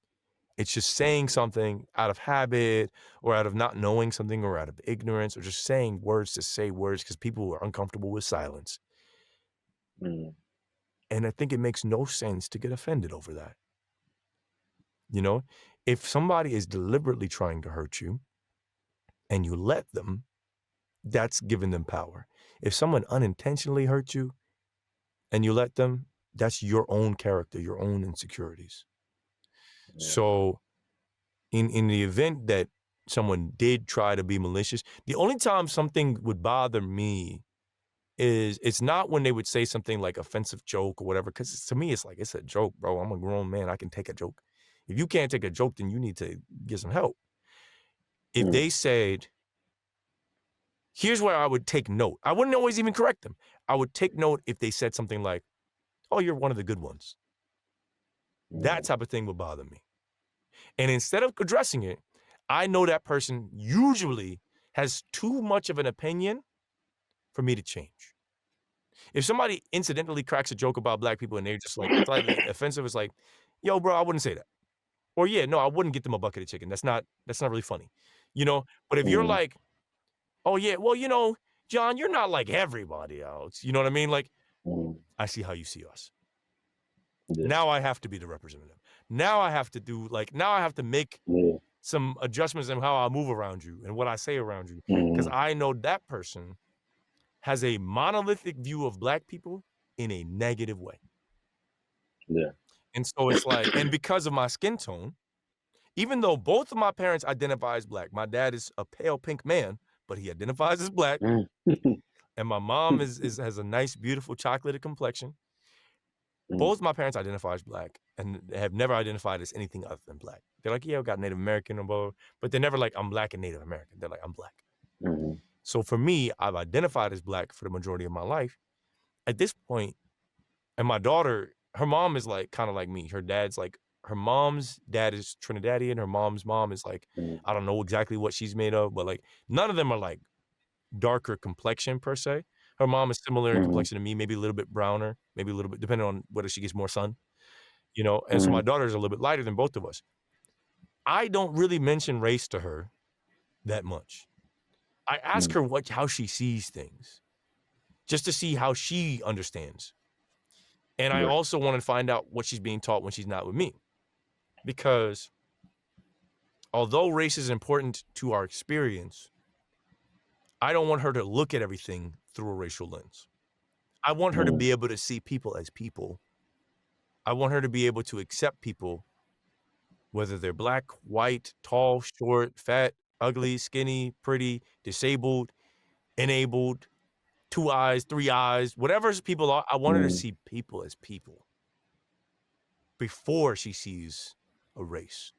It's just saying something out of habit or out of not knowing something or out of ignorance or just saying words to say words because people are uncomfortable with silence. And I think it makes no sense to get offended over that. You know, if somebody is deliberately trying to hurt you and you let them, that's giving them power. If someone unintentionally hurts you and you let them, that's your own character, your own insecurities. Yeah. So in the event that someone did try to be malicious, the only time something would bother me is it's not when they would say something like offensive joke or whatever, because to me, it's like, it's a joke, bro. I'm a grown man. I can take a joke. If you can't take a joke, then you need to get some help. If they said, here's where I would take note. I wouldn't always even correct them. I would take note if they said something like, oh, you're one of the good ones. That type of thing would bother me. And instead of addressing it, I know that person usually has too much of an opinion for me to change. If somebody incidentally cracks a joke about black people and they're just like slightly offensive, it's like, yo, bro, I wouldn't say that. Or yeah, no, I wouldn't get them a bucket of chicken. That's not really funny. You know? But if you're like, oh yeah, well, you know, John, you're not like everybody else. You know what I mean? Like, I see how you see us. Yeah. Now I have to be the representative. Now I have to do now I have to make some adjustments in how I move around you and what I say around you. Because I know that person has a monolithic view of black people in a negative way. Yeah. And so it's like, and because of my skin tone, even though both of my parents identify as black, my dad is a pale pink man, but he identifies as black. And my mom has a nice, beautiful chocolatey complexion. Both my parents identify as black and have never identified as anything other than black. They're like, yeah, I got Native American or blah, but they're never like, I'm black and Native American. They're like, I'm black. So for me, I've identified as black for the majority of my life. At this point, and my daughter, her mom is like kind of like me. Her dad's like, her mom's dad is Trinidadian. Her mom's mom is like, I don't know exactly what she's made of, but like none of them are like darker complexion per se. Her mom is similar in complexion to me, maybe a little bit browner, maybe a little bit, depending on whether she gets more sun, you know? And so my daughter is a little bit lighter than both of us. I don't really mention race to her that much. I ask her how she sees things, just to see how she understands. And I also want to find out what she's being taught when she's not with me. Because although race is important to our experience, I don't want her to look at everything through a racial lens. I want her to be able to see people as people. I want her to be able to accept people, whether they're black, white, tall, short, fat, ugly, skinny, pretty, disabled, enabled, 2 eyes, 3 eyes, whatever people are. I want her to see people as people before she sees a race.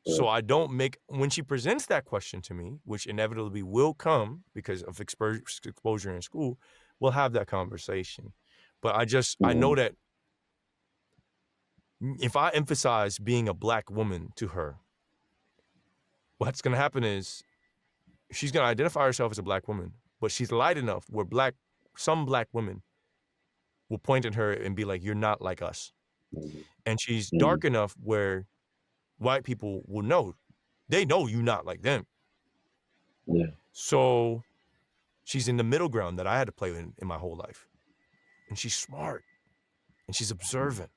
So I don't make, when she presents that question to me, which inevitably will come because of exposure in school, we'll have that conversation. But I know that if I emphasize being a black woman to her, what's going to happen is she's going to identify herself as a black woman, but she's light enough where some black women will point at her and be like, you're not like us. And she's dark enough where white people will know. They know you're not like them. So she's in the middle ground that I had to play in my whole life. And she's smart and she's observant.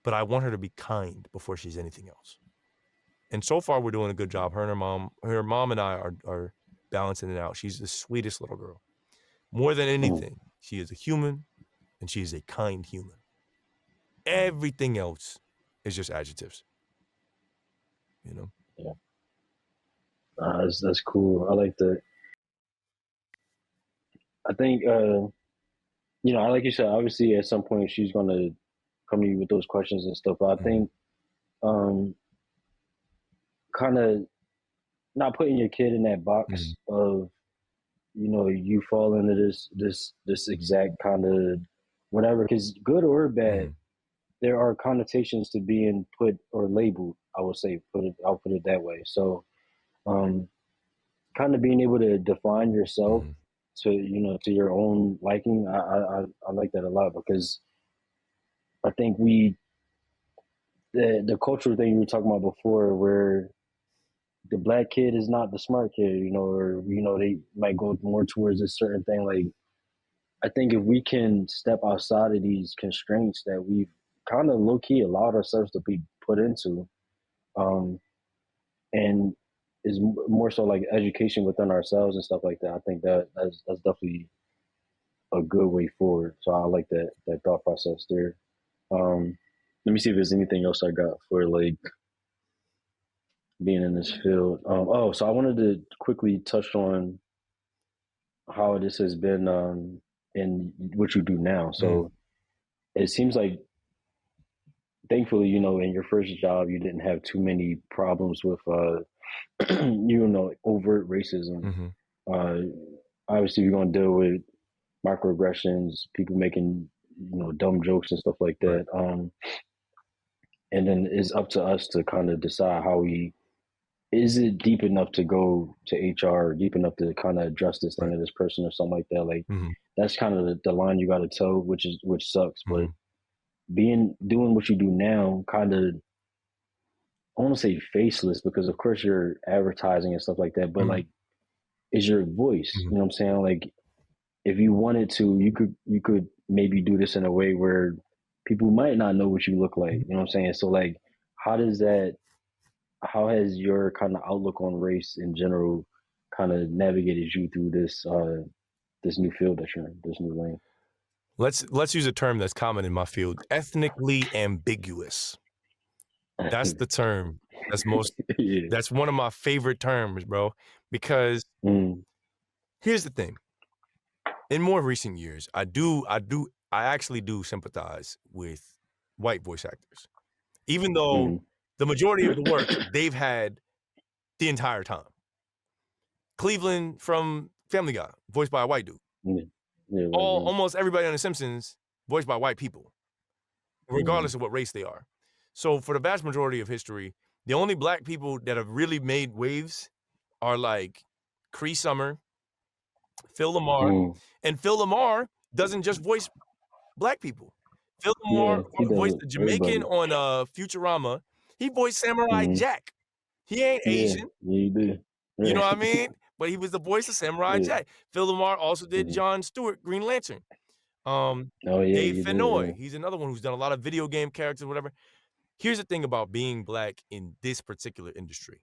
But I want her to be kind before she's anything else. And so far we're doing a good job. Her mom and I are balancing it out. She's the sweetest little girl. More than anything, she is a human and she is a kind human. Everything else is just adjectives. You know? Yeah. That's cool. I like that. I think, you know, like you said, obviously at some point she's going to come to you with those questions and stuff. But I think kind of not putting your kid in that box of, you know, you fall into this exact kind of whatever, because good or bad, there are connotations to being put or labeled. I would say I'll put it that way. So, kind of being able to define yourself to, you know, to your own liking. I like that a lot, because I think the cultural thing you were talking about before, where the black kid is not the smart kid, you know, or, you know, they might go more towards a certain thing. Like, I think if we can step outside of these constraints that we've kind of low key allowed ourselves to be put into, um, and is more so like education within ourselves and stuff like that. I think that's definitely a good way forward. So I like that thought process there. Let me see if there's anything else I got for like being in this field. So I wanted to quickly touch on how this has been in what you do now. So it seems like, thankfully, you know, in your first job, you didn't have too many problems with, you know, overt racism. Uh, Obviously, you're going to deal with microaggressions, people making, you know, dumb jokes and stuff like that. And then it's up to us to kind of decide how is it deep enough to go to HR, deep enough to kind of address this thing to this person or something like that. Like, that's kind of the line you got to toe, which sucks. But doing what you do now, kind of, I want to say faceless, because of course you're advertising and stuff like that, but like, is your voice, you know what I'm saying? Like, if you wanted to, you could maybe do this in a way where people might not know what you look like, you know what I'm saying? So like, how has your kind of outlook on race in general kind of navigated you through this new field that you're in, this new lane? Let's use a term that's common in my field: ethnically ambiguous. That's the term. That's one of my favorite terms, bro. Because here's the thing: in more recent years, I actually do sympathize with white voice actors, even though the majority of the work they've had the entire time. Cleveland from Family Guy, voiced by a white dude. Almost everybody on The Simpsons, voiced by white people, regardless of what race they are. So for the vast majority of history, the only black people that have really made waves are like Cree Summer, Phil Lamar, and Phil Lamar doesn't just voice black people. Phil Lamar voiced the Jamaican on Futurama. He voiced Samurai Jack. He ain't Asian. You know what I mean? But he was the voice of Samurai Jack. Phil Lamar also did John Stewart, Green Lantern. Dave Fennoy, he's another one who's done a lot of video game characters, whatever. Here's the thing about being black in this particular industry.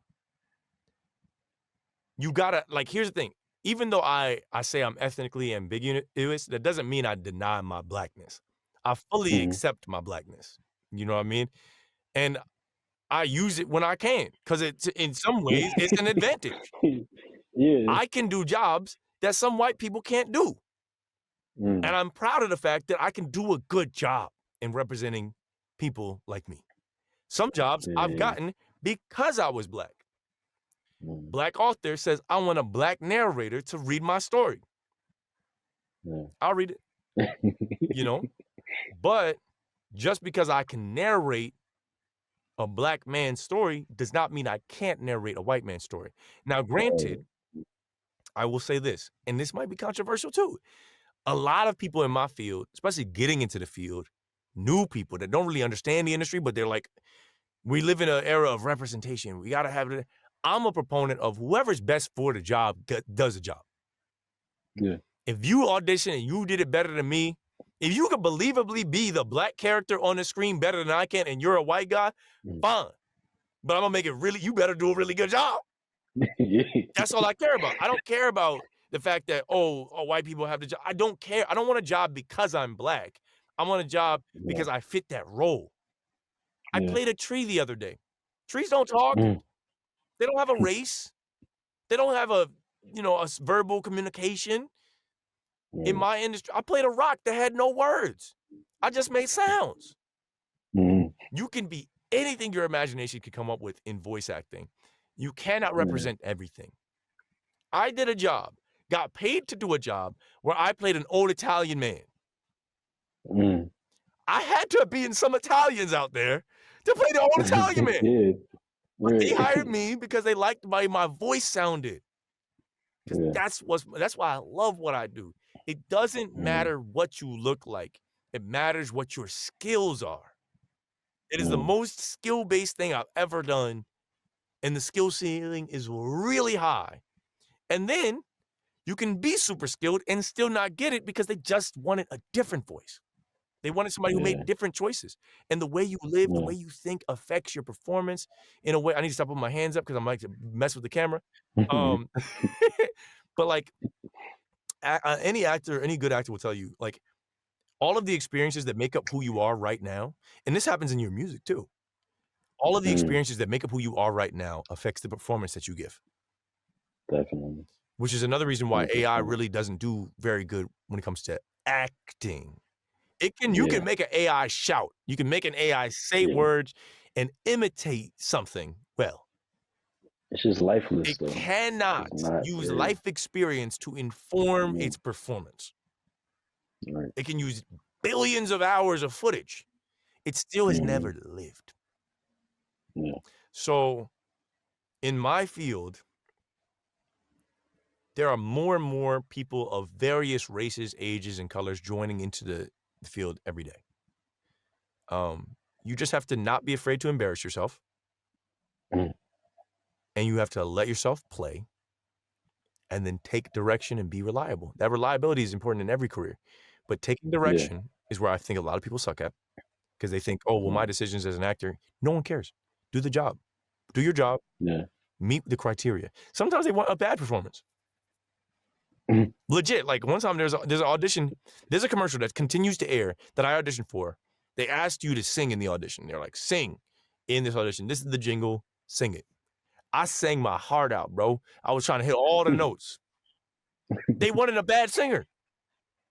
You gotta, like, here's the thing. Even though I say I'm ethnically ambiguous, that doesn't mean I deny my blackness. I fully accept my blackness. You know what I mean? And I use it when I can, because it's, in some ways, it's an advantage. I can do jobs that some white people can't do. And I'm proud of the fact that I can do a good job in representing people like me. Some jobs I've gotten because I was black. Black author says, I want a black narrator to read my story. I'll read it. You know? But just because I can narrate a black man's story does not mean I can't narrate a white man's story. Now, granted, I will say this, and this might be controversial too. A lot of people in my field, especially getting into the field, new people that don't really understand the industry, but they're like, we live in an era of representation. We got to have it. I'm a proponent of whoever's best for the job does the job. If you audition and you did it better than me, if you could believably be the black character on the screen better than I can and you're a white guy, fine. But I'm going to make it really, you better do a really good job. That's all I care about. I don't care about the fact that, white people have the job. I don't care. I don't want a job because I'm black. I want a job because I fit that role. I played a tree the other day. Trees don't talk. They don't have a race. They don't have a verbal communication. In my industry, I played a rock that had no words. I just made sounds. You can be anything your imagination could come up with in voice acting. You cannot Yeah. represent everything. I did a job, got paid to do a job where I played an old Italian man. Mm. I had to be in some Italians out there to play the old Italian man. Yeah. But they Right. hired me because they liked the way my voice sounded. 'Cause Yeah. that's why I love what I do. It doesn't Mm. matter what you look like. It matters what your skills are. It is the Mm. most skill-based thing I've ever done, and the skill ceiling is really high. And then you can be super skilled and still not get it because they just wanted a different voice. They wanted somebody who Yeah. made different choices. And the way you live, the Yeah. way you think affects your performance in a way. I need to stop putting my hands up because I might mess with the camera. Um, but like any actor, any good actor will tell you, like all of the experiences that make up who you are right now, and this happens in your music too. All of the Mm. experiences that make up who you are right now affects the performance that you give, Definitely. which is another reason why AI 100%. really doesn't do very good when it comes to acting. You can Yeah. make an AI shout. You can make an AI say Yeah. words and imitate something well. It's just lifeless It though. cannot It's not use very. life experience to inform Yeah. its performance. Right. It can use billions of hours of footage. It still has Mm. never lived. Yeah. So, in my field, there are more and more people of various races, ages, and colors joining into the field every day. You just have to not be afraid to embarrass yourself, Mm. and you have to let yourself play and then take direction and be reliable. That reliability is important in every career, but taking Yeah. direction is where I think a lot of people suck at because they think, "Oh, well, my Mm. decisions as an actor." No one cares. Do the job. Do your job. Yeah. Meet the criteria. Sometimes they want a bad performance. Mhm. Legit, like one time there's an audition, there's a commercial that continues to air that I auditioned for. They asked you to sing in the audition. They're like, "Sing in this audition. This is the jingle. Sing it." I sang my heart out, bro. I was trying to hit all the notes. They wanted a bad singer.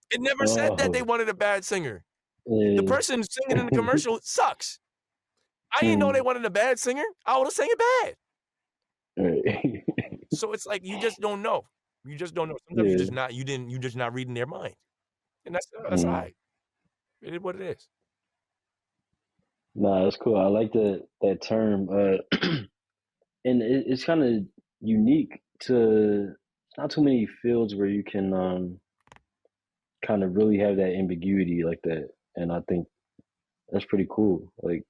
It never said that they Oh. wanted a bad singer. The Yeah. person singing in the commercial sucks. I didn't know they Mm. wanted a bad singer. I would've sang it bad. Right. So it's like you just don't know. You just don't know. Sometimes Yeah. you're just not reading their mind. And that's all Mm. right. It is what it is. Nah, that's cool. I like that term. And it's kind of unique to not too many fields where you can kind of really have that ambiguity like that. And I think that's pretty cool. Like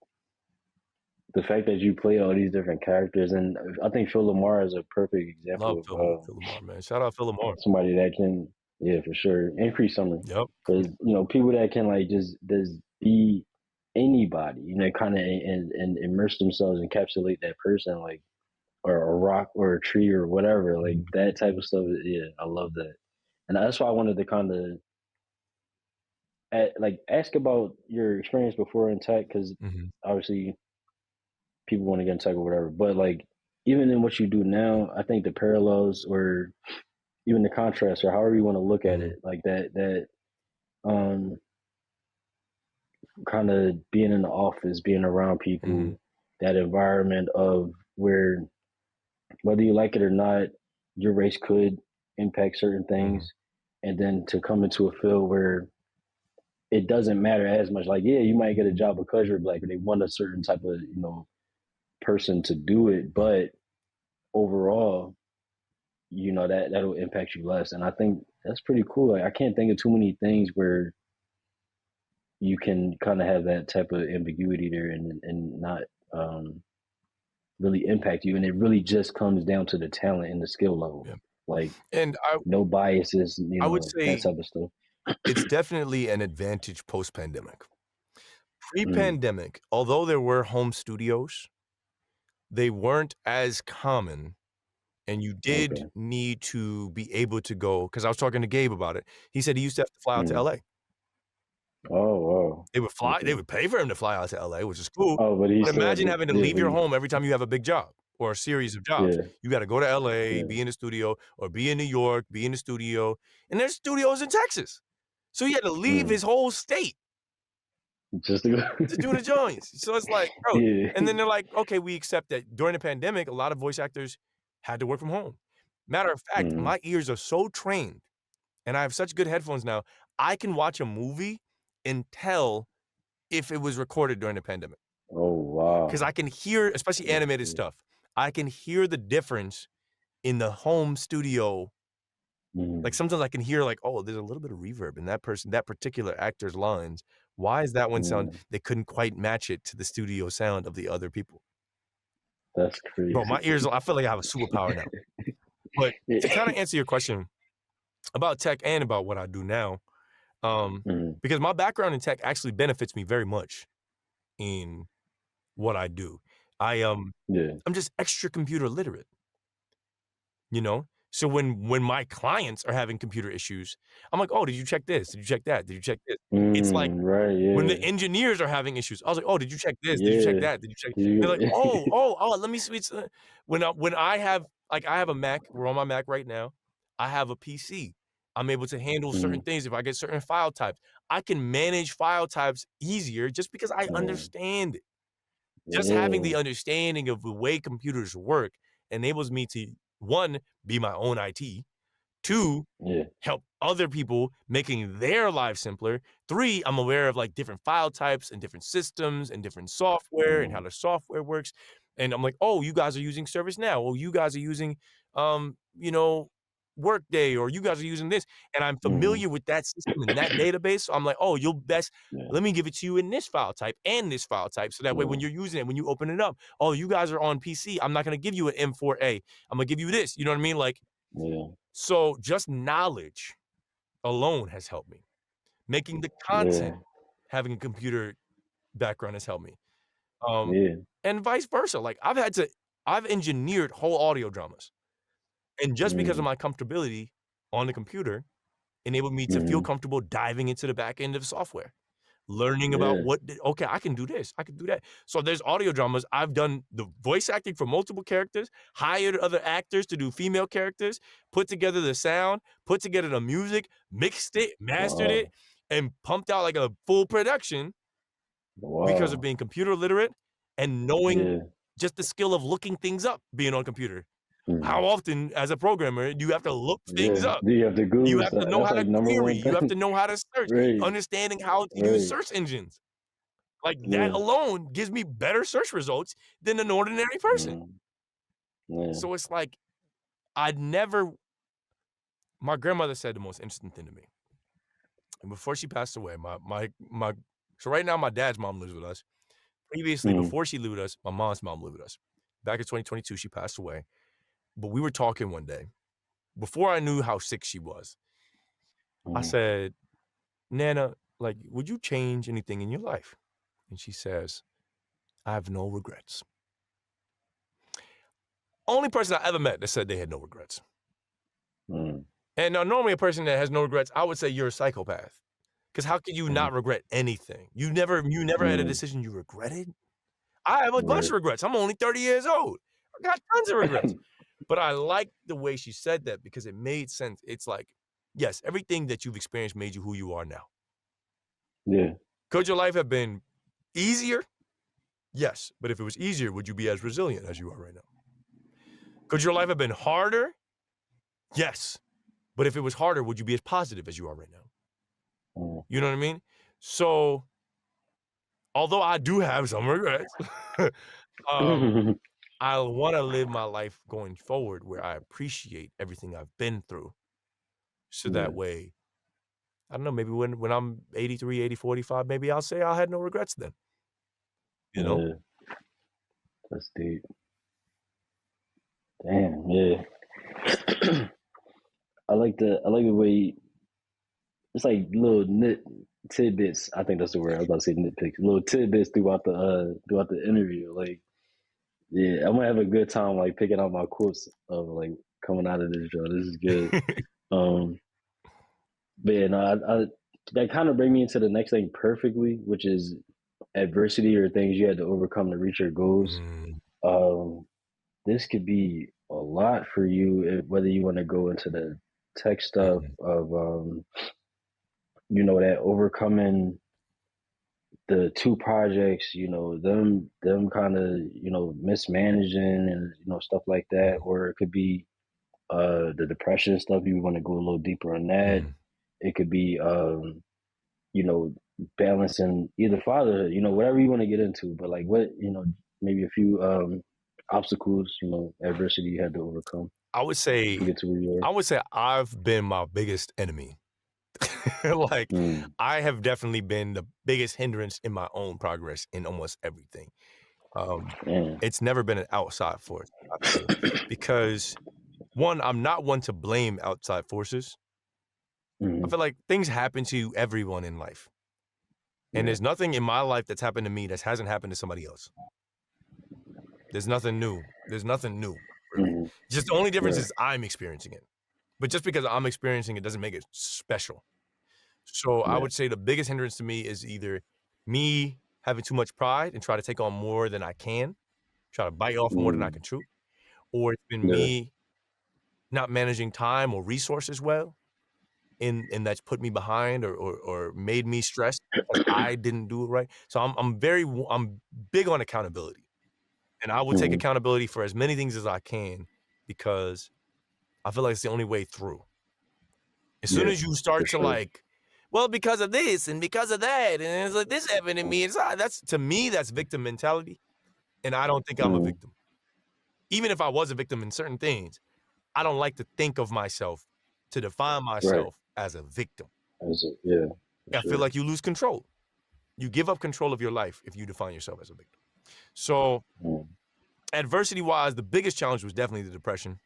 the fact that you play all these different characters, and I think Phil Lamar is a perfect Love example of Phil Lamar, man. Shout out Phil Lamar. somebody that can, yeah, for sure, increase something. Yep. Because people that can like just be anybody, kind of and immerse themselves, encapsulate that person, like or a rock or a tree or whatever, like Mhm. that type of stuff. Yeah, I love that, and that's why I wanted to kind of like ask about your experience before in tech, because Mhm. obviously people want to get in tech or whatever. But like even in what you do now, I think the parallels or even the contrast or however you want to look at Mhm. it, like that um kind of being in the office, being around Mhm. people, that environment of where whether you like it or not, your race could impact certain Mhm. things, and then to come into a field where it doesn't matter as much. Like, yeah, you might get a job because you're black, or they want a certain type of person to do it, Mhm. but overall, that'll impact you less. And I think that's pretty cool. Like, I can't think of too many things where you can kind of have that type of ambiguity there and not um, really impact you. And it really just comes down to the talent and the skill level. Yeah. Like And no biases, I would that say type of stuff. it's definitely an advantage post-pandemic. Mm, Pre-pandemic, although there were home studios, they weren't as common, and you did okay. need to be able to go. Because I was talking to Gabe about it. He said he used to have to fly out to Mm. LA. Oh wow. They Okay. would pay for him to fly out to LA, which is cool, Oh, but he but still had imagine to. having to Yeah, leave but your home every time you have a big job or a series of jobs. yeah, You gotta go to LA, yeah, be in the studio, or be in New York, be in the studio, and there's studios in Texas. So he had to leave mm, his whole state Just to go. to do the joints. So it's like, bro, Yeah. and then they're like, okay, we accept that during the pandemic, a lot of voice actors had to work from home. Matter of fact, Mhm. my ears are so trained and I have such good headphones now, I can watch a movie and tell if it was recorded during the pandemic. Oh, Because I wow. can hear, especially That's animated good. stuff, I can hear the difference in the home studio. Like, Mhm. sometimes I can hear like, "Oh, there's a little bit of reverb in that particular actor's lines. Why is that one sound?" Mm. They couldn't quite match it to the studio sound of the other people. That's Bro, crazy. my ears, I feel like I have a superpower now. But to Yeah. kinda answer your question about tech and about what I do now, Mhm. because my background in tech actually benefits me very much in what I do. I, Yeah. I'm just extra computer literate. You know? So when my clients are having computer issues, I'm like, "Oh, did you check this? Did you check that? Did you check this?" It's like Right, when the yeah. engineers are having issues, I was like, "Oh, did you check this? Did you check Yeah. that? Did you check?" They're like, You "Oh, oh, oh, let me switch." When I have like I have a Mac, we're on my Mac right now. I have a PC. I'm able to handle certain Mhm. things if I get certain file types. I can manage file types easier just because I Yeah. understand it. Just having Yeah. the understanding of the way computers work enables me to, 1, be my own IT, 2, Yeah. help other people making their lives simpler. 3, I'm aware of like different file types and different systems and different software and how Mhm. the software works. And I'm like, oh, you guys are using ServiceNow. Oh, you guys are using, you know, Workday, or you guys are using this. And I'm Mhm. familiar with that system and that database. So I'm like, oh, you'll best Yeah. let me give it to you in this file type and this file type. So that way when Yeah. you're using it, when you open it up, oh, you guys are on PC. I'm not gonna give you an M4A. I'm gonna give you this. You know what I mean? Like, Yeah. so just knowledge alone has helped me. Making the Yeah. content, having a computer background has helped me. Um, Yeah. and vice versa. Like I've engineered whole audio dramas. And just because of Mhm. my comfortability on the computer enabled me to feel Mhm. comfortable diving into the back end of software. Learning about Yeah. what okay, I can do this, I can do that. So there's audio dramas. I've done the voice acting for multiple characters, hired other actors to do female characters, put together the sound, put together the music, mixed it, mastered it, Wow. and pumped out like a full production because of Wow. being computer literate and knowing Yeah. just the skill of looking things up being on computer. How Mhm. often as a programmer do you have to look things Yeah. up? Do you have to You Google have to stuff? know That's how to like number query, one you have to thing. know how to search, Right. understanding how to use Right. search engines. Like, that Yeah. alone gives me better search results than an ordinary person. Mhm. Yeah. So it's like, I'd never my grandmother said the most interesting thing to me. And before she passed away, my so right now, my dad's mom lives with us. Previously, Mhm. before she lived with us, my mom's mom lived with us. Back in 2022, she passed away. But we were talking one day, before I knew how sick she was. I Mhm. said, "Nana, like, would you change anything in your life?" And she says, "I have no regrets." Only person I ever met that said they had no regrets. Mhm. And normally a person that has no regrets, I would say you're a psychopath. Because how could you Mhm. not regret anything? You never had a Mhm. decision you regretted? I have a bunch of Right. regrets. I'm only 30 years old. I got tons of regrets. But I like the way she said that because it made sense. It's like, yes, everything that you've experienced made you who you are now. Yeah. Could your life have been easier? Yes. But if it was easier, would you be as resilient as you are right now? Could your life have been harder? Yes. But if it was harder, would you be as positive as you are right now? Mhm. You know what I mean? So, although I do have some regrets, um, I wanna live my life going forward where I appreciate everything I've been through. So that Yeah. way, I don't know, maybe when I'm 83, 80, 45, maybe I'll say I had no regrets then, you know? Yeah. That's deep. Damn. Yeah. I like the way it's like little tidbits. I think that's the word. I was about to say nitpicks. Little tidbits throughout the interview. Like, yeah, I'm gonna have a good time like picking out my quotes of like coming out of this show. This is good. Um, but yeah, no, I that kind of bring me into the next thing perfectly, which is adversity or things you had to overcome to reach your goals. Mm, Um, this could be a lot for you whether you want to go into the tech stuff mhm, of that overcoming the two projects, them kind of, mismanaging and stuff like that, or it could be the depression stuff. You want to go a little deeper on that. Mhm. It could be you know, balancing either fatherhood, whatever you want to get into, but like what, maybe a few obstacles, adversity you had to overcome I would to say get to where you are. I've been my biggest enemy. Like, Mm, I have definitely been the biggest hindrance in my own progress in almost everything. Um, man. it's never been an outside force, I feel, because one, I'm not one to blame outside forces. I Hmm. feel like things happen to everyone in life, and Yeah. there's nothing in my life that's happened to me that hasn't happened to somebody else. There's nothing new. There's nothing new, really. Hmm. Just the only difference Right. is I'm experiencing it. But just because I'm experiencing it doesn't make it special. So I Yeah. would say the biggest hindrance to me is either me having too much pride and try to take on more than I can, try to bite off more than I Mm, can chew, or it's been yeah. me not managing time or resources well, and that's put me behind or made me stressed because I didn't do it right. So I'm big on accountability, and I will take Hmm. accountability for as many things as I can because I feel like it's the only way through. As soon Yeah. as you For start to sure. like, well, because of this and because of that, and it's like this happened to me. That's to me, that's victim mentality, and I don't think I'm a Mm, victim. Even if I was a victim in certain things, I don't like to think of myself to define right. myself as a victim. Yeah. For I feel sure. like you lose control. You give up control of your life if you define yourself as a victim. So, Mm, adversity wise, the biggest challenge was definitely the depression.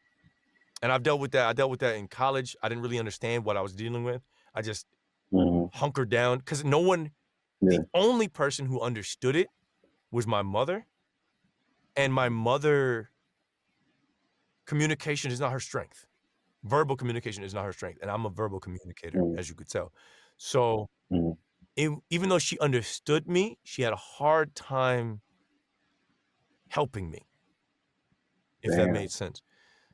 And I've dealt with that. I dealt with that in college. I didn't really understand what I was dealing with. I just hmm. hunkered down because no one, the Yeah. only person who understood it was my mother. And my mother, communication is not her strength. Verbal communication is not her strength. And I'm a verbal communicator, Mm, as you could tell. So, mm. even though she understood me, she had a hard time helping me, if that Damn. made sense.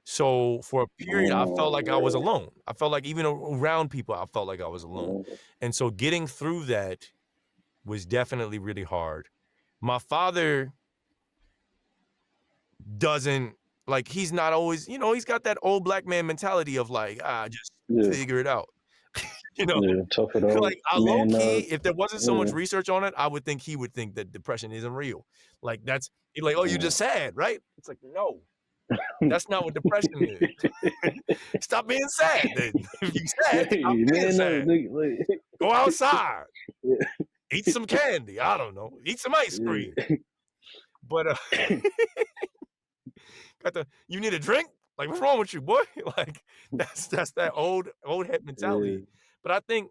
So, for a period, I felt like I was Oh, alone. I felt like even around people, I felt like I was alone. man. And so getting through that was definitely really hard. My father doesn't like, he's not always, he's got that old black man mentality of like, just Yeah. figure it out. You know, Yeah. Tough it out, like, I low man key, up. if there wasn't so much Yeah. research on it, I would think he would think that depression isn't real. Like, he's like, "Oh, you're Mm. just sad, right?" It's like, "No, that's not what depression is." Stop being sad then. If you sad, stop Hey, being man up. sad. Go outside, Yeah. eat some candy. I don't know, eat some ice cream. Yeah. But you need a drink? Like, what's wrong with you, boy? Like, that's that old head Yeah. mentality. But I think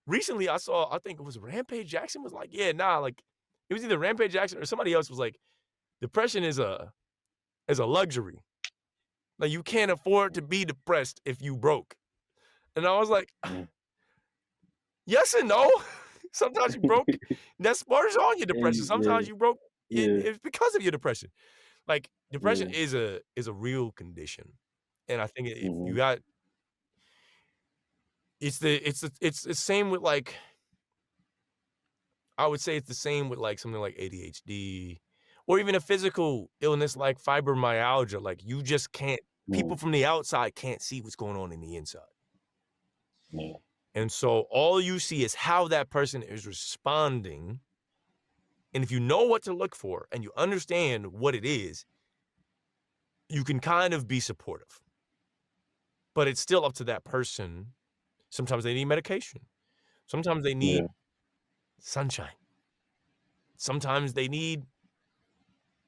recently I think it was Rampage Jackson was like, yeah, nah, like it was either Rampage Jackson or somebody else was like, depression is a luxury. Like, you can't afford to be depressed if you broke. And I was like, Mm. yes and no. Sometimes you broke, that's spurs on your depression. Yeah. Sometimes you broke, Yeah. it's because of your depression. Like, depression Yeah. is a real condition. And I think if you Hmm. got it's the same with like, I would say it's the same with like something like ADHD or even a physical illness like fibromyalgia. Like, you just can't, people Mm. from the outside can't see what's going on in the inside. Yeah. And so all you see is how that person is responding. And if you know what to look for and you understand what it is, you can kind of be supportive. But it's still up to that person. Sometimes they need medication. Sometimes they need Yeah. sunshine. Sometimes they need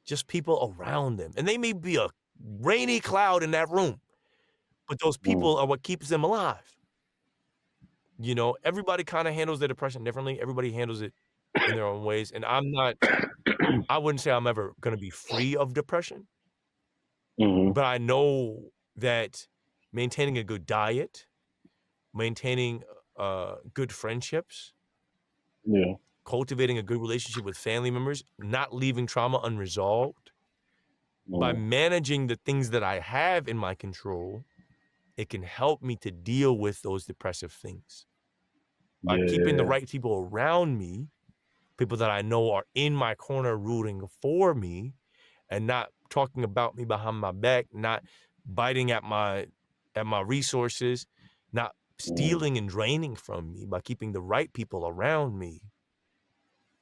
just people around them. And they may be a rainy cloud in that room, but those Mm. people are what keeps them alive. Everybody kind of handles their depression differently. Everybody handles it in their own ways. And I wouldn't say I'm ever going to be free of depression, Hmm. but I know that maintaining a good diet, maintaining good friendships, Yeah. cultivating a good relationship with family members, not leaving trauma unresolved, by Mm. managing the things that I have in my control, it can help me to deal with those depressive things. By keeping the Yeah. right people around me, people that I know are in my corner rooting for me and not talking about me behind my back, not biting at my resources, not stealing and draining from me, by keeping the right people around me,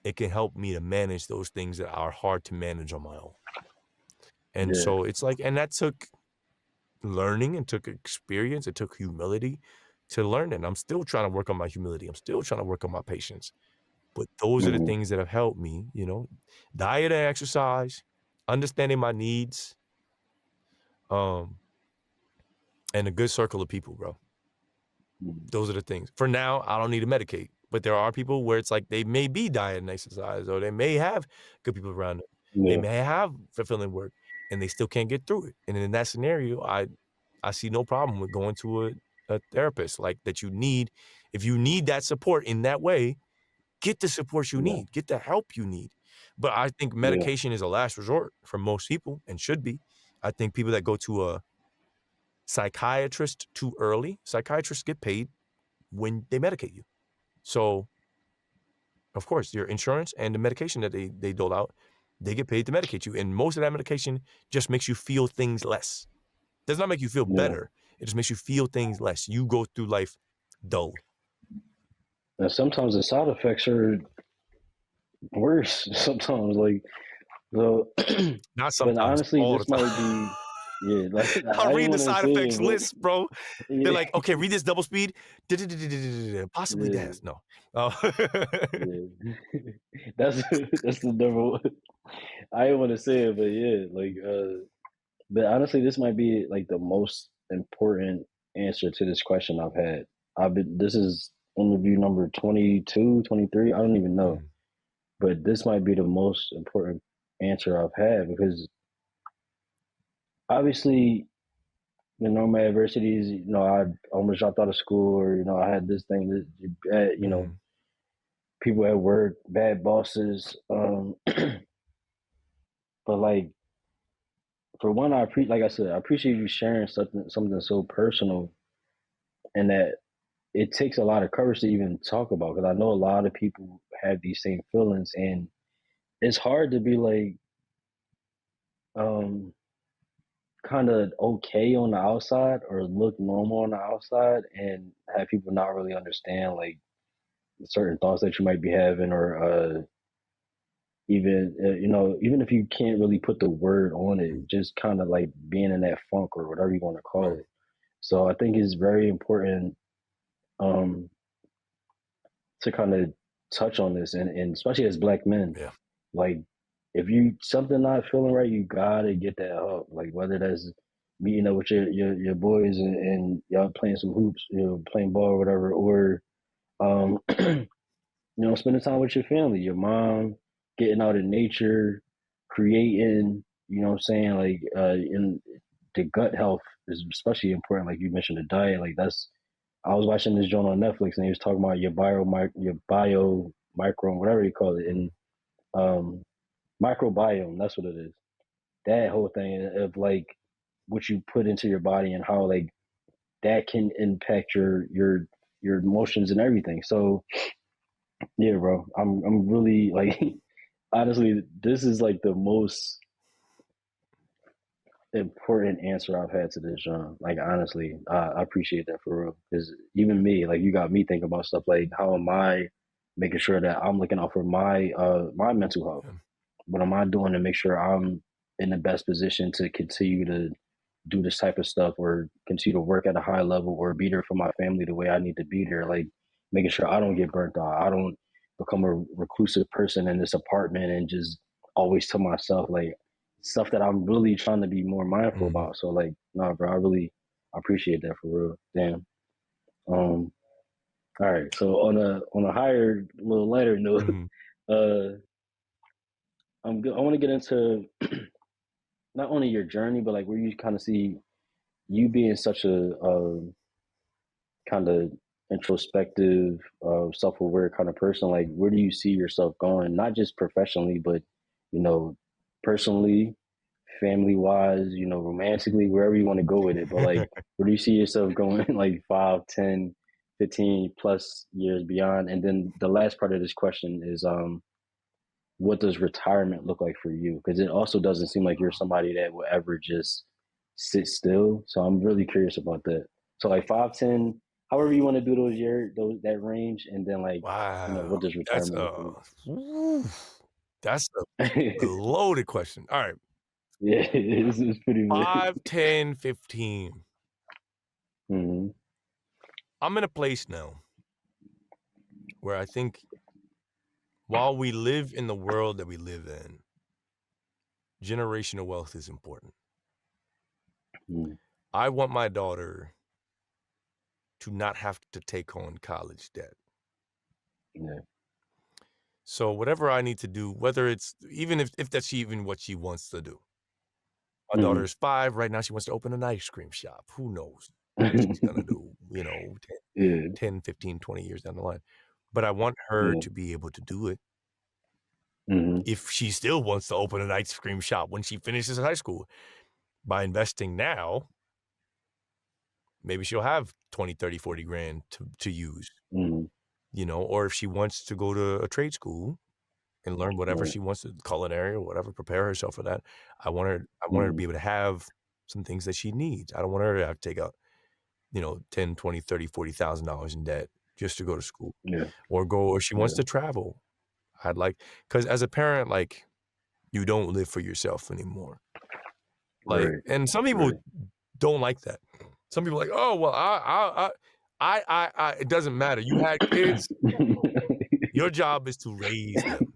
it can help me to manage those things that are hard to manage on my own. And Yeah. so it's like, and that took learning and took experience, it took humility to learn it. And I'm still trying to work on my humility. I'm still trying to work on my patience. But those are the Mm-hmm. things that have helped me, you know, diet and exercise, understanding my needs, and a good circle of people, bro. Those are the things. For now, I don't need to medicate. But there are people where it's like they may be diet and exercise, or they may have good people around them. They Yeah. may have fulfilling work, and they still can't get through it. And in that scenario, I see no problem with going to a therapist, like, that you need. If you need that support in that way, get the support you Yeah. need, get the help you need. But I think Yeah. medication is a last resort for most people, and should be. I think people that go to a psychiatrist too early, psychiatrists get paid when they medicate you. So, of course, your insurance and the medication that they dole out, they get paid to medicate you. And most of that medication just makes you feel things less. Does not make you feel Yeah. better. It just makes you feel things less. You go through life dull. And sometimes the side effects are worse. Sometimes, like, so, Not but sometimes, honestly, all the this might time. be, yeah, like, I'll I didn't read the want to side say it, effects but list, bro. They're yeah, like, okay, read this double speed, possibly yeah, death. No. Uh, yeah. That's the number one. I didn't want to say it, but yeah, like, but honestly, this might be like the most important answer to this question I've had. This is interview number 22, 23. I don't even know, mm, but this might be the most important answer I've had because obviously, my adversities, I almost dropped out of school, or, I had this thing, mm, people at work, bad bosses. But like, for one, like I said, I appreciate you sharing something so personal, and that it takes a lot of courage to even talk about, because I know a lot of people have these same feelings, and it's hard to be like, um, kind of okay on the outside or look normal on the outside, and have people not really understand like certain thoughts that you might be having, or even even if you can't really put the word on it, mm, just kind of like being in that funk or whatever you want to call right. it. So I think it's very important, um, to kind of touch on this, and especially as Black men, Yeah. like, if you something not feeling right, you gotta get that help. Like, whether that's meeting up with your boys, and y'all playing some hoops, playing ball or whatever, or spending time with your family, your mom, getting out in nature, creating, what I'm saying? Like, in the gut health is especially important. Like you mentioned, the diet. Like, I was watching this joint on Netflix, and he was talking about your bio micro, whatever you call it, Mm, and um, microbiome. That's what it is. That whole thing of like what you put into your body, and how like that can impact your emotions and everything. So yeah, bro, I'm really like, honestly, this is like the most important answer I've had to this, John. Like, honestly, I appreciate that for real. Because even me, like, you got me thinking about stuff like, how am I making sure that I'm looking out for my mental health? yeah. What am I doing to make sure I'm in the best position to continue to do this type of stuff, or continue to work at a high level, or be there for my family the way I need to be there? Like, making sure I don't get burnt out. I don't become a reclusive person in this apartment and just always to myself. Like, stuff that I'm really trying to be more mindful Mm, about. So like, nah, bro, I really appreciate that for real. Damn. Um, all right. So on a higher, little lighter note, mm, uh, I'm good. I want to get into not only your journey, but like where you kind of see you being such a kind of introspective, self-aware kind of person. Like, where do you see yourself going? Not just professionally, but you know, personally, family wise, romantically, wherever you want to go with it. But like, where do you see yourself going like 5, 10, 15 plus years beyond? And then the last part of this question is, what does retirement look like for you? Because it also doesn't seem like you're somebody that will ever just sit still. So I'm really curious about that. So like 5, 10, however you want to do those that range, and then like, Wow, what does that's retirement look for you? that's a loaded question. All right, Yeah, it's pretty big. 5, 10, 15. Hmm. I'm in a place now where I think while we live in the world that we live in, generational wealth is important. Hmm. I want my daughter to not have to take on college debt. Yeah. So whatever I need to do, whether it's even if that's even what she wants to do. My daughter Hmm. is 5 right now. She wants to open an ice cream shop. Who knows what she's gonna do, 10, Yeah. 10, 15, 20 years down the line. But I want her Yeah. to be able to do it Hmm. if she still wants to open an ice cream shop when she finishes high school. By investing now, maybe she'll have 20, 30, 40 grand to use, Hmm. or if she wants to go to a trade school and learn whatever Right. she wants to, culinary or whatever, prepare herself for that. I want her to Hmm. be able to have some things that she needs. I don't want her to have to take out, 10, 20, 30, $40,000 in debt just to go to school Yeah. or she wants Yeah. to travel. Because as a parent, like, you don't live for yourself anymore. Like, Right. and some people Right. don't like that. Some people are like, oh, well, it doesn't matter. You had kids. Your job is to raise them.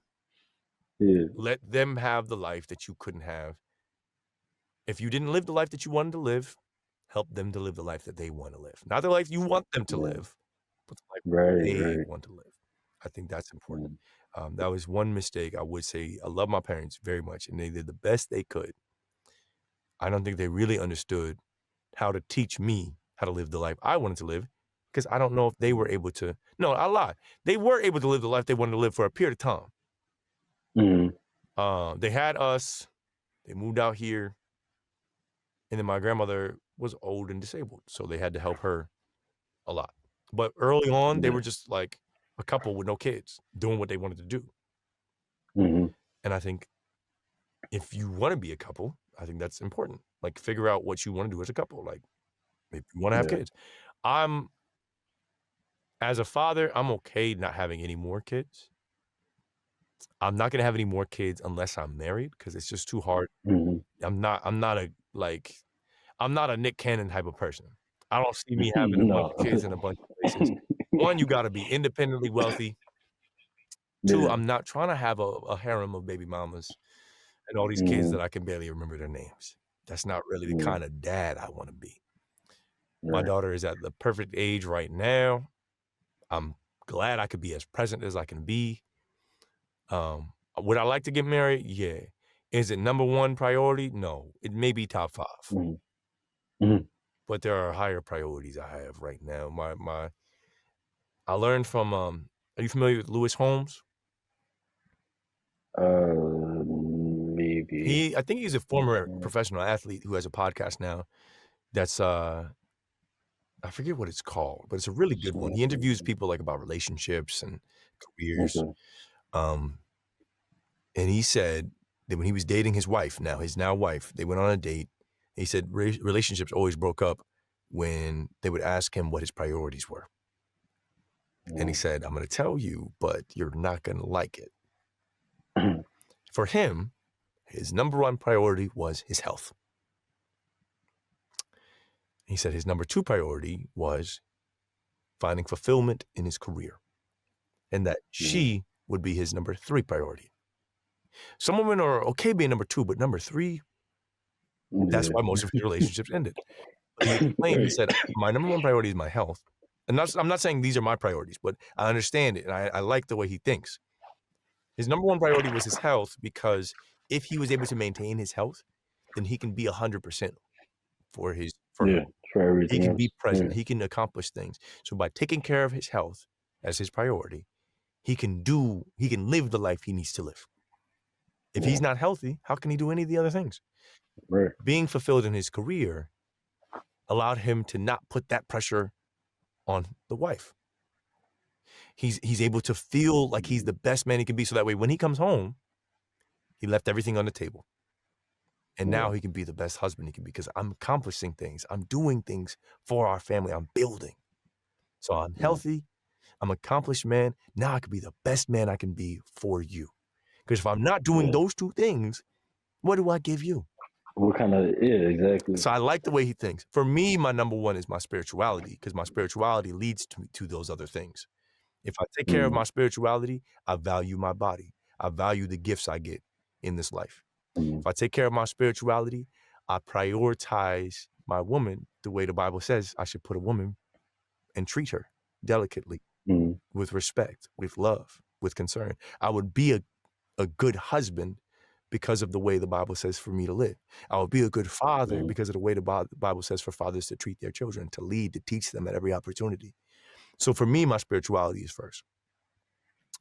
Yeah. Let them have the life that you couldn't have. If you didn't live the life that you wanted to live, help them to live the life that they want to live. Not the life you want them to Yeah. live, but the life Right. they Right. want to live. I think that's important. Mm. That was one mistake I would say. I love my parents very much, and they did the best they could. I don't think they really understood how to teach me how to live the life I wanted to live, because I don't know if they were able to. No, I lied. They were able to live the life they wanted to live for a period of time. Mm. They had us. They moved out here, and then my grandmother was old and disabled, so they had to help her a lot. But early on, they Yeah. were just like a couple with no kids doing what they wanted to do. Hmm. And I think if you want to be a couple, I think that's important. Like, figure out what you want to do as a couple. Like, if you want to have Yeah. kids, I'm as a father, I'm okay not having any more kids. I'm not gonna have any more kids unless I'm married because it's just too hard. Hmm. I'm not a Nick Cannon type of person. I don't see me having a bunch No. of kids in a bunch of places. One, you gotta be independently wealthy. Two, Yeah. I'm not trying to have a harem of baby mamas and all these kids Hmm. that I can barely remember their names. That's not really the Yeah. kind of dad I wanna be. My Right. daughter is at the perfect age right now. I'm glad I could be as present as I can be. Would I like to get married? Yeah. Is it number 1 priority? No. It may be top 5, Hmm. Hmm. but there are higher priorities I have right now. I learned from, are you familiar with Lewis Holmes? Maybe. I think he's a former professional athlete who has a podcast now that's, I forget what it's called, but it's a really good one. He interviews people, like, about relationships and careers. Okay. Um, and he said that when he was dating his wife, his now wife, they went on a date. He said relationships always broke up when they would ask him what his priorities were. And he said, I'm going to tell you, but you're not going to like it. For him, his number 1 priority was his health. He said his number 2 priority was finding fulfillment in his career, and that she would be his number 3 priority. Some women are okay being number 2, but number 3, that's Yeah. why most of his relationships ended. But he explained, he said, my number 1 priority is my health. And I'm not saying these are my priorities, but I understand it, and I like the way he thinks. His number 1 priority was his health, because if he was able to maintain his health, then he can be 100% for her. Yeah. For He everything can else. be present. Yeah. He can accomplish things. So by taking care of his health as his priority, he can live the life he needs to live. If Yeah. he's not healthy, how can he do any of the other things? Right. Being fulfilled in his career allowed him to not put that pressure on the wife. He's able to feel like he's the best man he can be, so that way when he comes home, He left everything on the table. And Yeah. now he can be the best husband he can be because I'm accomplishing things. I'm doing things for our family. I'm building. So I'm Yeah. healthy. I'm an accomplished man. Now I can be the best man I can be for you. Because if I'm not doing Yeah. those two things, what do I give you? What kind of, yeah, exactly. So I like the way he thinks. For me, my number one is my spirituality because my spirituality leads to those other things. If I take care of my spirituality, I value my body. I value the gifts I get in this life. If I take care of my spirituality, I prioritize my woman the way the Bible says I should put a woman and treat her delicately, with respect, with love, with concern. I would be a good husband because of the way the Bible says for me to live. I would be a good father because of the way the Bible says for fathers to treat their children, to lead, to teach them at every opportunity. So for me, my spirituality is first.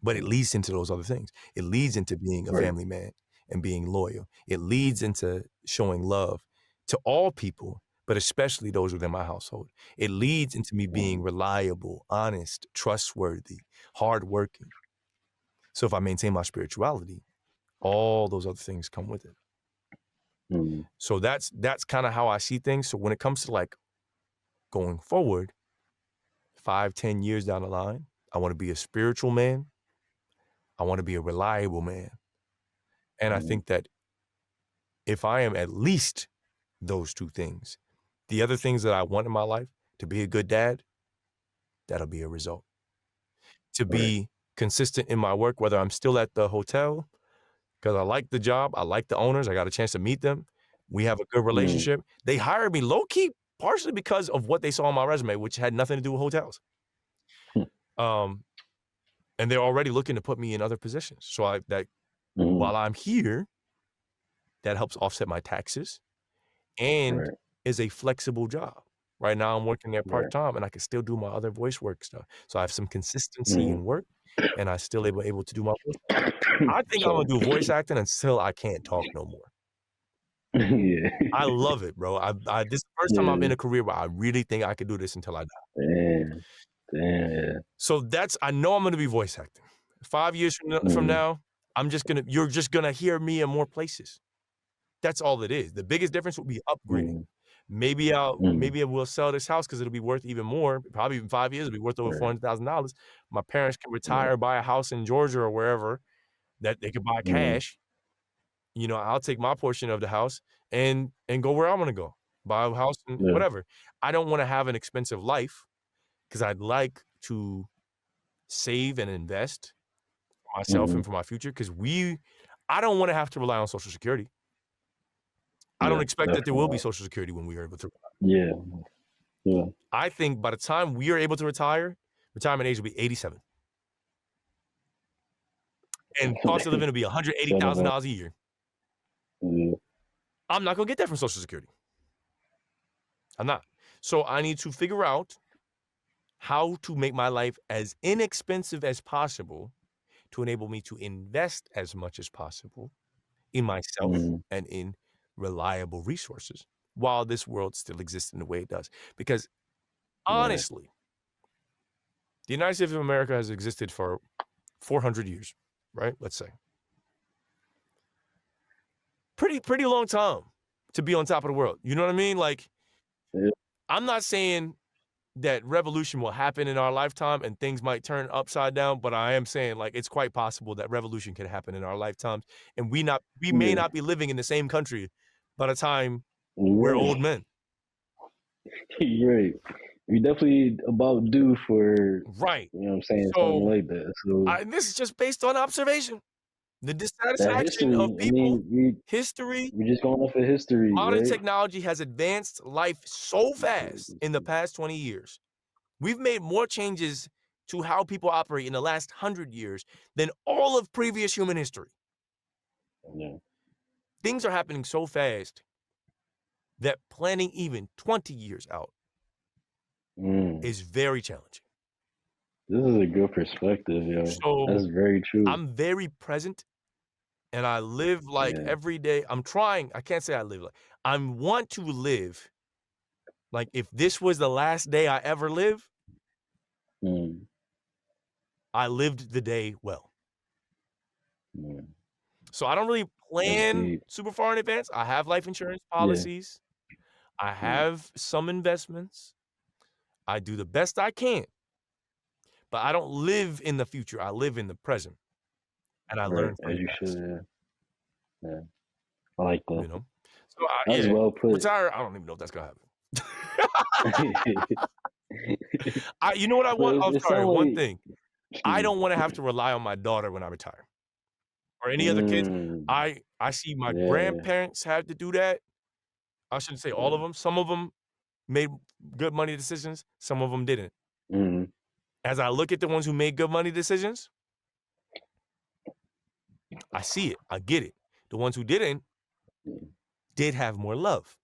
But it leads into those other things. It leads into being a family man and being loyal. It leads into showing love to all people, but especially those within my household. It leads into me being reliable, honest, trustworthy, hardworking. So if I maintain my spirituality, all those other things come with it. So that's kind of how I see things. So when it comes to like going forward, 5-10 years down the line, I want to be a spiritual man. I want to be a reliable man. And I think that if I am at least those two things, the other things that I want in my life, to be a good dad, that'll be a result. To be consistent in my work, whether I'm still at the hotel, because I like the job, I like the owners, I got a chance to meet them, we have a good relationship. They hired me low-key, partially because of what they saw on my resume, which had nothing to do with hotels. And they're already looking to put me in other positions. So while I'm here, that helps offset my taxes and is a flexible job. Right now I'm working there part-time and I can still do my other voice work stuff. So I have some consistency in work and I still able to do my voice acting. I think I'm gonna do voice acting until I can't talk no more. Yeah. I love it, bro. This is the first time I'm in a career where I really think I could do this until I die. Damn. So I know I'm gonna be voice acting. 5 years from now, you're just gonna hear me in more places. That's all it is. The biggest difference will be upgrading. Maybe I will sell this house because it'll be worth even more. Probably in 5 years, it'll be worth over $400,000. My parents can retire, buy a house in Georgia or wherever that they could buy cash. You know, I'll take my portion of the house and go where I want to go. Buy a house and whatever. I don't want to have an expensive life because I'd like to save and invest for myself and for my future because I don't want to have to rely on Social Security. I don't expect that there will be Social Security when we are able to retire. Yeah. I think by the time we are able to retire, retirement age will be 87. And cost of living will be $180,000 a year. I'm not gonna get that from Social Security. I'm not. So I need to figure out how to make my life as inexpensive as possible to enable me to invest as much as possible in myself and in reliable resources while this world still exists in the way it does. Because honestly, the United States of America has existed for 400 years, right? Let's say. Pretty long time to be on top of the world. You know what I mean? Like, I'm not saying that revolution will happen in our lifetime and things might turn upside down, but I am saying like it's quite possible that revolution can happen in our lifetimes, and we may not be living in the same country by the time we're old men. Right. We definitely about due for you know what I'm saying, something So like that. So this is just based on observation. The that dissatisfaction of history, I people, mean, history, we're just going off of history, modern right? technology has advanced life so fast in the past 20 years. We've made more changes to how people operate in the last 100 years than all of previous human history. Things are happening so fast that planning even 20 years out is very challenging. This is a good perspective, yo. So That's very true. I'm very present and I live like every day. I'm trying. I can't say I live like I want to live like if this was the last day I ever live, I lived the day well. So I don't really That's plan deep. super far in advance. I have life insurance Yeah. policies. I Mm. have some investments. I do the best I can, but I don't live in the future. I live in the present, and I Right. learn from As the you past, should. Yeah. Yeah. I like that. you know? So, That's yeah, well put. retire, I don't even know if that's gonna happen. But You know what I want? Oh, it sorry, sounds one like thing. I excuse don't wanna have to rely on my daughter when I retire or me. any other kids. Mm. I see my Yeah. grandparents had to do that. I shouldn't say all of Yeah. them. Some of them made good money decisions, some of them didn't. Mm. As I look at the ones who made good money decisions, I see it, I get it. The ones who didn't did have more love.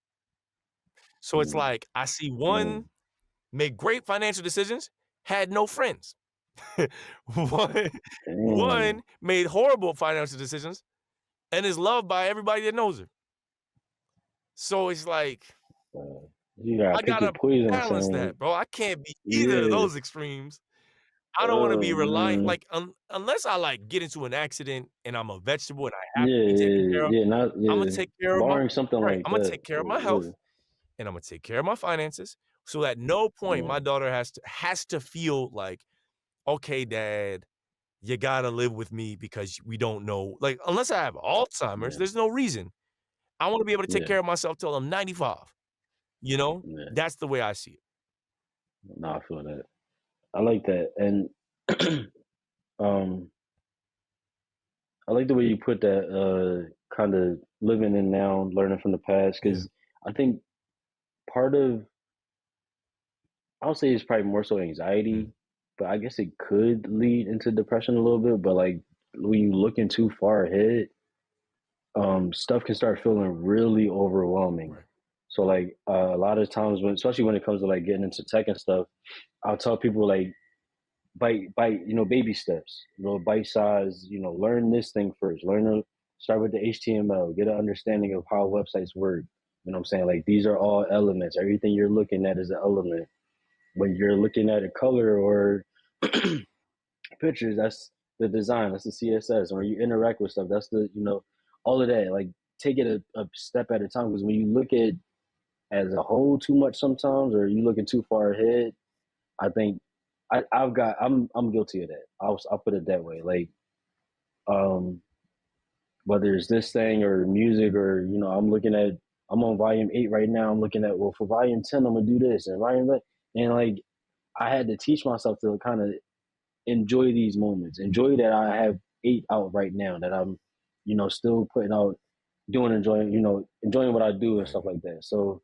So it's Mm. like, I see Mm. one make great financial decisions, had no friends. One Damn. one made horrible financial decisions and is loved by everybody that knows her. So it's like, Uh, you gotta I pick your gotta poison, balance son. that, bro. I can't be either of Yeah. those extremes. I don't wanna be Oh reliant man. like, unless I, like, get into an accident and I'm a vegetable and I have to Yeah, be taken yeah, care of, yeah. Not Imma yeah. take care of my Barring something right, like Imma that. take care of my Yeah. health, and Imma take care of my finances, so at no point Yeah. my daughter has to feel like, "Okay, dad, you gotta live with me because we don't know," like, unless I have Alzheimer's, Yeah. there's no reason. I wanna be able to take Yeah. care of myself till I'm 95, you know? Yeah. That's the way I see it. No, I feel that. I like that. And um I like the way you put that kind of living in now, learning from the past, Yeah. because I think part of I'll say it's probably more so Mm, anxiety, but I guess it could lead into depression a little bit. But like when you looking too far ahead, stuff can start feeling really overwhelming. right. So like a lot of times when, especially when it comes to like getting into tech and stuff, I'll tell people like bite, baby steps, bite size, learn this thing first, start with the HTML, get an understanding of how websites work. You know what I'm saying? Like these are all elements. Everything you're looking at is an element. When you're looking at a color or pictures, that's the design, that's the CSS. Or you interact with stuff, that's all of that. Like take it a step at a time. Because when you look at as a whole too much sometimes, or you looking too far ahead, I think I'm guilty of that. I'll put it that way. Like um, whether it's this thing or music, or I'm on volume 8 right now. I'm looking at, well, for volume 10 I'm gonna do this, and volume that, and like I had to teach myself to kind of enjoy these moments, enjoy that I have 8 out right now, that I'm still putting out, enjoying what I do and Right. stuff like that. So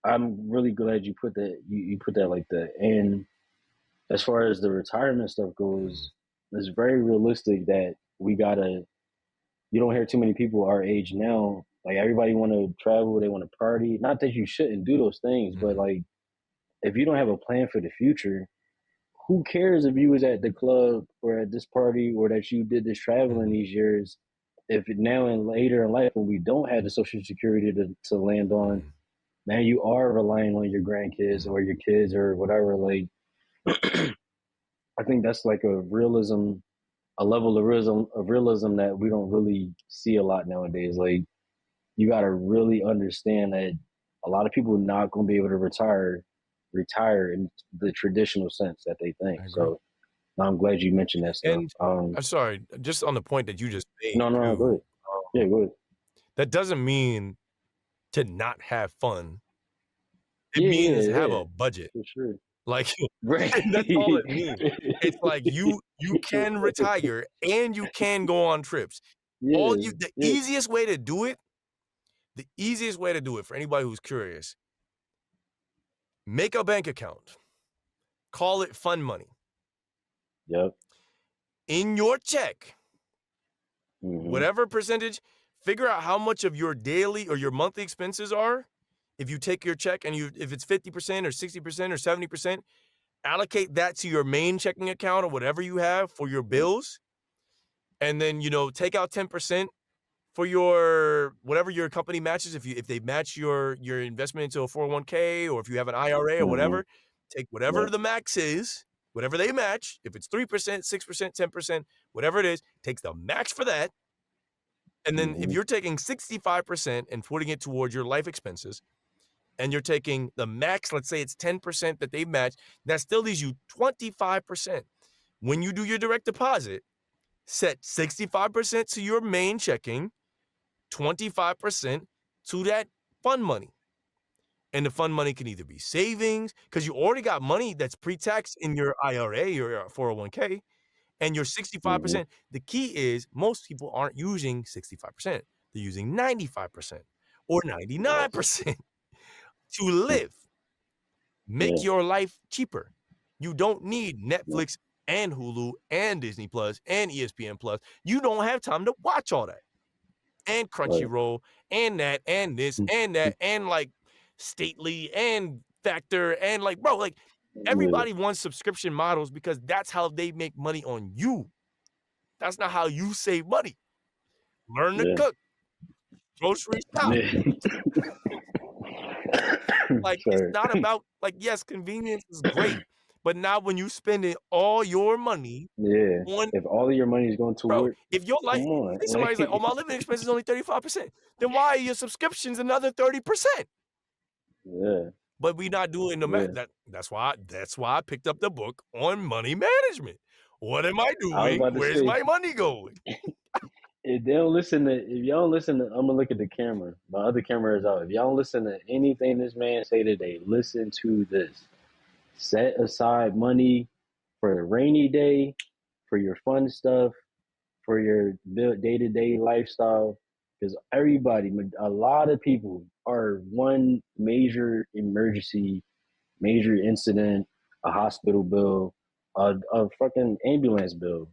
I'm really glad you put that like that. And as far as the retirement stuff Mhm. goes, it's very realistic that you don't hear too many people our age now. Like everybody want to travel, they want to party. Not that you shouldn't do those things, but Mhm. like if you don't have a plan for the future, who cares if you was at the club or at this party or that you did this traveling Mhm. these years? If now and later in life when we don't have the social security to land on, Mhm. man, you are relying on your grandkids Mhm. or your kids or whatever. Like I think that's like a level of realism that we don't really see a lot nowadays. Like you got to really understand that a lot of people are not going to be able to retire in the traditional sense that they think. I agree. So I'm glad you mentioned that stuff. And I'm sorry, just on the point that you just made No, no, no, go too, ahead. Yeah, go ahead. that doesn't mean to not have fun. It Yeah, means yeah, have yeah, a budget. for sure. Like, Right. that's all it means. It's like you can retire and you can go on trips. All Yeah, you the yeah, easiest way to do it, for anybody who's curious, make a bank account. Call it fun money. yep. In your check, Hmm. whatever percentage, figure out how much of your daily or your monthly expenses are. If you take your check and if it's 50% or 60% or 70%, allocate that to your main checking account or whatever you have for your bills. And then, take out 10% for your whatever your company matches. If they match your investment into a 401k, or if you have an IRA or Hmm. whatever, take whatever Yep. the max is, whatever they match. If it's 3%, 6%, 10%, whatever it is, takes the max for that. And then if Mm-hmm. you're taking 65% and putting it towards your life expenses, and you're taking the max, let's say it's 10% that they match, that still leaves you 25%. When you do your direct deposit, set 65% to your main checking, 25% to that fund money. And the fund money can either be savings, because you already got money that's pre-tax in your IRA or your 401k, and your Mm-hmm. 65%. The key is most people aren't using 65%. They're using 95% or 99% to live. Make Yeah. your life cheaper. You don't need Yeah. Netflix and Hulu and Disney Plus and ESPN Plus. You don't have time to watch all that. And Right. Crunchyroll and that and this and that and like Stately and Factor and like, bro, like Yeah. everybody wants subscription models because that's how they make money on you. That's not how you save money. Learn to Yeah. cook, grocery shop. Yeah. Like, it's Sorry. not about like, yes, convenience is great, but now when you spending all your money Yeah. on, If all of your money is going bro, toward, if your come life, on. say Like, somebody's like, "Oh, my living expense is only 35%," then why are your subscriptions another 30%? yeah. But we not doing the Yeah. math. That's why I picked up the book on money management. What am I I was doing? about to Where's say, my money going? if they don't listen to, if y'all don't listen to, I'm gonna look at the camera. My other camera is out. If y'all don't listen to anything this man say today, listen to this. Set aside money for a rainy day, for your fun stuff, for your day to day lifestyle. Because everybody, a lot of people are one major emergency, major incident, a hospital bill, a fucking ambulance bill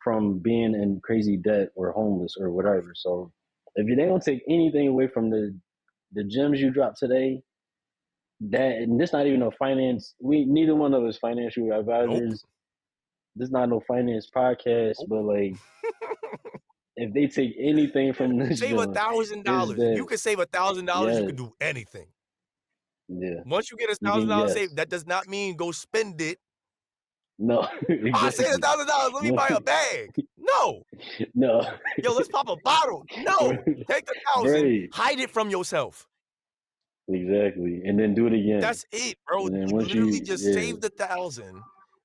from being in crazy debt or homeless or whatever. So if they don't take anything away from the gems you dropped today, that, and this not even no finance. We neither one of us financial Nope. advisors. This not no finance podcast, Nope. but like if they take anything from this Save joint, is $1,000. You that can save $1,000. You yeah, can do anything. yeah. Once you get a You thousand can, dollars yes. saved, that does not mean go spend it. No, I saved exactly. $1,000. Let me No, buy a bag. No. no. Yo, let's pop a bottle. No. Take the 1,000, Right. hide it from yourself. Exactly. And then do it again. That's it, bro. And then You once literally you, just yeah, save the 1,000.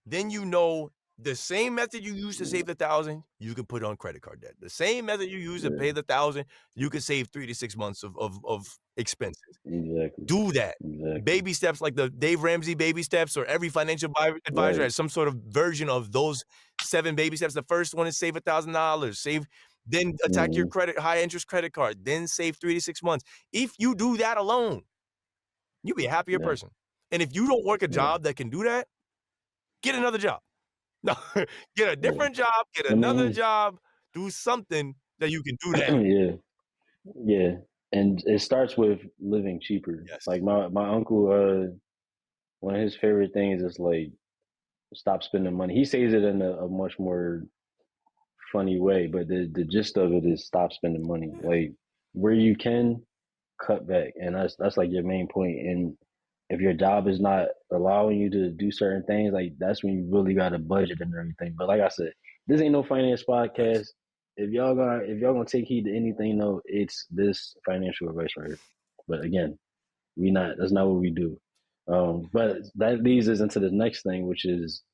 Then you know the same method you use to save the 1,000, you can put on credit card debt. The same method you use to yeah, pay the 1,000, you can save 3 to 6 months of expenses. exactly. Do that. Exactly. Baby steps like the Dave Ramsey baby steps, or every financial advisor Right. has some sort of version of those 7 baby steps. The first one is save $1,000. Then attack your Mm-hmm. high interest credit card. Then save 3 to 6 months. If you do that alone, you'll be a happier Yeah. person. And if you don't work a Yeah. job that can do that, get another job. No, get a Yeah. different job, get I another mean, job, do something that you can do that. yeah. Yeah. And it starts with living cheaper. Yes. Like my uncle, one of his favorite things is like stop spending money. He says it in a much more funny way, but the gist of it is stop spending money. Yeah. Like where you can cut back, and that's like your main point. And if your job is not allowing you to do certain things, like that's when you really got to budget and everything. But like I said, this ain't no finance Yes. podcast. If y'all gonna take heed to anything, though, it's this financial advice right here. But again, we not that's not what we do. But that leads us into the next thing, which is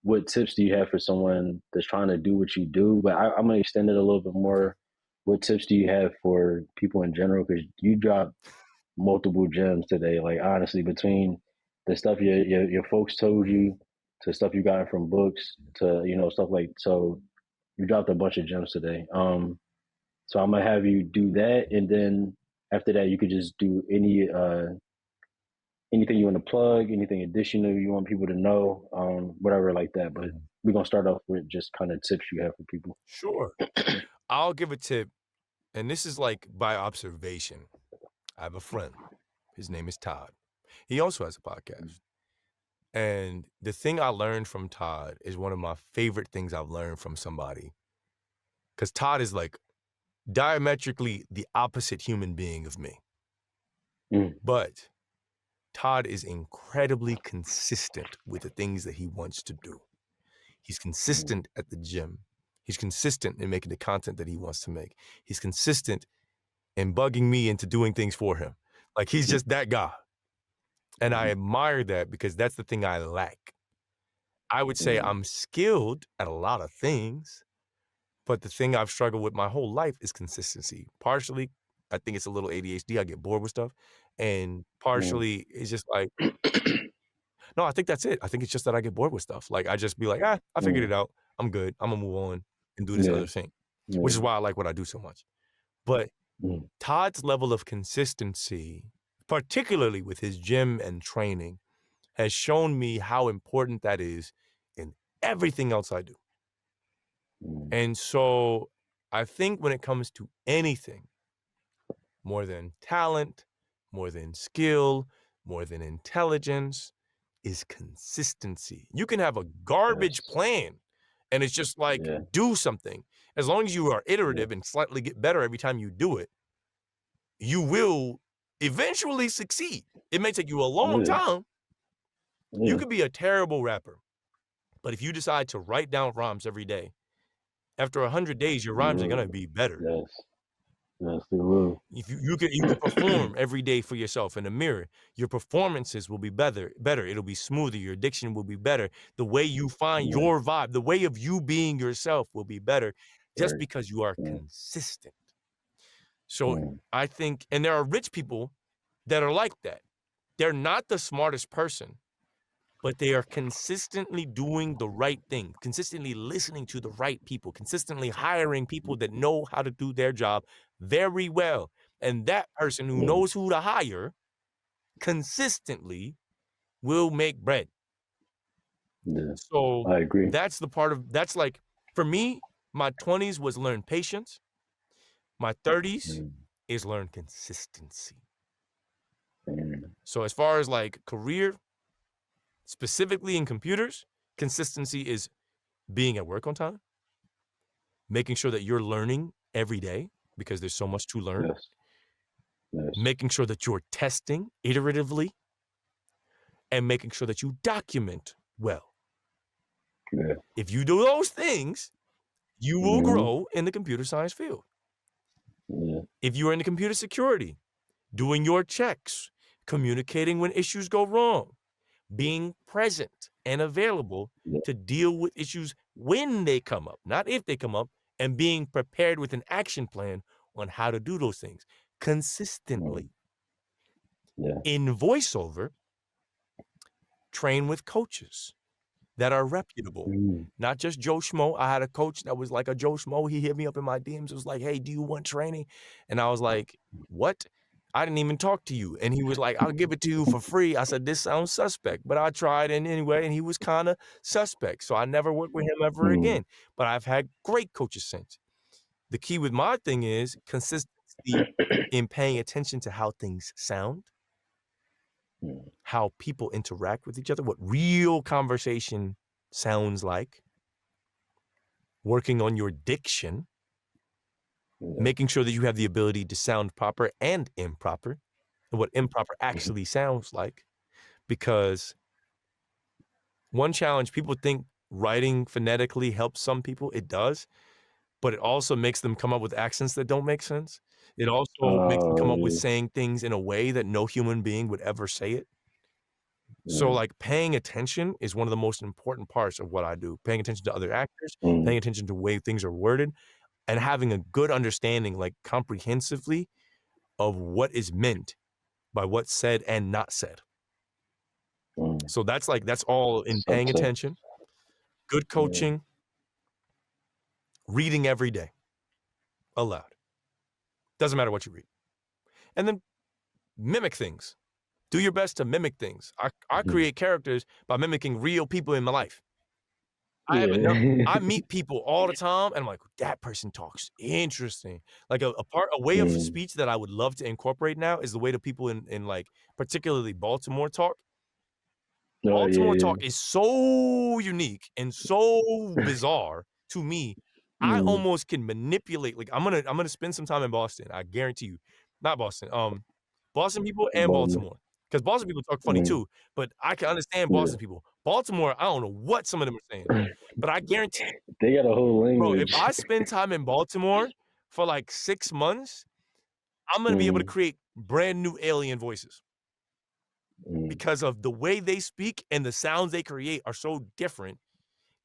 what tips do you have for someone that's trying to do what you do? But I'm gonna extend it a little bit Okay. more. What tips do you have for people in general? Because you dropped multiple gems today. Like honestly, between the stuff your folks told you, to stuff you got from books, to stuff like so, you dropped a bunch of gems today. So I'm gonna have you do that, and then after that, you could just do anything you want to plug, anything additional you want people to know, whatever like that. But we're gonna start off with just kind of tips you have for people. Sure. I'll give a tip, and this is like by observation. I have a friend. His name is Todd. He also has a podcast. And the thing I learned from Todd is one of my favorite things I've learned from somebody. Because Todd is like diametrically the opposite human being of me. Mm, But Todd is incredibly consistent with the things that he wants to do. He's mm, consistent at the gym. He's consistent in making the content that he wants to make. He's consistent in bugging me into doing things for him. Like, he's just that guy. And I admire that because that's the thing I lack. I would say I'm skilled at a lot of things, but the thing I've struggled with my whole life is consistency. Partially, I think it's a little ADHD. I get bored with stuff. And partially, it's just like, no, I think that's it. I think it's just that I get bored with stuff. Like, I just be like, I figured it out. I'm good. I'm gonna move on and do this Yeah. other thing, which is Yeah. why I like what I do so much. But Todd's level of consistency, particularly with his gym and training, has shown me how important that is in everything else I do. And so I think when it comes to anything, more than talent, more than skill, more than intelligence, is consistency. You can have a garbage Yes. plan and it's just like, Yeah. do something. As long as you are iterative and slightly get better every time you do it, you will eventually succeed. It may take you a long Yeah. time. You Yeah. could be a terrible rapper, but if you decide to write down rhymes every day, after 100 days, your rhymes are gonna be better. Yes. Yes, they will. If you could perform every day for yourself in the mirror, your performances will be better. It'll be smoother, your diction will be better. The way you find Yeah. your vibe, the way of you being yourself will be better just Right. because you are Yeah. consistent. So I think, and there are rich people that are like that. They're not the smartest person, but they are consistently doing the right thing, consistently listening to the right people, consistently hiring people that know how to do their job very well. And that person who knows who to hire consistently will make bread. Yeah. So I agree. that's like, for me, my 20s was learn patience. My 30s is learn consistency. So as far as like career, specifically in computers, consistency is being at work on time, making sure that you're learning every day because there's so much to learn, Yes. Yes. making sure that you're testing iteratively, and making sure that you document well. Yeah. If you do those things, you will grow in the computer science field. Yeah. If you're in the computer security, doing your checks, communicating when issues go wrong, being present and available to deal with issues when they come up, not if they come up, and being prepared with an action plan on how to do those things consistently. Yeah. In voiceover, train with coaches that are reputable, not just Joe Schmo. I had a coach that was like a Joe Schmo. He hit me up in my DMs. It was like, hey, do you want training? And I was like, what? I didn't even talk to you. And he was like, I'll give it to you for free. I said, this sounds suspect, but I tried and anyway, and he was kind of suspect. So I never worked with him ever again. But I've had great coaches since. The key with my thing is consistency in paying attention to how things sound, how people interact with each other, what real conversation sounds like, working on your diction, making sure that you have the ability to sound proper and improper, and what improper actually sounds like. Because one challenge, people think writing phonetically helps some people. It does, but it also makes them come up with accents that don't make sense. It also makes them come up with saying things in a way that no human being would ever say it. So, like, paying attention is one of the most important parts of what I do. Paying attention to other actors, paying attention to the way things are worded, and having a good understanding, like, comprehensively of what is meant by what's said and not said. So that's all in paying attention, good coaching, reading every day aloud. Doesn't matter what you read. And then mimic things. Do your best to mimic things. I create characters by mimicking real people in my life. I meet people all the time, and I'm like, that person talks interesting. Like a way of speech that I would love to incorporate now is the way the people in like particularly Baltimore talk. Baltimore talk is so unique and so bizarre to me. I almost can manipulate. Like I'm gonna spend some time in Boston. I guarantee you, not Boston. Boston people and Baltimore, because Boston people talk funny too. But I can understand Boston people. Baltimore, I don't know what some of them are saying. But I guarantee, They got a whole bro, if language. I spend time in Baltimore for like 6 months, I'm gonna be able to Mm, create brand new alien voices mm, because of the way they speak and the sounds they create are so different.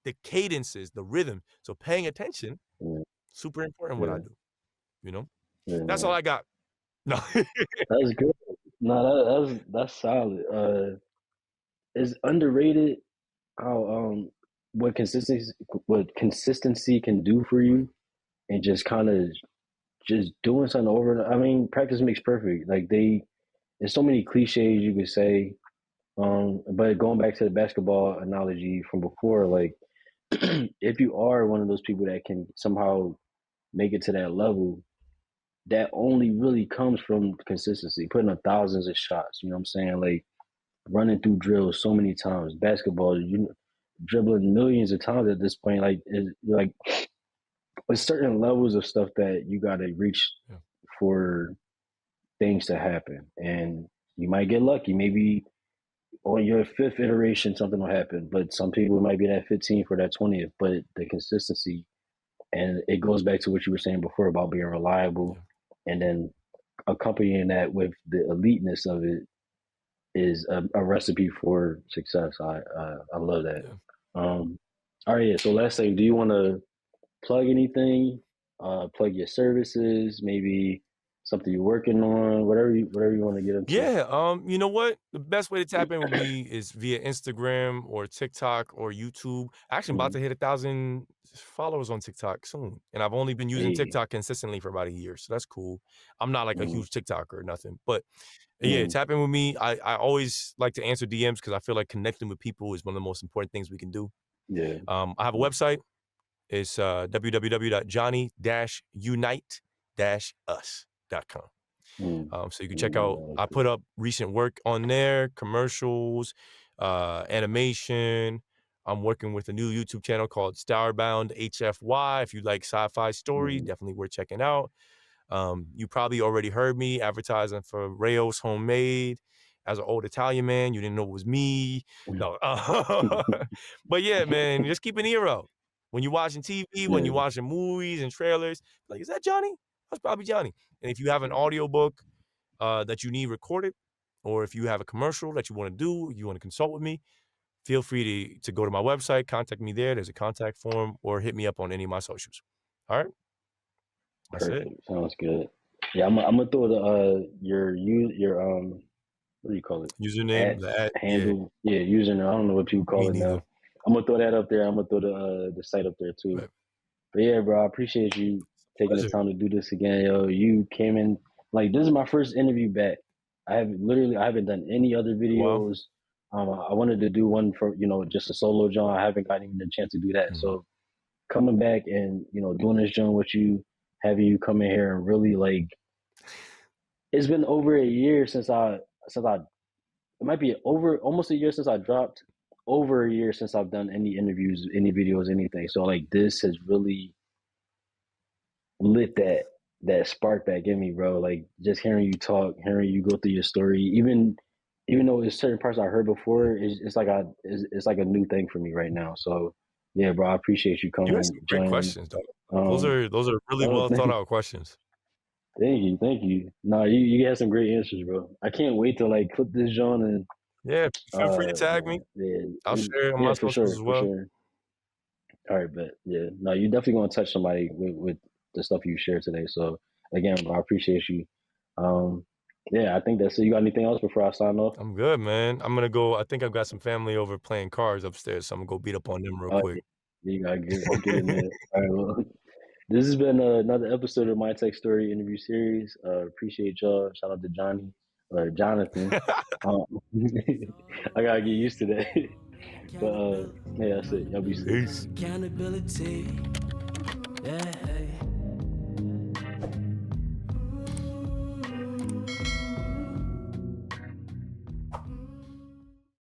The cadences, the rhythm. So paying attention, mm, super important what I yeah, do, you know? yeah, That's all no. I got. No. That's good. No, that's solid. It's underrated how what consistency can do for Right. you, and just kind of just doing something over. I mean, practice makes perfect. Like there's so many cliches you could say. But going back to the basketball analogy from before, like if you are one of those people that can somehow make it to that level, that only really comes from consistency, putting up thousands of shots. You know what I'm saying? Like running through drills so many times. Basketball, you dribbling millions of times at this point. Like like with certain levels of stuff that you got to reach Yeah. for things to happen, and you might get lucky. Maybe on your fifth iteration, something will happen. But some people might be that 15th or that 20th. But the consistency, and it goes back to what you were saying before about being reliable, Yeah. and then accompanying that with the eliteness of it is a recipe for success. I love that. Yeah. All right, yeah. So last thing, do you want to plug anything? Plug your services, maybe something you're working on, whatever you want to get into. Yeah, you know what? The best way to tap in with me is via Instagram or TikTok or YouTube. Actually, I'm about Mm. to hit 1,000 followers on TikTok soon, and I've only been using Hey, TikTok consistently for about a year, so that's cool. I'm not like a mm, huge TikToker or nothing, but yeah, mm, tap in with me. I always like to answer DMs because I feel like connecting with people is one of the most important things we can do. yeah, I have a mm, website. It's www.johnny-unite-us.com. mm, So you can check mm, out, no, I put up recent work on there, commercials, animation. I'm working with a new YouTube channel called Starbound HFY. If you like sci-fi stories, mm, definitely worth checking out. You probably already heard me advertising for Rayo's Homemade. As an old Italian man, you didn't know it was me. mm. No. But yeah, man, just keep an ear out. When you're watching TV, when Yeah, you're watching movies and trailers, like, is that Johnny? That's probably Johnny. And if you have an audiobook that you need recorded, or if you have a commercial that you want to do, you want to consult with me, feel free to go to my website, contact me there. There's a contact form, or hit me up on any of my socials. All right, that's it. perfect. Sounds good. Yeah, I'm gonna throw the your what do you call it? Username, At the at, yeah, handle, yeah, username. I don't know what you me call it neither. now. I'm gonna throw that up there. I'm gonna throw the site up there too. Right. But yeah, bro, I appreciate you taking the Pleasure. time to do this again, yo. You came in like this is my first interview back. I haven't done any other Wow. videos. I wanted to do one for just a solo John. I haven't gotten even the chance to do that. Mhm. So coming back and doing this John with you, having you come in here and really like it's been over a year since I it might be over almost a year since I dropped, over a year since I've done any interviews, any videos, anything. So like this has really lit that spark back in me, bro. Like just hearing you talk, hearing you go through your story, even though there's certain parts I heard before, it's like a new thing for me right now. So yeah, bro, I appreciate you You had coming, some great joining. questions, dog. Those Um, are those are really oh, well thought out questions. thank you. No, you had some great answers, bro. I can't wait to like clip this John and Yeah, feel free to tag me. man, yeah, I'll share it on my yeah, socials as for well. sure. All right, but yeah, no, you definitely gonna touch somebody with the stuff you shared today. So again, bro, I appreciate you. Um, yeah, I think that's it. You got anything else before I sign off? I'm good, man. I'm gonna go. I think I've got some family over playing cards upstairs, so I'm gonna go beat up on them real Oh, quick. yeah, you gotta get in there. All right, well, this has been another episode of My Tech Story interview series. Appreciate y'all. Shout out to Johnny or Jonathan. Um, I gotta get used to that. But yeah, that's it. Y'all be safe. Peace. Accountability. Yeah.